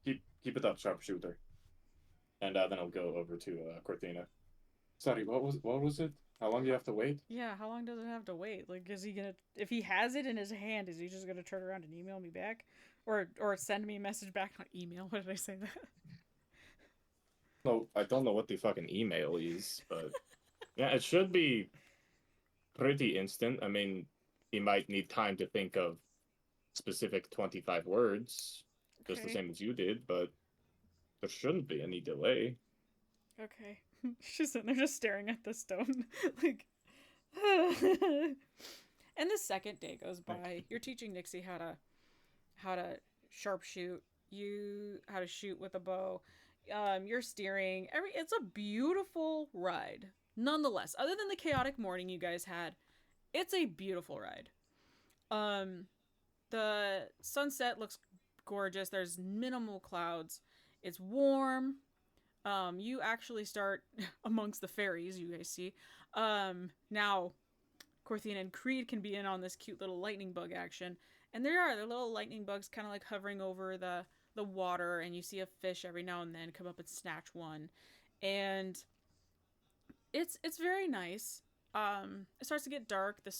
keep it up, sharpshooter. And then I'll go over to Korthina. Sorry, what was it? How long do you have to wait? Yeah, how long does it have to wait? Like, is he gonna, if he has it in his hand, is he just gonna turn around and email me back, or send me a message back on email? What did I say that? No, I don't know what the fucking email is, but yeah, it should be pretty instant. I mean, he might need time to think of specific 25 words, just the Okay. same as you did, but there shouldn't be any delay. Okay. She's sitting there just staring at the stone, like. And the second day goes by. You're teaching Nixie how to sharpshoot. You how to shoot with a bow. You're steering. It's a beautiful ride. Nonetheless, other than the chaotic morning you guys had, it's a beautiful ride. The sunset looks gorgeous. There's minimal clouds. It's warm. You actually start amongst the fairies, you guys see. Now, Korthina and Creed can be in on this cute little lightning bug action. And they're little lightning bugs kind of like hovering over the water, and you see a fish every now and then come up and snatch one. And it's very nice. It starts to get dark. The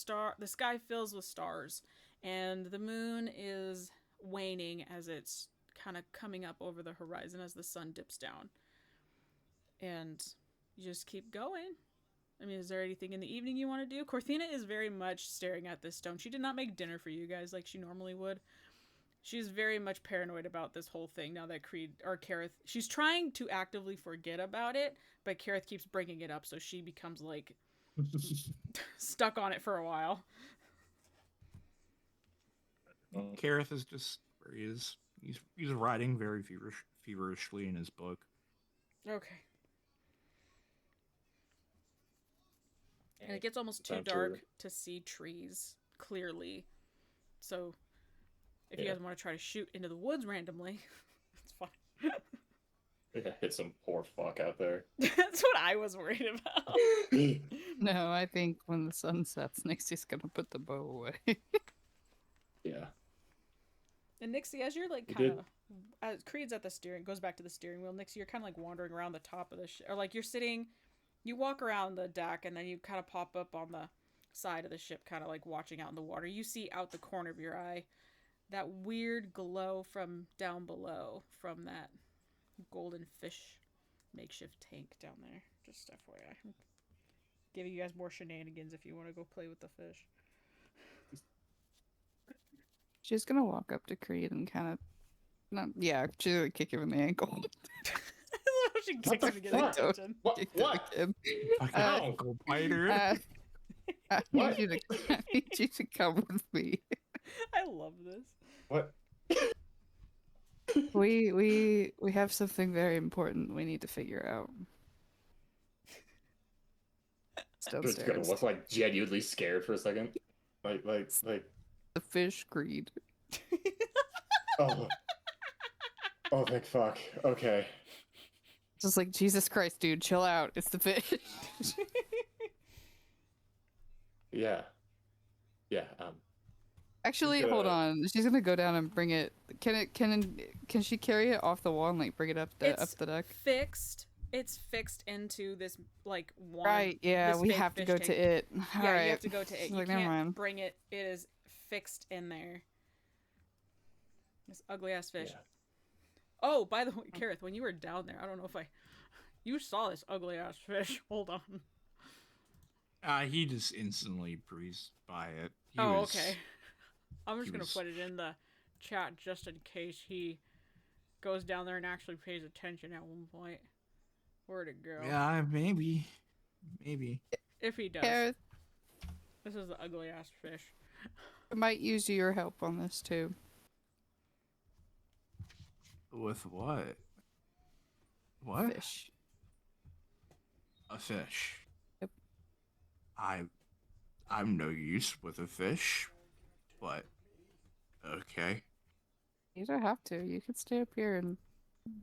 sky fills with stars, and the moon is waning as it's kind of coming up over the horizon as the sun dips down. And you just keep going. I mean, is there anything in the evening you want to do? Korthina is very much staring at this stone. She did not make dinner for you guys like she normally would. She's very much paranoid about this whole thing now that Kareth, she's trying to actively forget about it, but Kareth keeps bringing it up, so she becomes like stuck on it for a while. Kareth is just where he is. He's writing very feverishly in his book. Okay. And it gets almost too Time dark to see trees clearly. So if you guys want to try to shoot into the woods randomly, it's fine. Yeah, hit some poor fuck out there. That's what I was worried about. No, I think when the sun sets, Nixie's gonna put the bow away. Yeah. And Nixie, as you're like You kind did. of, as Creed's at the steering, goes back to the steering wheel. Nixie, you're kind of like wandering around the top of the ship, or like you're sitting, you walk around the deck, and then you kind of pop up on the side of the ship, kind of like watching out in the water. You see out the corner of your eye that weird glow from down below from that golden fish makeshift tank down there. Just FYI. I'm giving you guys more shenanigans if you want to go play with the fish. She's gonna walk up to Creed and kind of, she's gonna kick him in the ankle. She What kicks the him to get his fuck? attention. What? Kick the What? kid. Fucking Uh, ankle biter. I What? need you to come with me. I love this. What? We have something very important we need to figure out. It's Just gonna downstairs. look like genuinely scared for a second. Like. The fish, Creed. Oh. Oh, thank fuck. Okay. Just like, Jesus Christ, dude, chill out. It's the fish. Yeah. Yeah. Actually, She's hold gonna- on. She's gonna go down and bring it. Can she carry it off the wall and like bring it up It's the deck? fixed. It's fixed into this like one. Right. Yeah, this we fake have to fish go tank. to it. Yeah, All you right. have to go to it. She's You like, never can't mind. bring it. It is fixed in there. This ugly ass fish. Yeah. Oh, by the way, Kareth, when you were down there, I don't know if you saw this ugly ass fish. Hold on. He just instantly breezed by it. Oh, okay. I'm just he gonna was- put it in the chat just in case he goes down there and actually pays attention at one point. Where'd it go? Yeah, maybe. If he does. Gareth, This is the ugly ass fish. I might use your help on this too. With what? What? Fish. A fish. Yep. I I'm no use with a fish, but okay. You don't have to. You can stay up here and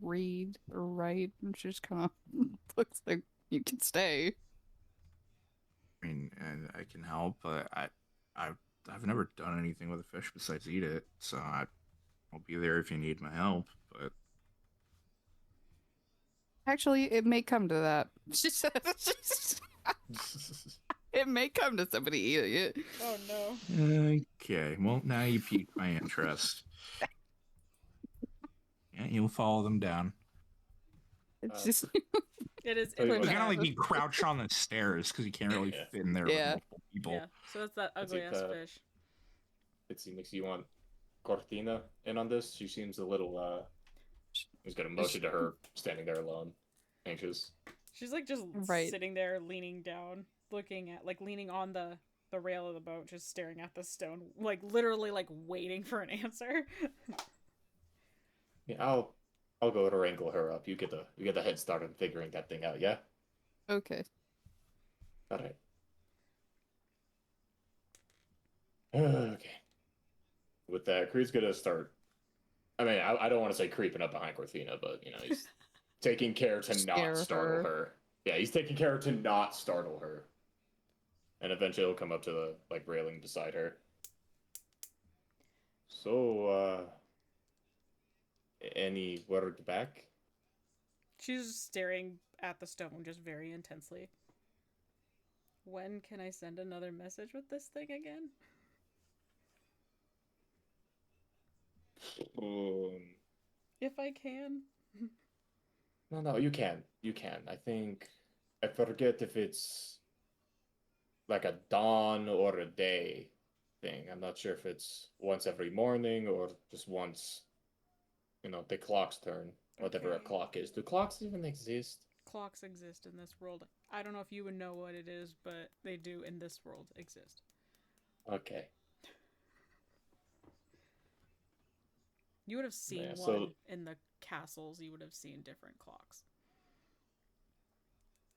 read or write, and she just kind of looks like you can stay. I mean, and I can help, but I I've never done anything with a fish besides eat it, so I'll be there if you need my help. But Actually, it may come to that. She said, it may come to somebody eating it. Oh no. okay, well now you piqued my interest. Yeah, you'll follow them down. It's Uh, just It is. Tell you It's It's what, kind of bad. like you crouch on the stairs because you can't really Yeah. fit in there with Yeah. multiple people. Yeah. So that's that Let's ugly see, ass fish. it seems you want Korthina in on this. She seems a little he's gonna motion to her standing there alone, anxious. She's like just Right. sitting there, leaning down, looking at like leaning on the rail of the boat, just staring at the stone, like literally like waiting for an answer. Yeah, I'll go to wrangle her up. You get the head start on figuring that thing out, yeah? okay. Alright. Okay. With that, Creed's gonna start. I mean, I don't want to say creeping up behind Korthina, but you know, he's taking care to Scare not startle her. her. Yeah, he's taking care to not startle her. And eventually he'll come up to the like railing beside her. So, any word back? She's just staring at the stone, just very intensely. When can I send another message with this thing again? Um, If I can. no, you can. You can. I think I forget if it's like a dawn or a day thing. I'm not sure if it's once every morning or just once, you know, the clock's turn, whatever a Okay. clock is. Do clocks even exist? Clocks exist in this world. I don't know if you would know what it is, but they do in this world exist. Okay. You would have seen Yeah, one so in the castles. You would have seen different clocks.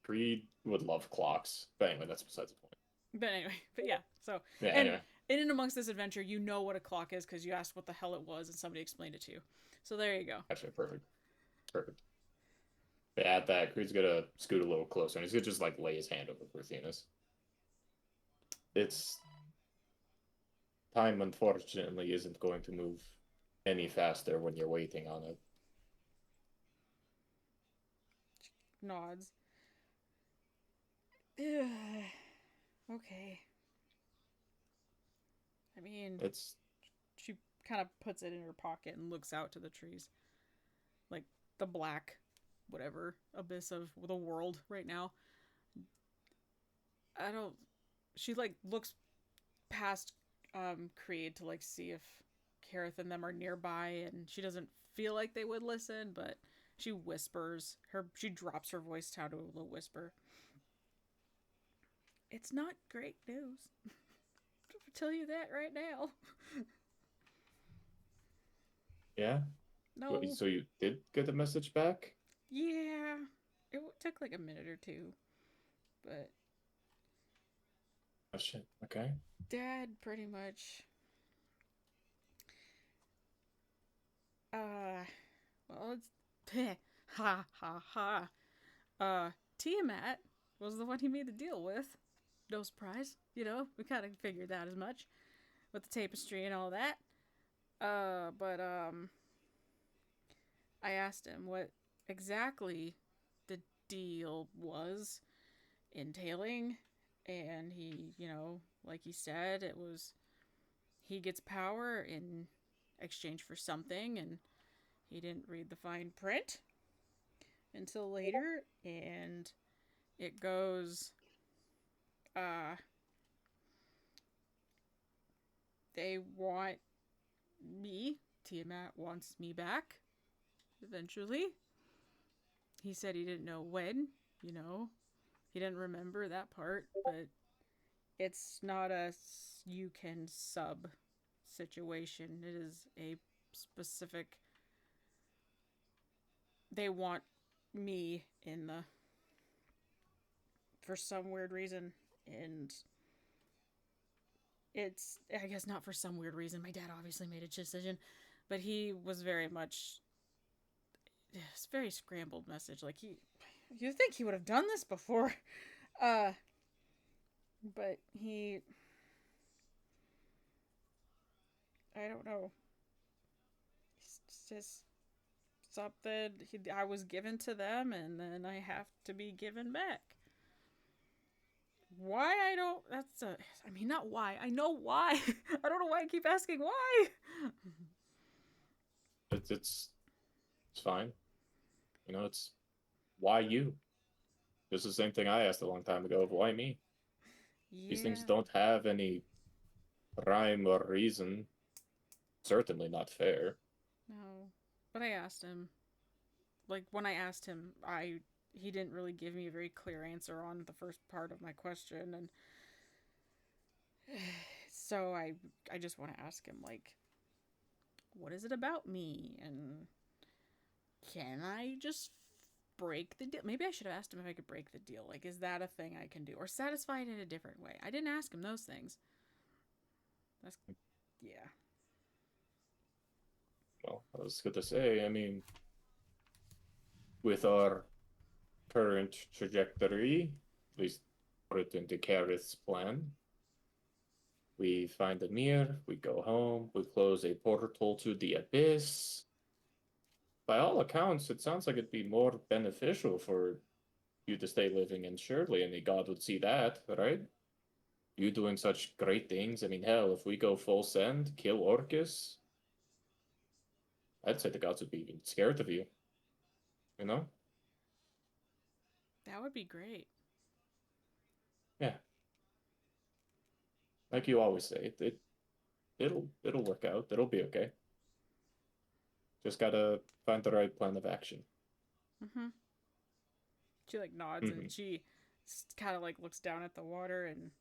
Creed would love clocks. But anyway, that's besides the point. But anyway, but yeah. So Yeah, and anyway. in and amongst this adventure, you know what a clock is because you asked what the hell it was, and somebody explained it to you. So there you go. Actually, perfect. Perfect. But at that, Creed's gonna scoot a little closer and he's gonna just like lay his hand over Korthina's. It's time, unfortunately, isn't going to move any faster when you're waiting on it. Nods. Okay. I mean, It's she kind of puts it in her pocket and looks out to the trees. Like the black, whatever, abyss of the world right now. I don't. She like looks past Creed to like see if Kareth and them are nearby, and she doesn't feel like they would listen, but she whispers. She drops her voice down to a little whisper. It's not great news. I'll tell you that right now. yeah. No. So you did get the message back? Yeah. It took like a minute or two. But Oh shit. Okay. Dad pretty much well it's ha ha ha. Tiamat was the one he made the deal with. No surprise, you know, we kind of figured that as much with the tapestry and all that. But I asked him what exactly the deal was entailing, and he, you know, like he said, it was he gets power in exchange for something, and he didn't read the fine print until later, and it goes, uh, they want me. Tiamat wants me back eventually. He said he didn't know when, you know. He didn't remember that part, but it's not a you can sub situation. It is a specific they want me in the for some weird reason, and it's I guess not for some weird reason. My dad obviously made a decision, but he was very much it's a very scrambled message. Like you think he would have done this before, uh, but I don't know. It's just something I was given to them, and then I have to be given back. Why I don't? That's a. I mean, not why. I know why. I don't know why I keep asking why. It's fine. You know, it's why you. It's the same thing I asked a long time ago of why me. These things Yeah. don't have any rhyme or reason. Certainly not fair. No. But I asked him. Like when I asked him, I he didn't really give me a very clear answer on the first part of my question, and so I just want to ask him like, what is it about me, and can I just break the deal? Maybe I should have asked him if I could break the deal. Like, is that a thing I can do, or satisfy it in a different way? I didn't ask him those things. That's yeah. Well, I was going to say, I mean, with our current trajectory, at least according to Kareth's plan, we find a mirror, we go home, we close a portal to the abyss. By all accounts, it sounds like it'd be more beneficial for you to stay living in Shirley, and the god would see that, right? You doing such great things. I mean, hell, if we go full send, kill Orcus, I'd say the gods would be even scared of you. You know? That would be great. Yeah. Like you always say, it'll work out. It'll be okay. Just gotta find the right plan of action. Mm-hmm. She like nods Mm-hmm. and she kind of like looks down at the water, and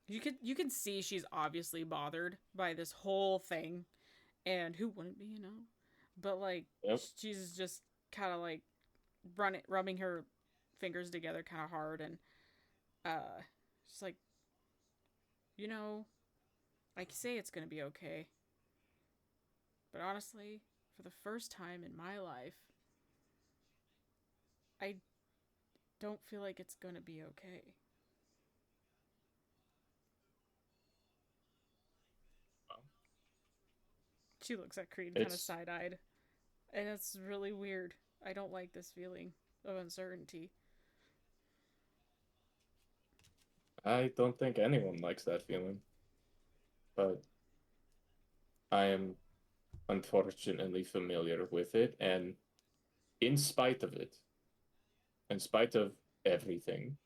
you can see she's obviously bothered by this whole thing, and who wouldn't be, you know? But like Yep. she's just kind of like rubbing her fingers together kind of hard, and she's like, you know, I say it's gonna be okay, but honestly, for the first time in my life, I don't feel like it's gonna be okay. Well, She looks at Creed kind of it's side eyed, and it's really weird. I don't like this feeling of uncertainty. I don't think anyone likes that feeling, but I am unfortunately familiar with it, and in spite of it, in spite of everything,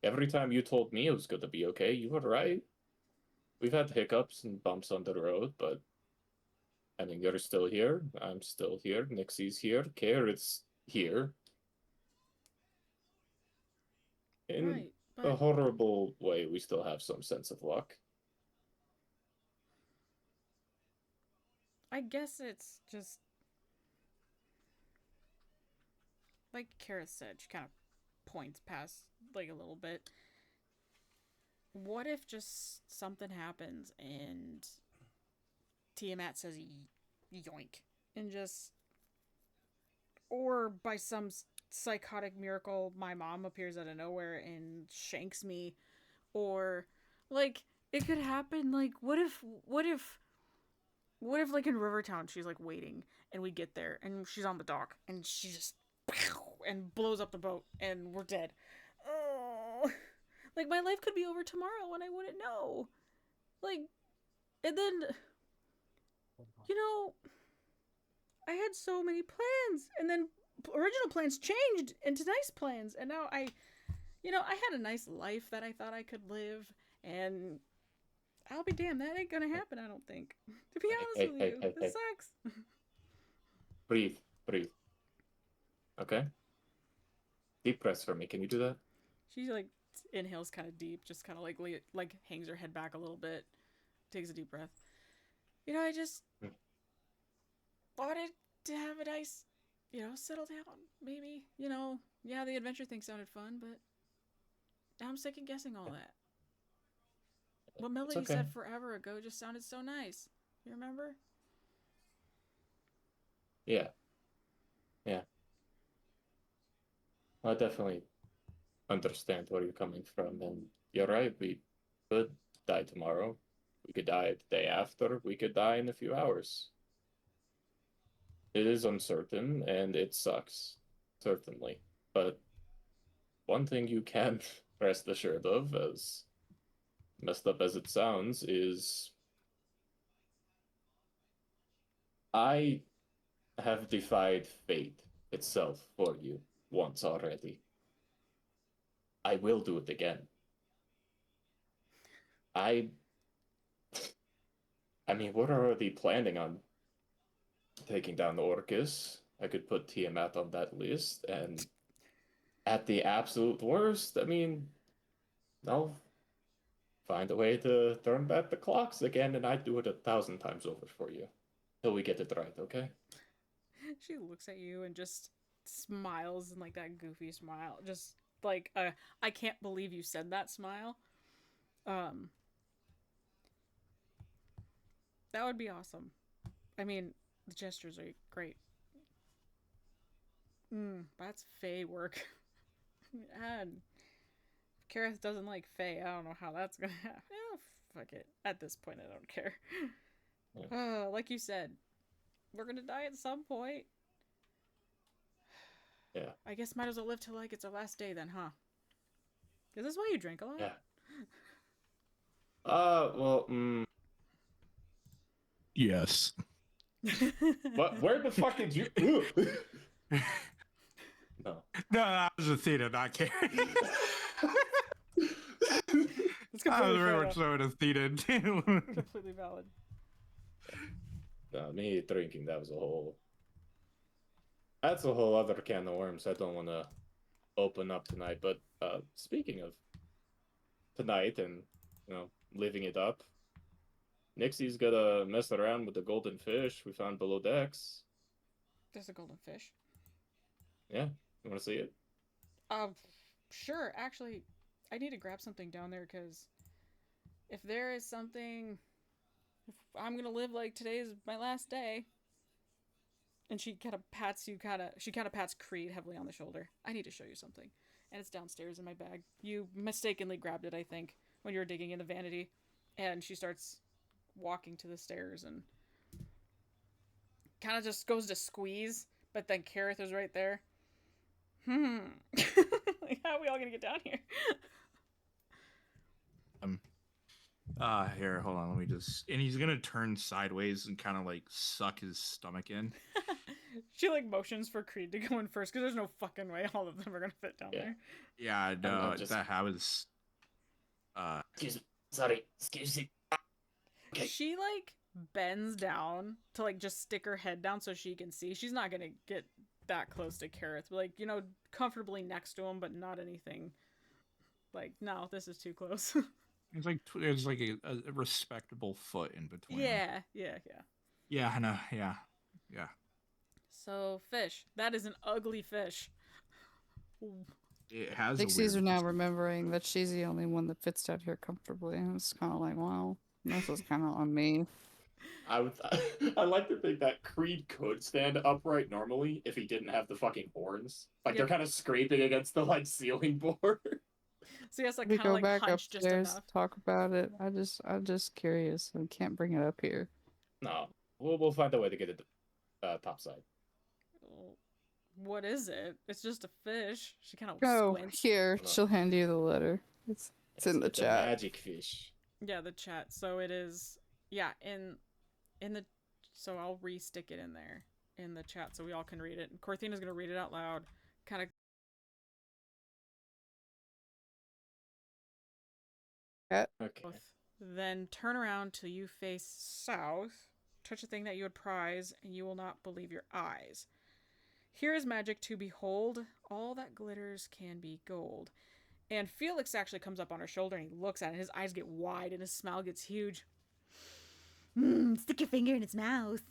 every time you told me it was going to be okay, you were right. We've had hiccups and bumps on the road, but I mean, you're still here. I'm still here. Nixie's here. Carrot's here. In Right, a but horrible way, we still have some sense of luck. I guess it's just like Kara said, she kind of points past like a little bit. What if just something happens and Tiamat says yoink and just, or by some psychotic miracle, my mom appears out of nowhere and shanks me, or like it could happen. Like what if like in Rivertown she's like waiting and we get there and she's on the dock and she just and blows up the boat and we're dead. Oh, like my life could be over tomorrow and I wouldn't know. Like, and then you know I had so many plans, and then original plans changed into nice plans, and now I had a nice life that I thought I could live, and I'll be damned, that ain't gonna happen. I don't think. To be honest Hey, with hey, you, hey, this hey. sucks. Breathe, breathe. Okay? Deep press for me. Can you do that? She like inhales kind of deep, just kind of like hangs her head back a little bit, takes a deep breath. I just Hmm. wanted to have a nice settle down, maybe. Yeah, the adventure thing sounded fun, but now I'm second guessing all that. What It's Melody okay. said forever ago just sounded so nice. You remember? Yeah, yeah. I definitely understand where you're coming from, and you're right. We could die tomorrow. We could die the day after. We could die in a few hours. It is uncertain, and it sucks, certainly. But one thing you can rest assured of, as messed up as it sounds, is I have defied fate itself for you once already. I will do it again. I I mean, we're already planning on taking down the Orcus. I could put Tiamat on that list, and at the absolute worst, I mean, I'll find a way to turn back the clocks again, and I'd do it 1,000 times over for you. Till we get it right, okay? She looks at you and just smiles and like that goofy smile. Just like I can't believe you said that smile. Um that would be awesome. I mean, the gestures are great. That's Faye work. And if Kareth doesn't like Faye, I don't know how that's gonna happen. Fuck it. At this point, I don't care. Like you said, we're gonna die at some point. Yeah. I guess might as well live till like it's our last day then, huh? Is this why you drink a lot? Yeah. Well, Yes. what? Where the fuck did you? No. No, I was Athena, not Carrie. It's I was completely very fair. much so an Athena too. Completely valid. No, me drinking, that's a whole other can of worms I don't want to open up tonight. But speaking of tonight and, living it up, Nixie's gonna mess around with the golden fish we found below decks. There's a golden fish. Yeah, you want to see it? Sure. Actually, I need to grab something down there because if there is something, if I'm gonna live like today's my last day, and she kind of pats you, she kind of pats Creed heavily on the shoulder. I need to show you something, and it's downstairs in my bag. You mistakenly grabbed it, I think, when you were digging in the vanity, and she starts walking to the stairs and kind of just goes to squeeze, but then Kareth is right there. Like, how are we all gonna get down here? Here, hold on, let me just. And he's gonna turn sideways and kind of like suck his stomach in. She like motions for Creed to go in first because there's no fucking way all of them are gonna fit down there. Yeah, no, just... that I was. Excuse me. Sorry. Excuse me. Okay. She like bends down to like just stick her head down so she can see. She's not gonna get that close to Kareth, but like comfortably next to him, but not anything. Like, no, this is too close. It's like a respectable foot in between. Yeah. Yeah, I know. Yeah. So fish. That is an ugly fish. It has. Pixies are now remembering that she's the only one that fits down here comfortably. And it's kind of like, wow, this was kind of on me. I like to think that Creed could stand upright normally if he didn't have the fucking horns. Like they're kind of scraping against the ceiling board. So he has like We kind of go like back hunch just upstairs, enough. talk about it. I'm just curious. I can't bring it up here. No, we'll find a way to get it topside. What is it? It's just a fish. She kind of squints. Here, she'll hand you the letter. It's in the chat. A magic fish. Yeah, the chat. So it is. Yeah, in the. So I'll re-stick it in there in the chat so we all can read it. And Korthina's gonna read it out loud. Kind of. Okay. Then turn around till you face south. Touch a thing that you would prize, and you will not believe your eyes. Here is magic to behold. All that glitters can be gold. And Felix actually comes up on her shoulder and he looks at it. His eyes get wide and his smile gets huge. Stick your finger in its mouth.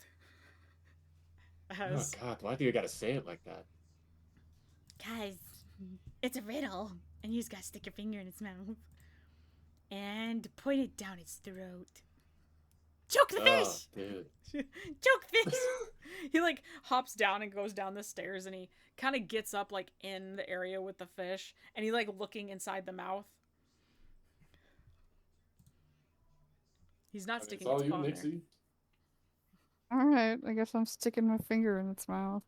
Oh as God, why do you gotta say it like that? guys, it's a riddle, and you just gotta stick your finger in its mouth and point it down its throat. Choke the Oh, fish! dude. Choke fish! He like hops down and goes down the stairs, and he kind of gets up like in the area with the fish, and he's like looking inside the mouth. He's not I mean, it's sticking all its you, paw in there. Nixie. All right, I guess I'm sticking my finger in its mouth.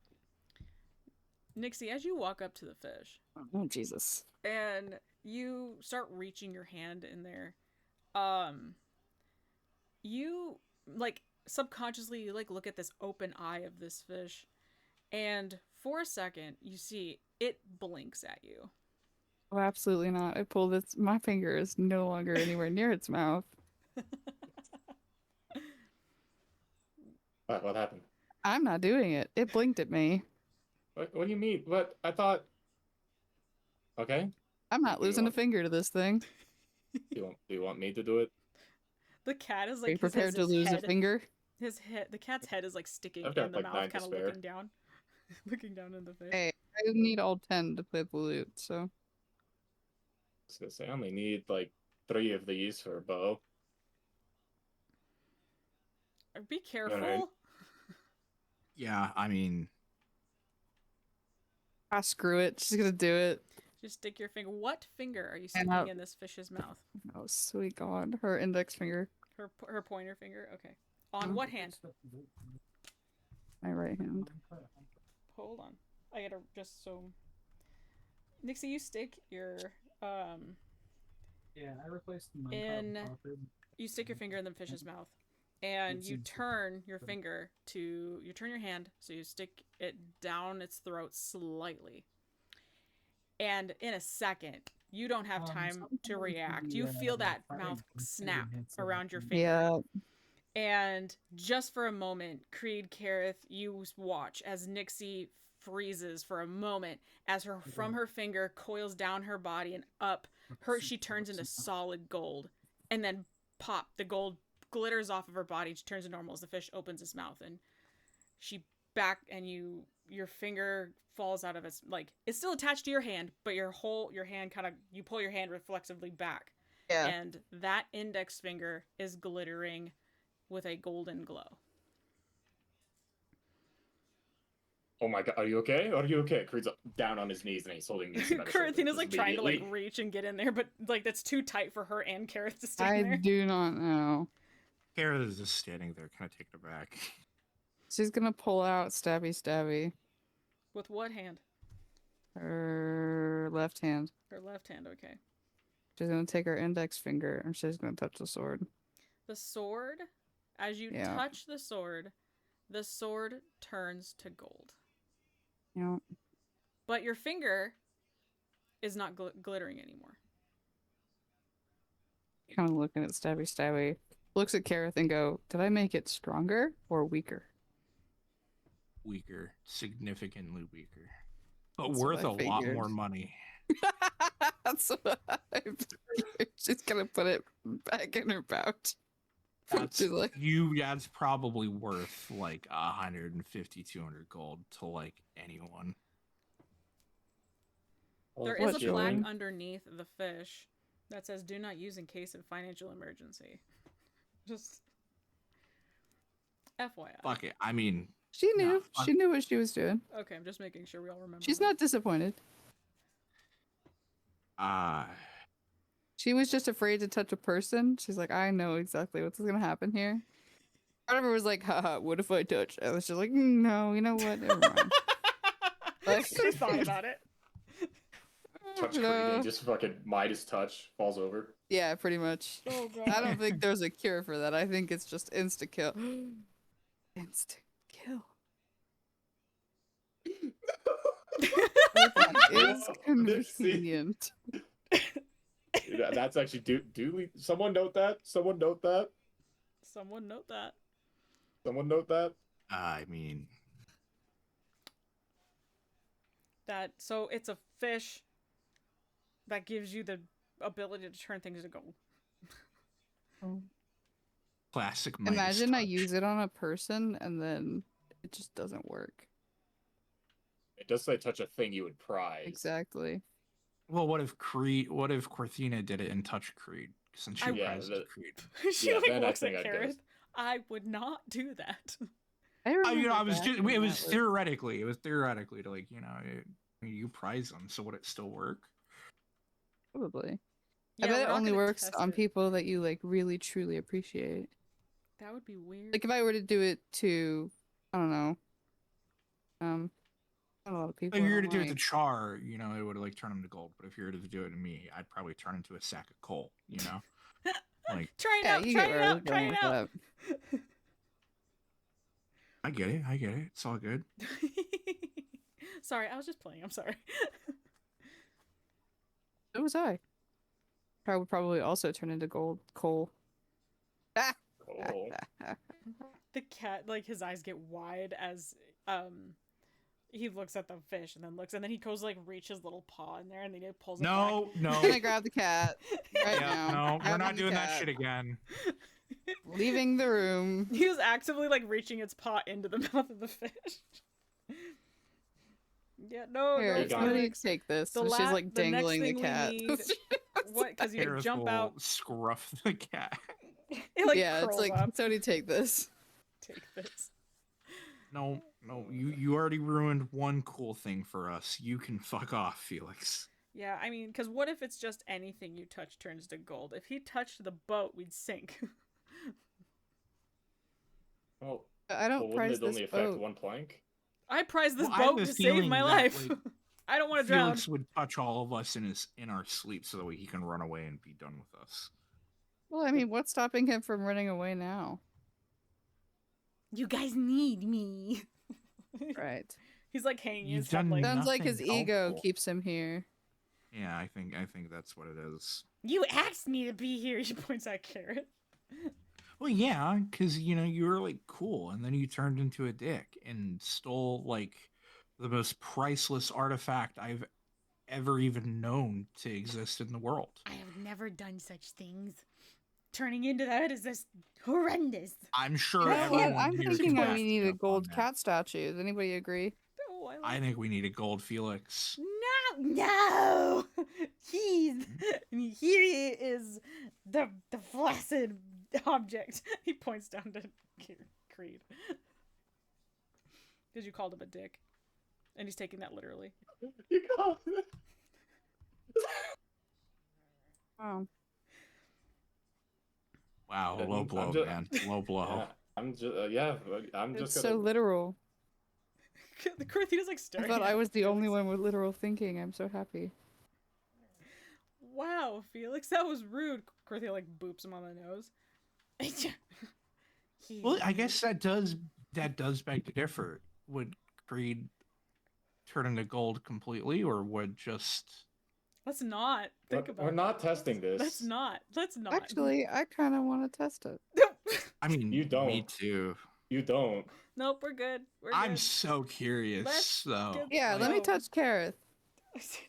Nixie, as you walk up to the fish, Oh, Jesus. and you start reaching your hand in there, you like subconsciously you like look at this open eye of this fish, and for a second you see it blinks at you. Oh, absolutely not. I pulled its. My finger is no longer anywhere near its mouth. What happened? I'm not doing it. It blinked at me. What do you mean? What? I thought. Okay. I'm not Do you losing a want- finger to this thing. Do you want me to do it? The cat is Are you like prepared to lose a finger? the cat's head is like sticking I've got, in the like, mouth, 9 to kind of spare. looking down. Looking down in the fish. Hey, I need all 10 to play the lute, so. I was gonna say I only need like 3 of these for a bow. Be careful. Alright. Yeah, I mean, Ah, screw it. She's gonna do it. Just stick your finger. What finger are you And sticking in this fish's mouth? Oh, sweet God. Her index finger. Her pointer finger. Okay. On what hand? My right hand. Hold on. I gotta just so. Nixie, you stick your Yeah, I replaced the In- you stick your finger in the fish's mouth, and you turn your finger to you turn your hand so you stick it down its throat slightly, and in a second you don't have time to react. You feel that mouth snap around your finger. Yeah. And just for a moment, Creed Kareth, you watch as Nixie freezes for a moment as her from her finger coils down her body and up. She turns into solid gold, and then pop, the gold glitters off of her body. She turns to normal as the fish opens its mouth, and she back and your finger falls out of its like it's still attached to your hand, but your hand kind of you pull your hand reflexively back, Yeah. and that index finger is glittering with a golden glow. Oh my God, are you okay? Are you okay? Creed's down on his knees and he's holding Nixie by the shoulders Korthina's like trying to like immediately. reach and get in there, but like that's too tight for her and Kareth to stay I in there. do not know. Kara is just standing there, kind of taken aback. She's gonna pull out Stabby Stabby. With what hand? Her left hand. Her left hand, okay. She's gonna take her index finger and she's gonna touch the sword. The sword, as you Yeah. touch the sword turns to gold. Yeah. But your finger is not glittering anymore. Kind of looking at Stabby Stabby. Looks at Kareth and go, did I make it stronger or weaker? Weaker, significantly weaker, but That's worth a what I lot figured. more money. That's what I figured. She's gonna put it back in her pouch. That's She's like, that's probably worth like 150, 200 gold to like anyone. There Well, is a What, flag Joey? underneath the fish that says "Do not use in case of financial emergency." Just FYI. Fuck it. I mean, she No, knew. fuck. She knew what she was doing. Okay, I'm just making sure we all remember. She's that. not disappointed. She was just afraid to touch a person. She's like, I know exactly what's gonna happen here. Part of her was like, haha, what if I touch? I was just like, no, you know what? Never mind. Like- She thought about it. touch Creed and just fucking Midas touch, falls over. Yeah, pretty much. Oh god. I don't think there's a cure for that. I think it's just insta kill. Insta kill. It's convenient. Yeah, that's actually duly. Someone note that. Someone note that. Someone note that. Someone note that. I mean, So it's a fish that gives you the ability to turn things to gold. Oh. classic. Midas Imagine I touch. use it on a person and then it just doesn't work. It does say touch a thing you would prize. Exactly. Well, what if Korthina did it and touched Creed since she Yeah, prizes Creed? She Yeah, like then I looks think at I'd go. Kareth. I would not do that. I remember I was back just when it was that theoretically. It was theoretically to like you prize them, so would it still work? probably. Yeah, I bet we're it not only gonna works test on it. people that you like really truly appreciate. That would be weird. Like if I were to do it to, I don't know, not a lot of people. If I you were don't to do it to like. Char, it would like turn him to gold. But if you were to do it to me, I'd probably turn into a sack of coal. Like Try it Yeah, out. you Try get it where I was out. Try going it with out. that. I get it. It's all good. Sorry, I was just playing. I'm sorry. So was I. I would probably also turn into gold coal. Ah! Oh. The cat, like his eyes get wide as he looks at the fish and then he goes like reach his little paw in there and then he pulls it back. No. I'm gonna grab the cat right Yeah, now. no, we're Grabbing not the doing that cat. shit again. Leaving the room. He was actively like reaching its paw into the mouth of the fish. Yeah, no, Here, no, got somebody Felix. take this. The And she's like the next dangling the thing cat. we need, what? Because you Kareth jump will out, scruff the cat. it like yeah, it's curls like up. somebody take this. Take this. No, you already ruined one cool thing for us. You can fuck off, Felix. Yeah, I mean, because what if it's just anything you touch turns to gold? If he touched the boat, we'd sink. Well, I don't wouldn't prize it this only affect boat. one plank? I prize this Well, I have boat a to save feeling my that, life. like, I don't want to drown. Felix would touch all of us in our sleep so that way he can run away and be done with us. Well, I mean, what's stopping him from running away now? You guys need me. Right. He's like hanging You've his head done like, Sounds like his Nothing ego helpful. keeps him here. Yeah, I think that's what it is. you asked me to be here. She points at Carrot. Well, yeah, because you were like cool, and then you turned into a dick and stole like the most priceless artifact I've ever even known to exist in the world. I have never done such things. Turning into that is just horrendous. I'm sure You know what? everyone I'm here thinking can that we back need me a up on gold that. cat statue. Does anybody agree? Oh, I think we need a gold Felix. No. He's here. He is the flaccid object. He points down to Creed because you called him a dick, and he's taking that literally. You got it. Oh. Wow, I'm low blow, just- man. Low blow. I'm just I'm It's just so gonna. literal. The Korthina's like I staring. thought at I was the only Felix. one with literal thinking. I'm so happy. Wow, Felix, that was rude. Korthina like boops him on the nose. He's Well, I rude. guess that does beg to differ. Would Creed turn into gold completely, or would just Let's not think about. We're not testing this. Let's not. Let's not. Actually, I kind of want to test it. I mean, You don't. Me too. You don't. Nope, we're good. We're I'm good. so curious. Let's though. get- Yeah, let me No. touch Kareth.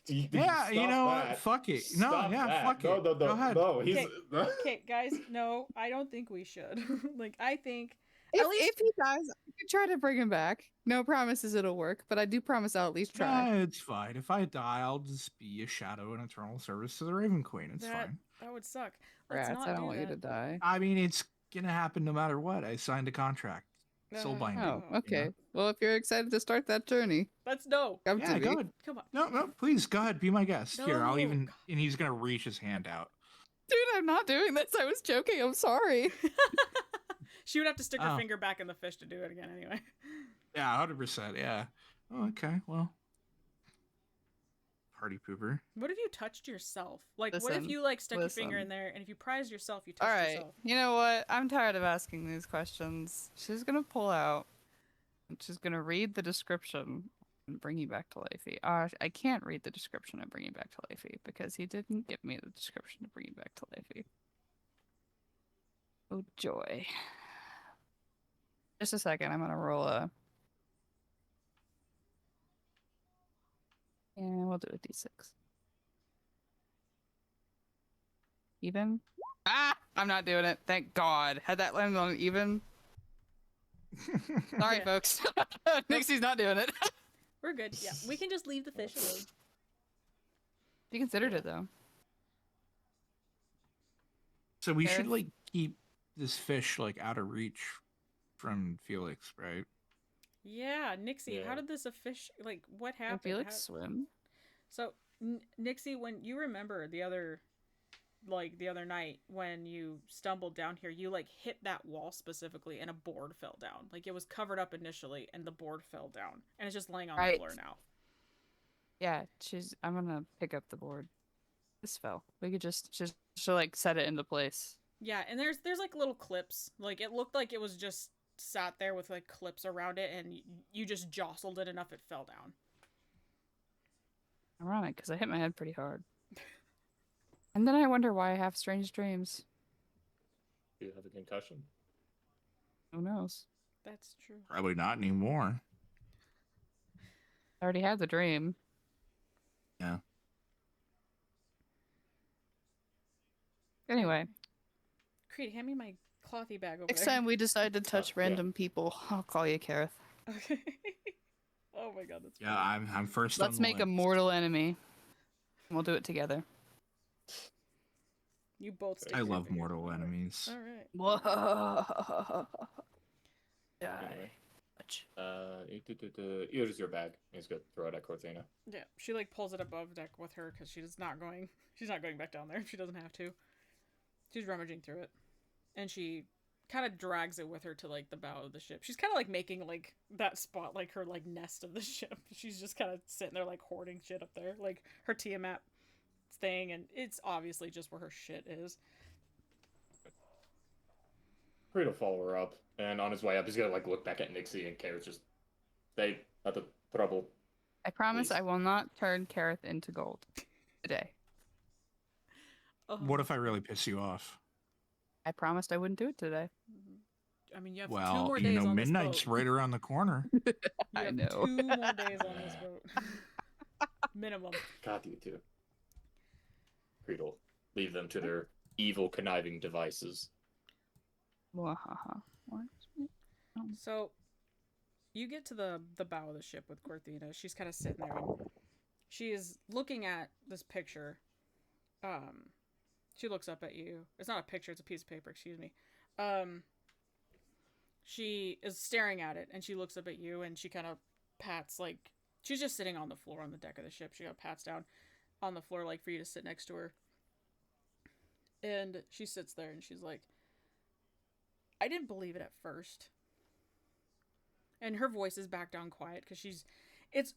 Yeah, you Stop know what? that. Fuck it. Stop No, yeah, that. fuck No, it. no, no, Go ahead. no. He's. Okay, guys, no, I don't think we should. Like, I think At If, least- if he dies, I could try to bring him back. No promises it'll work, but I do promise I'll at least try. Nah, it's fine. If I die, I'll just be a shadow in eternal service to the Raven Queen. It's that fine. that would suck. Let's Rats, not I don't do want you to that. die. I mean, it's gonna happen no matter what. I signed a contract. Soul binding. Oh, Oh, okay. Well, if you're excited to start that journey, Let's no. come Yeah, to go me. ahead. Come on. No, please, go ahead. Be my guest. Here, I'll No. even. And he's gonna reach his hand out. Dude, I'm not doing this. I was joking. I'm sorry. She would have to stick her Oh. finger back in the fish to do it again anyway. Yeah, 100%. Yeah. Oh, okay. Well. Party pooper. What if you touched yourself? Like, what if Listen, you like stuck your finger listen. in there, and if you prized yourself, you All touched right. yourself? You know what? I'm tired of asking these questions. She's gonna pull out, and she's gonna read the description and bring you back to Leafy. I can't read the description and bring you back to Leafy because he didn't give me the description to bring you back to Leafy. Oh joy! Just a second. I'm gonna roll a. Yeah, we'll do a d6. Even? Ah! I'm not doing it. Thank God. Had that landed on an even? Sorry, Yeah. folks. Nixie's not doing it. We're good. Yeah, we can just leave the fish alone. She considered it though. So we should Fair. like keep this fish like out of reach from Felix, right? Yeah, Nixie, how Yeah. did this fish like what Can happened? Felix swim? So Nixie, when you remember the other night when you stumbled down here, you like hit that wall specifically and a board fell down. Like it was covered up initially and the board fell down and it's just laying on the Right. floor now. Yeah, I'm gonna pick up the board. This fell. We could just like set it into place. Yeah, and there's like little clips. Like it looked like it was just sat there with like clips around it and you just jostled it enough it fell down. Ironic, because I hit my head pretty hard. And then I wonder why I have strange dreams. Do you have a concussion? Who knows? That's true. Probably not anymore. I already had the dream. Yeah. Anyway, Creed, hand me my clothy bag over next there. time we decide to touch yeah. random people, I'll call you Kareth. Okay. Oh my god, that's Yeah, funny. I'm first. Let's on the make a list. mortal enemy. We'll do it together. You both stick I your love fingers mortal in there. enemies. All right. Whoa. Anyway. Touch. Here's your bag. He's good. Throw it at Korthina. Yeah, she like pulls it above deck with her because she's not going back down there. She doesn't have to. She's rummaging through it, and she kind of drags it with her to like the bow of the ship. She's kind of like making like that spot like her like nest of the ship. She's just kind of sitting there like hoarding shit up there, like her Tiamat thing, and it's obviously just where her shit is. Creed will follow her up, and on his way up, he's gonna like look back at Nixie and Carrot. Just stay at the trouble. I promise Please. I will not turn Kareth into gold today. What if I really piss you off? I promised I wouldn't do it today. I mean, you have two Well, more you days know, on this midnight's boat. right around the corner. You I have know. 2 more days on this boat. Minimum. God, you two. Creed will leave them to their evil, conniving devices. Wahaha. What? So, you get to the bow of the ship with Korthina. She's kind of sitting there, and she is looking at this picture. She looks up at you. It's not a picture; it's a piece of paper. Excuse me. She is staring at it, and she looks up at you, and she kind of pats like she's just sitting on the floor on the deck of the ship. She kind of pats down on the floor like for you to sit next to her, and she sits there, and she's like, "I didn't believe it at first." And her voice is back down quiet because it's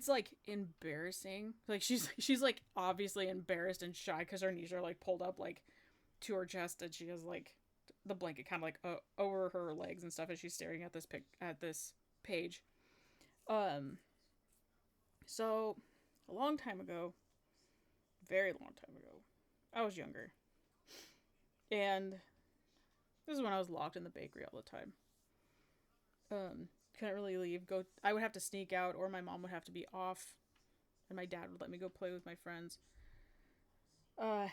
like embarrassing. Like she's like obviously embarrassed and shy because her knees are like pulled up like to her chest, and she has like the blanket kind of like over her legs and stuff as she's staring at this page. So a long time ago, very long time ago, I was younger, and this is when I was locked in the bakery all the time. Couldn't really leave. I would have to sneak out, or my mom would have to be off, and my dad would let me go play with my friends. I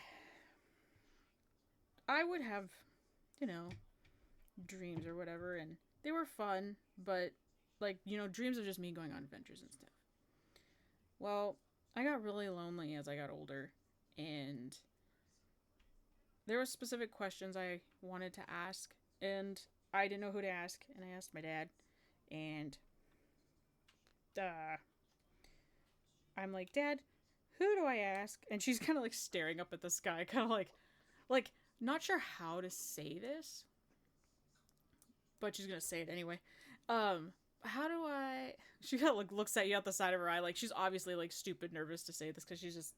would have, dreams or whatever, and they were fun, but, like, dreams are just me going on adventures and stuff. Well, I got really lonely as I got older, and there were specific questions I wanted to ask, and I didn't know who to ask, and I asked my dad, and I'm like, "Dad, who do I ask?" And she's kind of like staring up at the sky, kind of like not sure how to say this, but she's gonna say it anyway. How do I? She kind of like looks at you out the side of her eye, like she's obviously like stupid nervous to say this because she's just.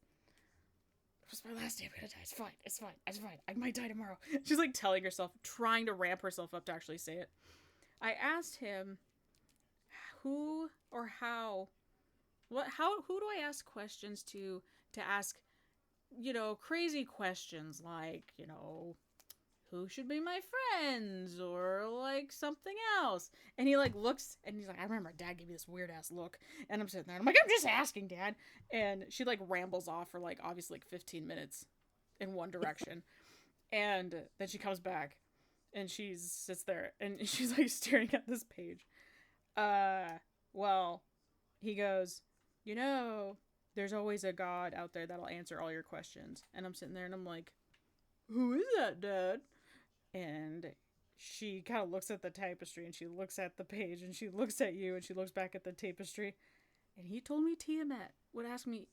It's my last day. I'm gonna die. It's fine. It's fine. It's fine. I might die tomorrow. She's like telling herself, trying to ramp herself up to actually say it. I asked him, who or how, who do I ask questions to ask, crazy questions like, who should be my friends or like something else. And he like looks and he's like, I remember Dad gave me this weird ass look, and I'm sitting there and I'm like, I'm just asking, Dad. And she like rambles off for like obviously like 15 minutes in one direction. And then she comes back And she sits there and she's like staring at this page. Well, he goes, you know, there's always a God out there that'll answer all your questions. And I'm sitting there and I'm like, who is that, Dad? And she kind of looks at the tapestry and she looks at the page and she looks at you and she looks back at the tapestry. And he told me Tiamat would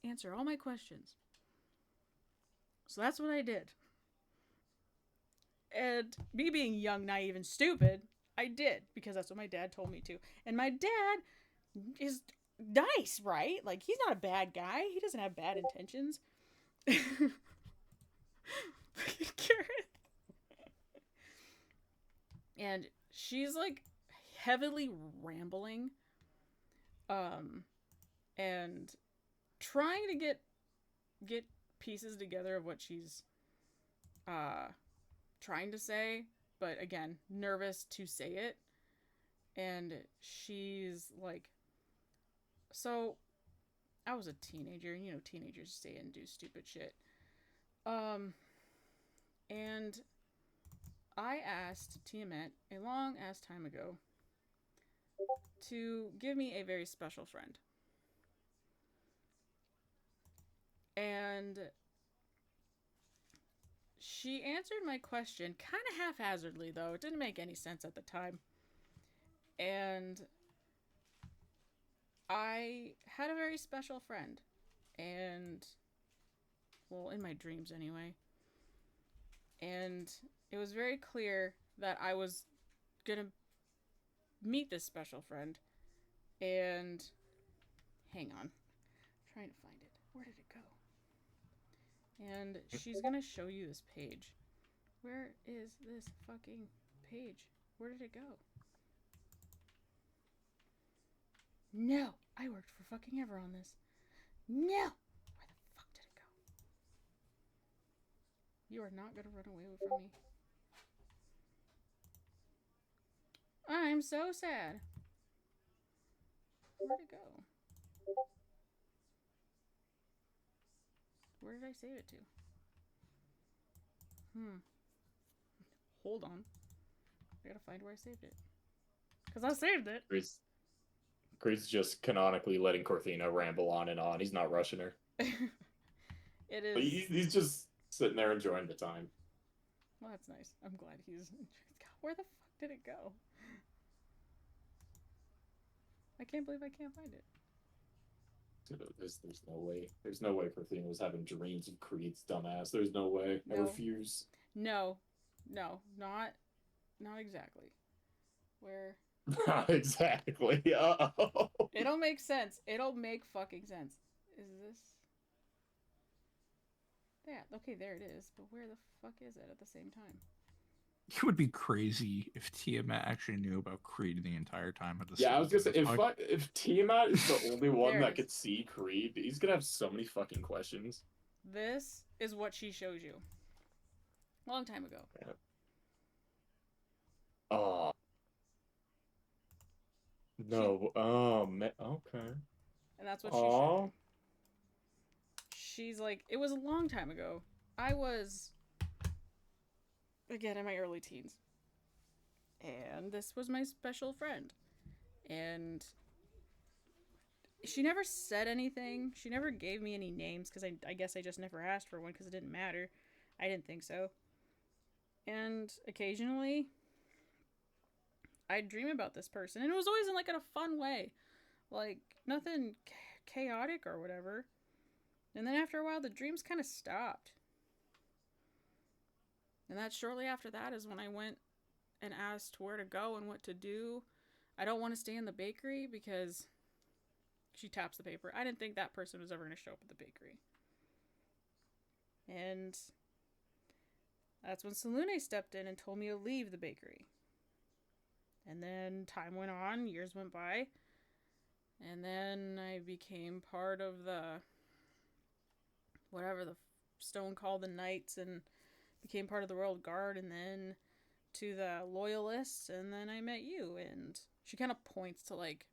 answer all my questions. So that's what I did. And me being young, naive, and stupid, I did because that's what my dad told me to. And my dad is nice, right? Like, he's not a bad guy. He doesn't have bad intentions. Garrett. And she's like heavily rambling and trying to get pieces together of what she's trying to say, but again, nervous to say it. And she's like, so I was a teenager, and you know, teenagers say and do stupid shit. And I asked Tiamat a long ass time ago to give me a very special friend. And she answered my question kind of haphazardly, though. It didn't make any sense at the time. And I had a very special friend. And, well, in my dreams anyway. And it was very clear that I was gonna meet this special friend. And, hang on. I'm trying to find it. Where did it go? And she's gonna show you this page. Where is this fucking page? Where did it go? No! I worked for fucking ever on this. No! Where the fuck did it go? You are not gonna run away from me. I'm so sad. Where'd it go? Where did I save it to? Hold on. I gotta find where I saved it. Because I saved it. Creed's just canonically letting Korthina ramble on and on. He's not rushing her. It is. But he's just sitting there enjoying the time. Well, that's nice. I'm glad he's. Where the fuck did it go? I can't believe I can't find it. There's no way. There's no way Korthina was having dreams of Creed's dumbass. There's no way. I No. refuse. No, not exactly. Where? Not exactly. Uh-oh. It'll make sense. It'll make fucking sense. Is this? Yeah. Okay, there it is. But where the fuck is it at the same time? It would be crazy if Tiamat actually knew about Creed the entire time at the Yeah, I was gonna say start. if Tiamat is the only one There it that is. could see Creed, he's gonna have so many fucking questions. This is what she shows you. Long time ago. Yeah. Oh. No. Oh man. Okay. And that's what she showed Oh. you. She's like, it was a long time ago. I was, again, in my early teens. And this was my special friend. And she never said anything. She never gave me any names because I guess I just never asked for one because it didn't matter. I didn't think so. And occasionally, I'd dream about this person. And it was always in like in a fun way. Like, nothing chaotic or whatever. And then after a while, the dreams kind of stopped. And that shortly after that is when I went and asked where to go and what to do. I don't want to stay in the bakery because she taps the paper. I didn't think that person was ever going to show up at the bakery. And that's when Salune stepped in and told me to leave the bakery. And then time went on, years went by. And then I became part of the whatever the stone called the Knights and became part of the Royal Guard and then to the Loyalists and then I met you and she kind of points to like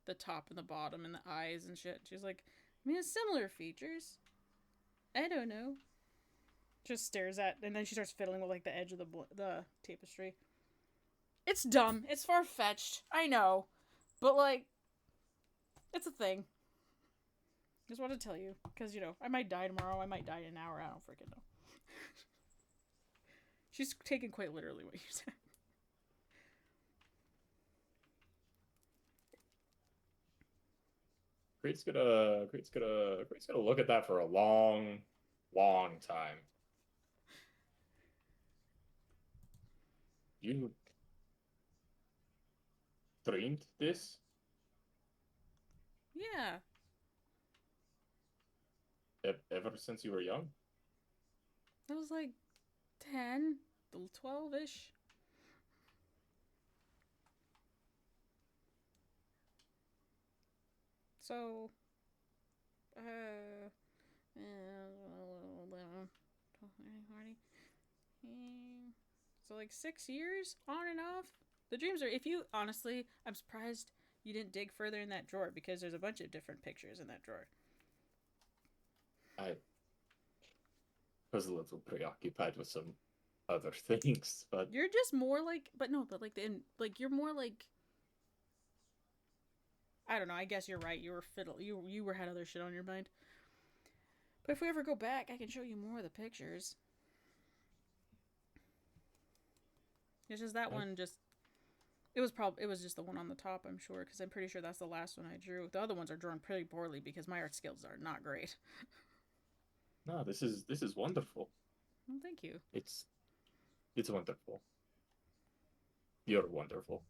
the top and the bottom and the eyes and shit. She's like, I mean, it's similar features. I don't know. Just stares at and then she starts fiddling with like the edge of the tapestry. It's dumb. It's far-fetched. I know. But, like, it's a thing. Just want to tell you. Because, you know, I might die tomorrow. I might die in an hour. I don't freaking know. She's taking quite literally what you said. Creed's gonna look at that for a long, long time. You dreamed this? Yeah. Ever since you were young? I was like 10, 12-ish. So, uh, so like 6 years on and off. The dreams are, if you, honestly, I'm surprised you didn't dig further in that drawer because there's a bunch of different pictures in that drawer. I was a little preoccupied with some other things, but You're just more like, but no, but like, you're more like, I don't know, I guess you're right. You were you were had other shit on your mind. But if we ever go back, I can show you more of the pictures. It's just that one just it was just the one on the top, I'm sure, because I'm pretty sure that's the last one I drew. The other ones are drawn pretty poorly because my art skills are not great. no, this is wonderful. Well, thank you. It's wonderful. You're wonderful.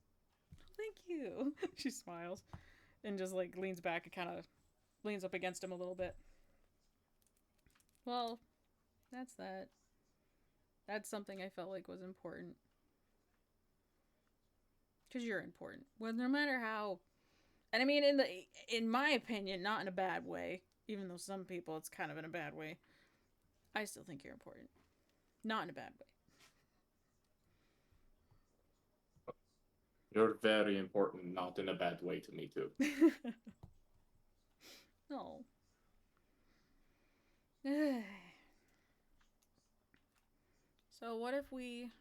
Thank you. She smiles and just like leans back and kind of leans up against him a little bit. Well, that's that. That's something I felt like was important. Because you're important. Well, no matter how, and I mean, in my opinion, not in a bad way. Even though some people it's kind of in a bad way, I still think you're important. Not in a bad way. You're very important, not in a bad way to me too. No. So what if we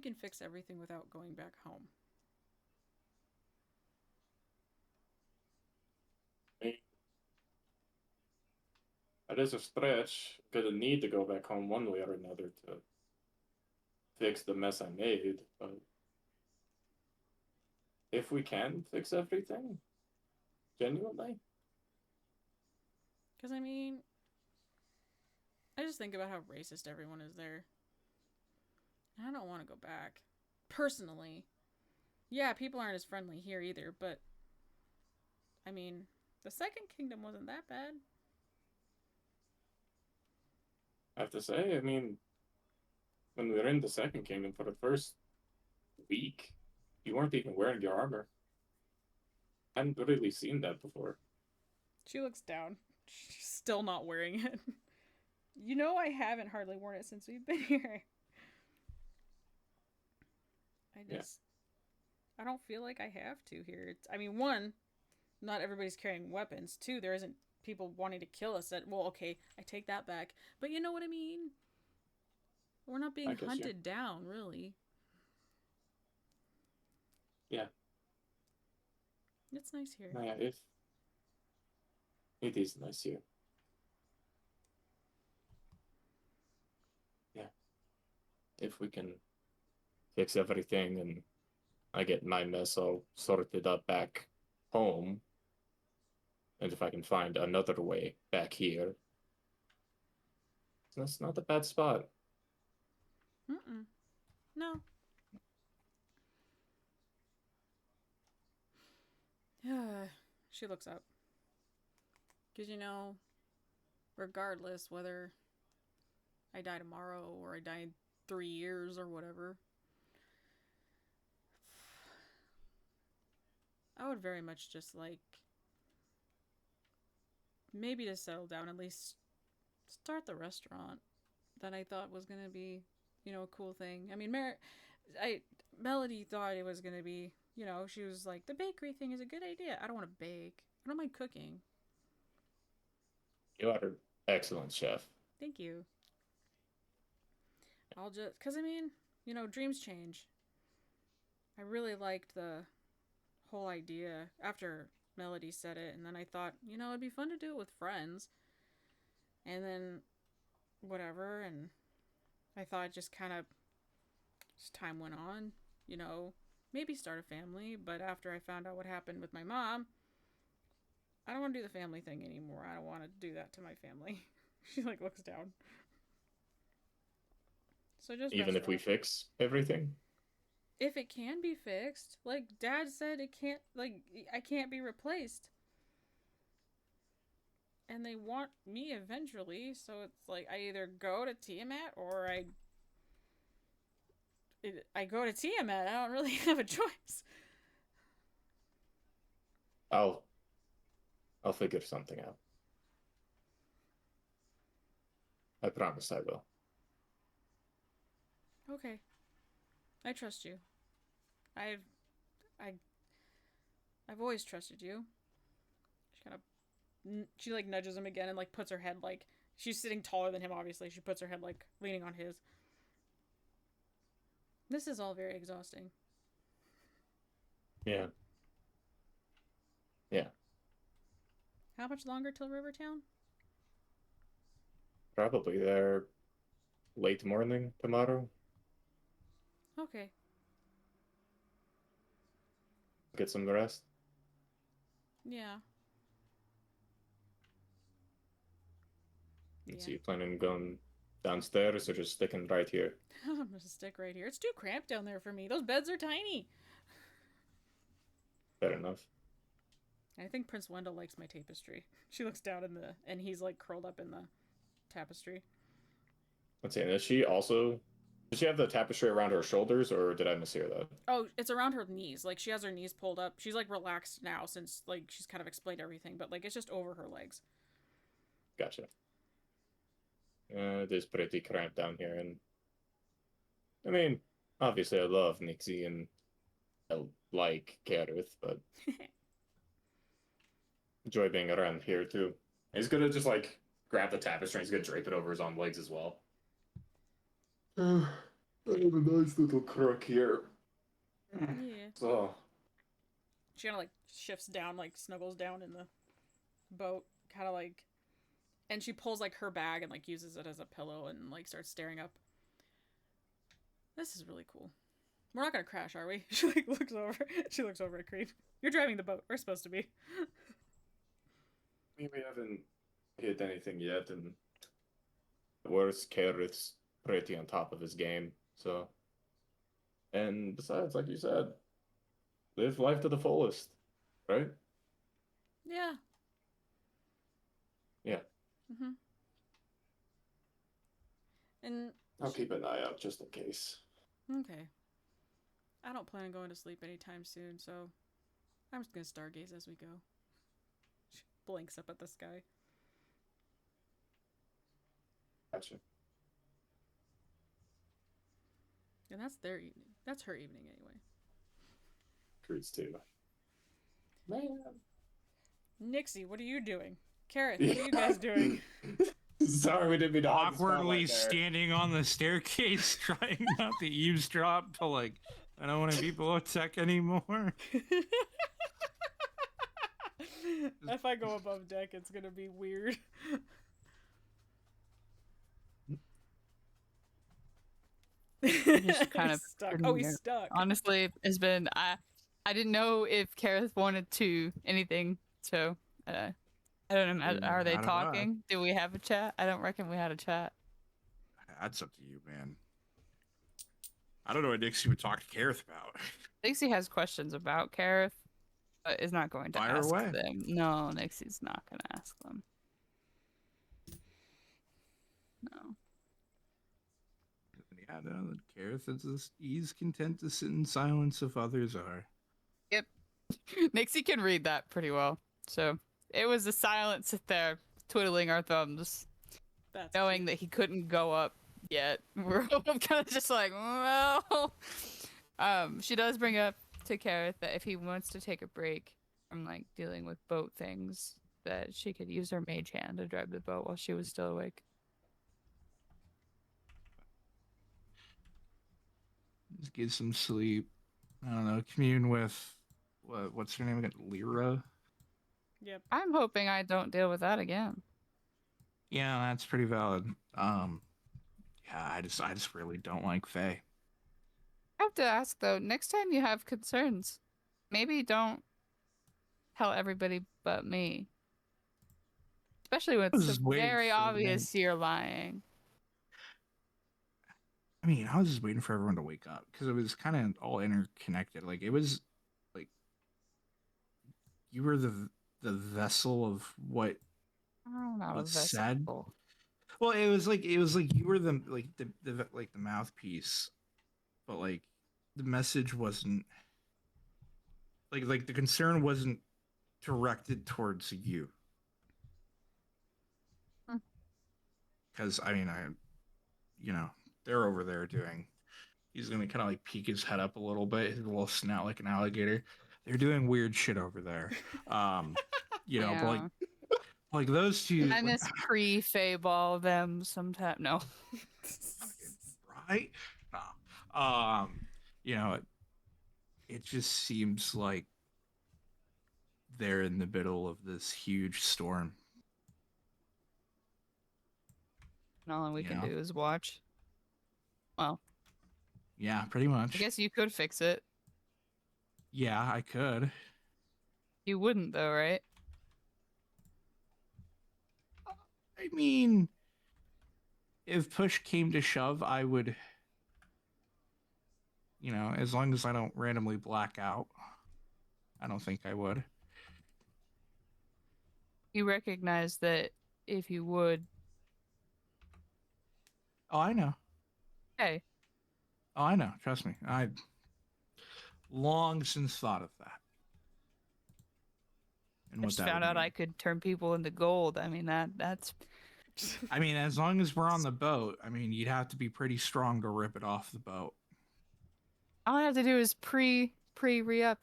can fix everything without going back home? That is a stretch. Gonna need to go back home one way or another to fix the mess I made, but if we can fix everything, genuinely, Because, I mean, I just think about how racist everyone is there. I don't want to go back. Personally. Yeah, people aren't as friendly here either, but I mean, the Second Kingdom wasn't that bad. I have to say, I mean, when we were in the Second Kingdom for the first week, you weren't even wearing your armor. I hadn't really seen that before. She looks down. She's still not wearing it. You know, I haven't hardly worn it since we've been here. I don't feel like I have to here. I mean, one, not everybody's carrying weapons. Two, there isn't people wanting to kill us. Well, okay, I take that back. But you know what I mean? We're not being hunted down, really. Yeah. It's nice here. Yeah, it is nice here. Yeah. If we can fix everything and I get my mess all sorted up back home, and if I can find another way back here, that's not a bad spot. Mm-mm. No. She looks up. Because, you know, regardless whether I die tomorrow or I die in 3 years or whatever, I would very much just like maybe to settle down, at least start the restaurant that I thought was going to be, you know, a cool thing. I mean, Melody thought it was going to be, you know, she was like, the bakery thing is a good idea. I don't want to bake. I don't mind cooking. You are an excellent chef. Thank you. I'll just, cause I mean, you know, dreams change. I really liked the whole idea after Melody said it, and then I thought, you know, it'd be fun to do it with friends, and then whatever, and I thought just kind of as time went on, you know, maybe start a family. But after I found out what happened with my mom, I don't want to do the family thing anymore. I don't want to do that to my family. She like looks down. So just Even if we restaurant. fix everything. If it can be fixed, like Dad said, it can't. Like I can't be replaced. And they want me eventually, so it's like I either go to Tiamat or I go to Tiamat. I don't really have a choice. I'll I'll figure something out. I promise I will. Okay, I trust you. I've I I've always trusted you. She kind of she like nudges him again and like puts her head like she's sitting taller than him. Obviously, she puts her head like leaning on his. This is all very exhausting. Yeah. Yeah. How much longer till Rivertown? Probably there late morning tomorrow. Okay. Get some rest. Yeah. Let's Yeah. see, you planning on going downstairs or just sticking right here? I'm gonna stick right here. It's too cramped down there for me. Those beds are tiny. Fair enough. I think Prince Wendell likes my tapestry. She looks down in the and he's like curled up in the tapestry. Let's see, and does she have the tapestry around her shoulders or did I mishear that? Oh, it's around her knees. Like she has her knees pulled up. She's like relaxed now since like she's kind of explained everything, but like it's just over her legs. Gotcha. It is pretty cramped down here, and I mean, obviously I love Nixie and I like Gareth, but enjoy being around here too. He's gonna just like grab the tapestry and he's gonna drape it over his own legs as well. I have a nice little crook here. Yeah. So She kind of like shifts down, like snuggles down in the boat, kind of like, and she pulls like her bag and like uses it as a pillow and like starts staring up. This is really cool. We're not gonna crash, are we? She like looks over. She looks over at Creed. You're driving the boat. We're supposed to be. I mean, we haven't hit anything yet, and worse, Gareth's pretty on top of his game. So, and besides, like you said, live life to the fullest, right? Yeah. Yeah. Mhm. And I'll keep an eye out just in case. okay. I don't plan on going to sleep anytime soon, so I'm just gonna stargaze as we go. She blinks up at the sky. Gotcha. And that's their evening. That's her evening anyway. Cruise too. Man. Nixie, what are you doing? Kareth, what are you guys doing? Sorry, we didn't mean to hog the Awkwardly spotlight there. standing on the staircase, trying not to eavesdrop, to like, I don't want to be below deck anymore. If I go above deck, it's gonna be weird. Just kind He's of stuck. sitting Oh, he's there. stuck. Honestly, it's been I didn't know if Kareth wanted to anything, so I don't know. Are they Not talking? Do we have a chat? I don't reckon we had a chat. That's up to you, man. I don't know what Nixie would talk to Kareth about. Nixie has questions about Kareth, but is not going to Fire ask away. them. No, Nixie's not going to ask them. No. Yeah, no, Kareth is just, he's content to sit in silence if others are. Yep. Nixie can read that pretty well. So it was a silent sit there, twiddling our thumbs, That's knowing cute. that he couldn't go up yet. We're kind of just like, well. She does bring up to Kareth that if he wants to take a break from like dealing with boat things, that she could use her mage hand to drive the boat while she was still awake. Just get some sleep. I don't know. Commune with what's her name again? Lyra. Yep. I'm hoping I don't deal with that again. Yeah, that's pretty valid. Yeah, I just really don't like Faye. I have to ask though, next time you have concerns, maybe don't tell everybody but me. Especially when I it's was so just waiting very for them. obvious you're lying. I mean, I was just waiting for everyone to wake up because it was kind of all interconnected. Like it was like you were the vessel of what I'm not a was said. vessel. Well, it was like you were the mouthpiece, but like the message wasn't like the concern wasn't directed towards you. Hmm. Because I mean, you know they're over there doing. He's gonna kind of like peek his head up a little bit, his little snout like an alligator. They're doing weird shit over there. Um, but Yeah. like those two, I like miss pre-Fable them sometime. No. right? No. It just seems like they're in the middle of this huge storm. And all we You can know? do is watch. Well, Yeah, pretty I much. guess you could fix it. Yeah, I could. You wouldn't though, right? I mean, if push came to shove, I would, as long as I don't randomly black out, I don't think I would. You recognize that if you would, Oh, I know. hey, Oh, I know. Trust me. I've long since thought of that and I what just that would found out mean. I could turn people into gold. I mean that's I mean, as long as we're on the boat, I mean, you'd have to be pretty strong to rip it off the boat. all I have to do is re-up,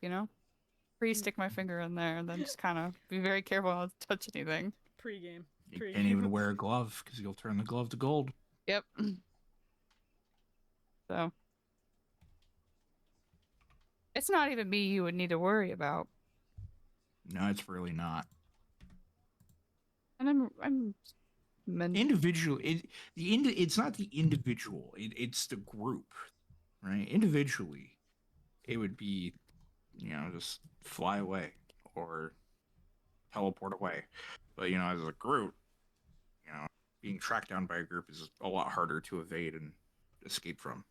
pre-stick my finger in there and then just kind of be very careful not to touch anything. Pre-game. You can't even wear a glove because you'll turn the glove to gold. Yep. So it's not even me you would need to worry about. No, it's really not. And I'm Individual. It's not the individual. It's the group, right? Individually, it would be, just fly away or teleport away. But as a group, being tracked down by a group is a lot harder to evade and escape from.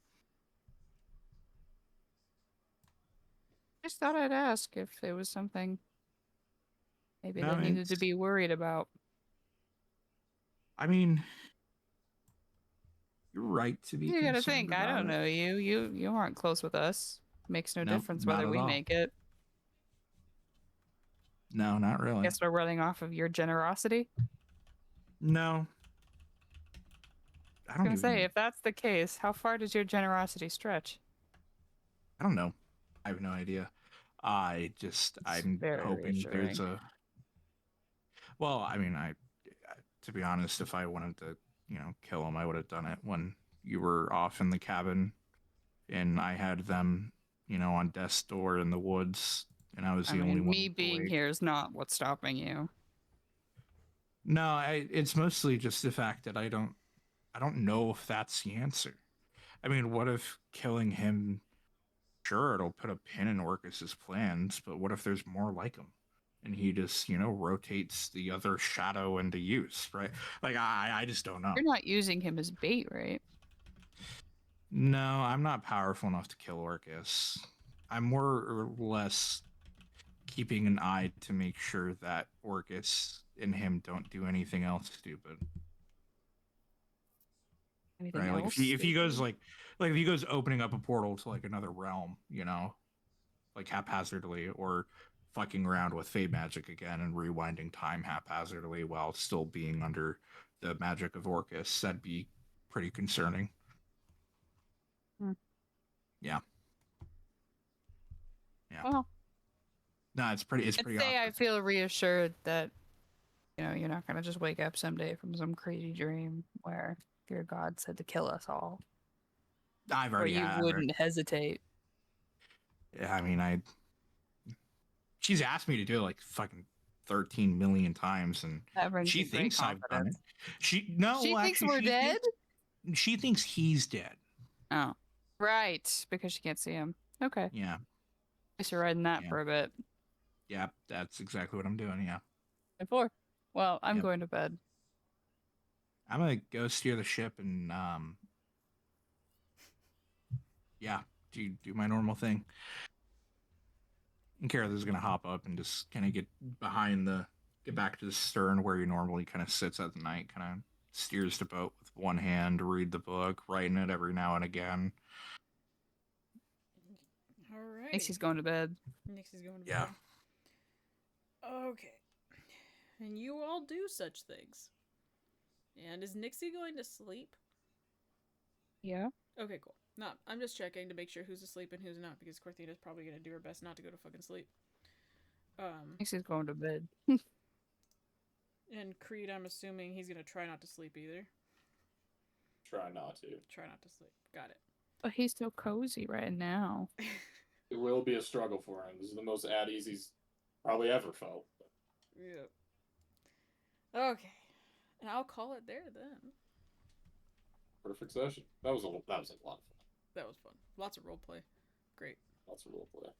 just thought I'd ask if there was something maybe No, they needed to be worried about. I mean, you're right to be You gotta concerned think, I about don't it. know you. You aren't close with us. Makes no Nope, difference not whether at we all. make it. No, not really. Guess we're running off of your generosity. No, I I was don't gonna say, even. if that's the case, how far does your generosity stretch? I don't know. I have no idea. I'm very hoping there's reassuring. a. Well, I mean, to be honest, if I wanted to, kill him, I would have done it when you were off in the cabin, and I had them, on death's door in the woods, and I was I the only mean, one me being awake. here is not what's stopping you. No, it's mostly just the fact that I don't know if that's the answer. I mean, what if killing him? Sure, it'll put a pin in Orcus's plans, but what if there's more like him? And he just, rotates the other shadow into use, right? Like, I just don't know. You're not using him as bait, right? No, I'm not powerful enough to kill Orcus. I'm more or less keeping an eye to make sure that Orcus and him don't do anything else stupid. Anything Right? Like else? if he goes like if he goes opening up a portal to like another realm, like haphazardly, or fucking around with fey magic again and rewinding time haphazardly while still being under the magic of Orcus, that'd be pretty concerning. Hmm. Yeah. Yeah. Well, No, it's pretty I'd pretty say I awkward. feel reassured that you're not gonna just wake up someday from some crazy dream where your god said to kill us all. I've Or already you had her. wouldn't hesitate. Yeah, I mean, she's asked me to do it like fucking 13 million times, and That brings she me great thinks I've done it. confidence. No, She thinks actually, we're dead? she thinks he's dead. Oh. Right, because she can't see him. Okay. Yeah, Guess you're riding that Yeah. for a bit. yeah, that's exactly what I'm doing. Yeah, And four. Well, I'm Yep. going to bed. I'm gonna go steer the ship and yeah, do my normal thing. And Kareth is gonna hop up and just kind of get back to the stern where he normally kind of sits at the night, kind of steers the boat with one hand, read the book, writing it every now and again. All right. Nixie's going to bed. Nixie's going to Yeah. bed. Okay. And you all do such things. And is Nixie going to sleep? Yeah. Okay, cool. No, I'm just checking to make sure who's asleep and who's not, because Korthina's probably gonna do her best not to go to fucking sleep. Nixie's going to bed. And Creed, I'm assuming he's gonna try not to sleep either. Try not to. Try not to sleep. Got it. But he's so cozy right now. It will be a struggle for him. This is the most at ease he's probably ever felt. Yep. Okay. And I'll call it there then. Perfect session. That was a lot of fun. That was fun. Lots of roleplay. Great. Lots of roleplay.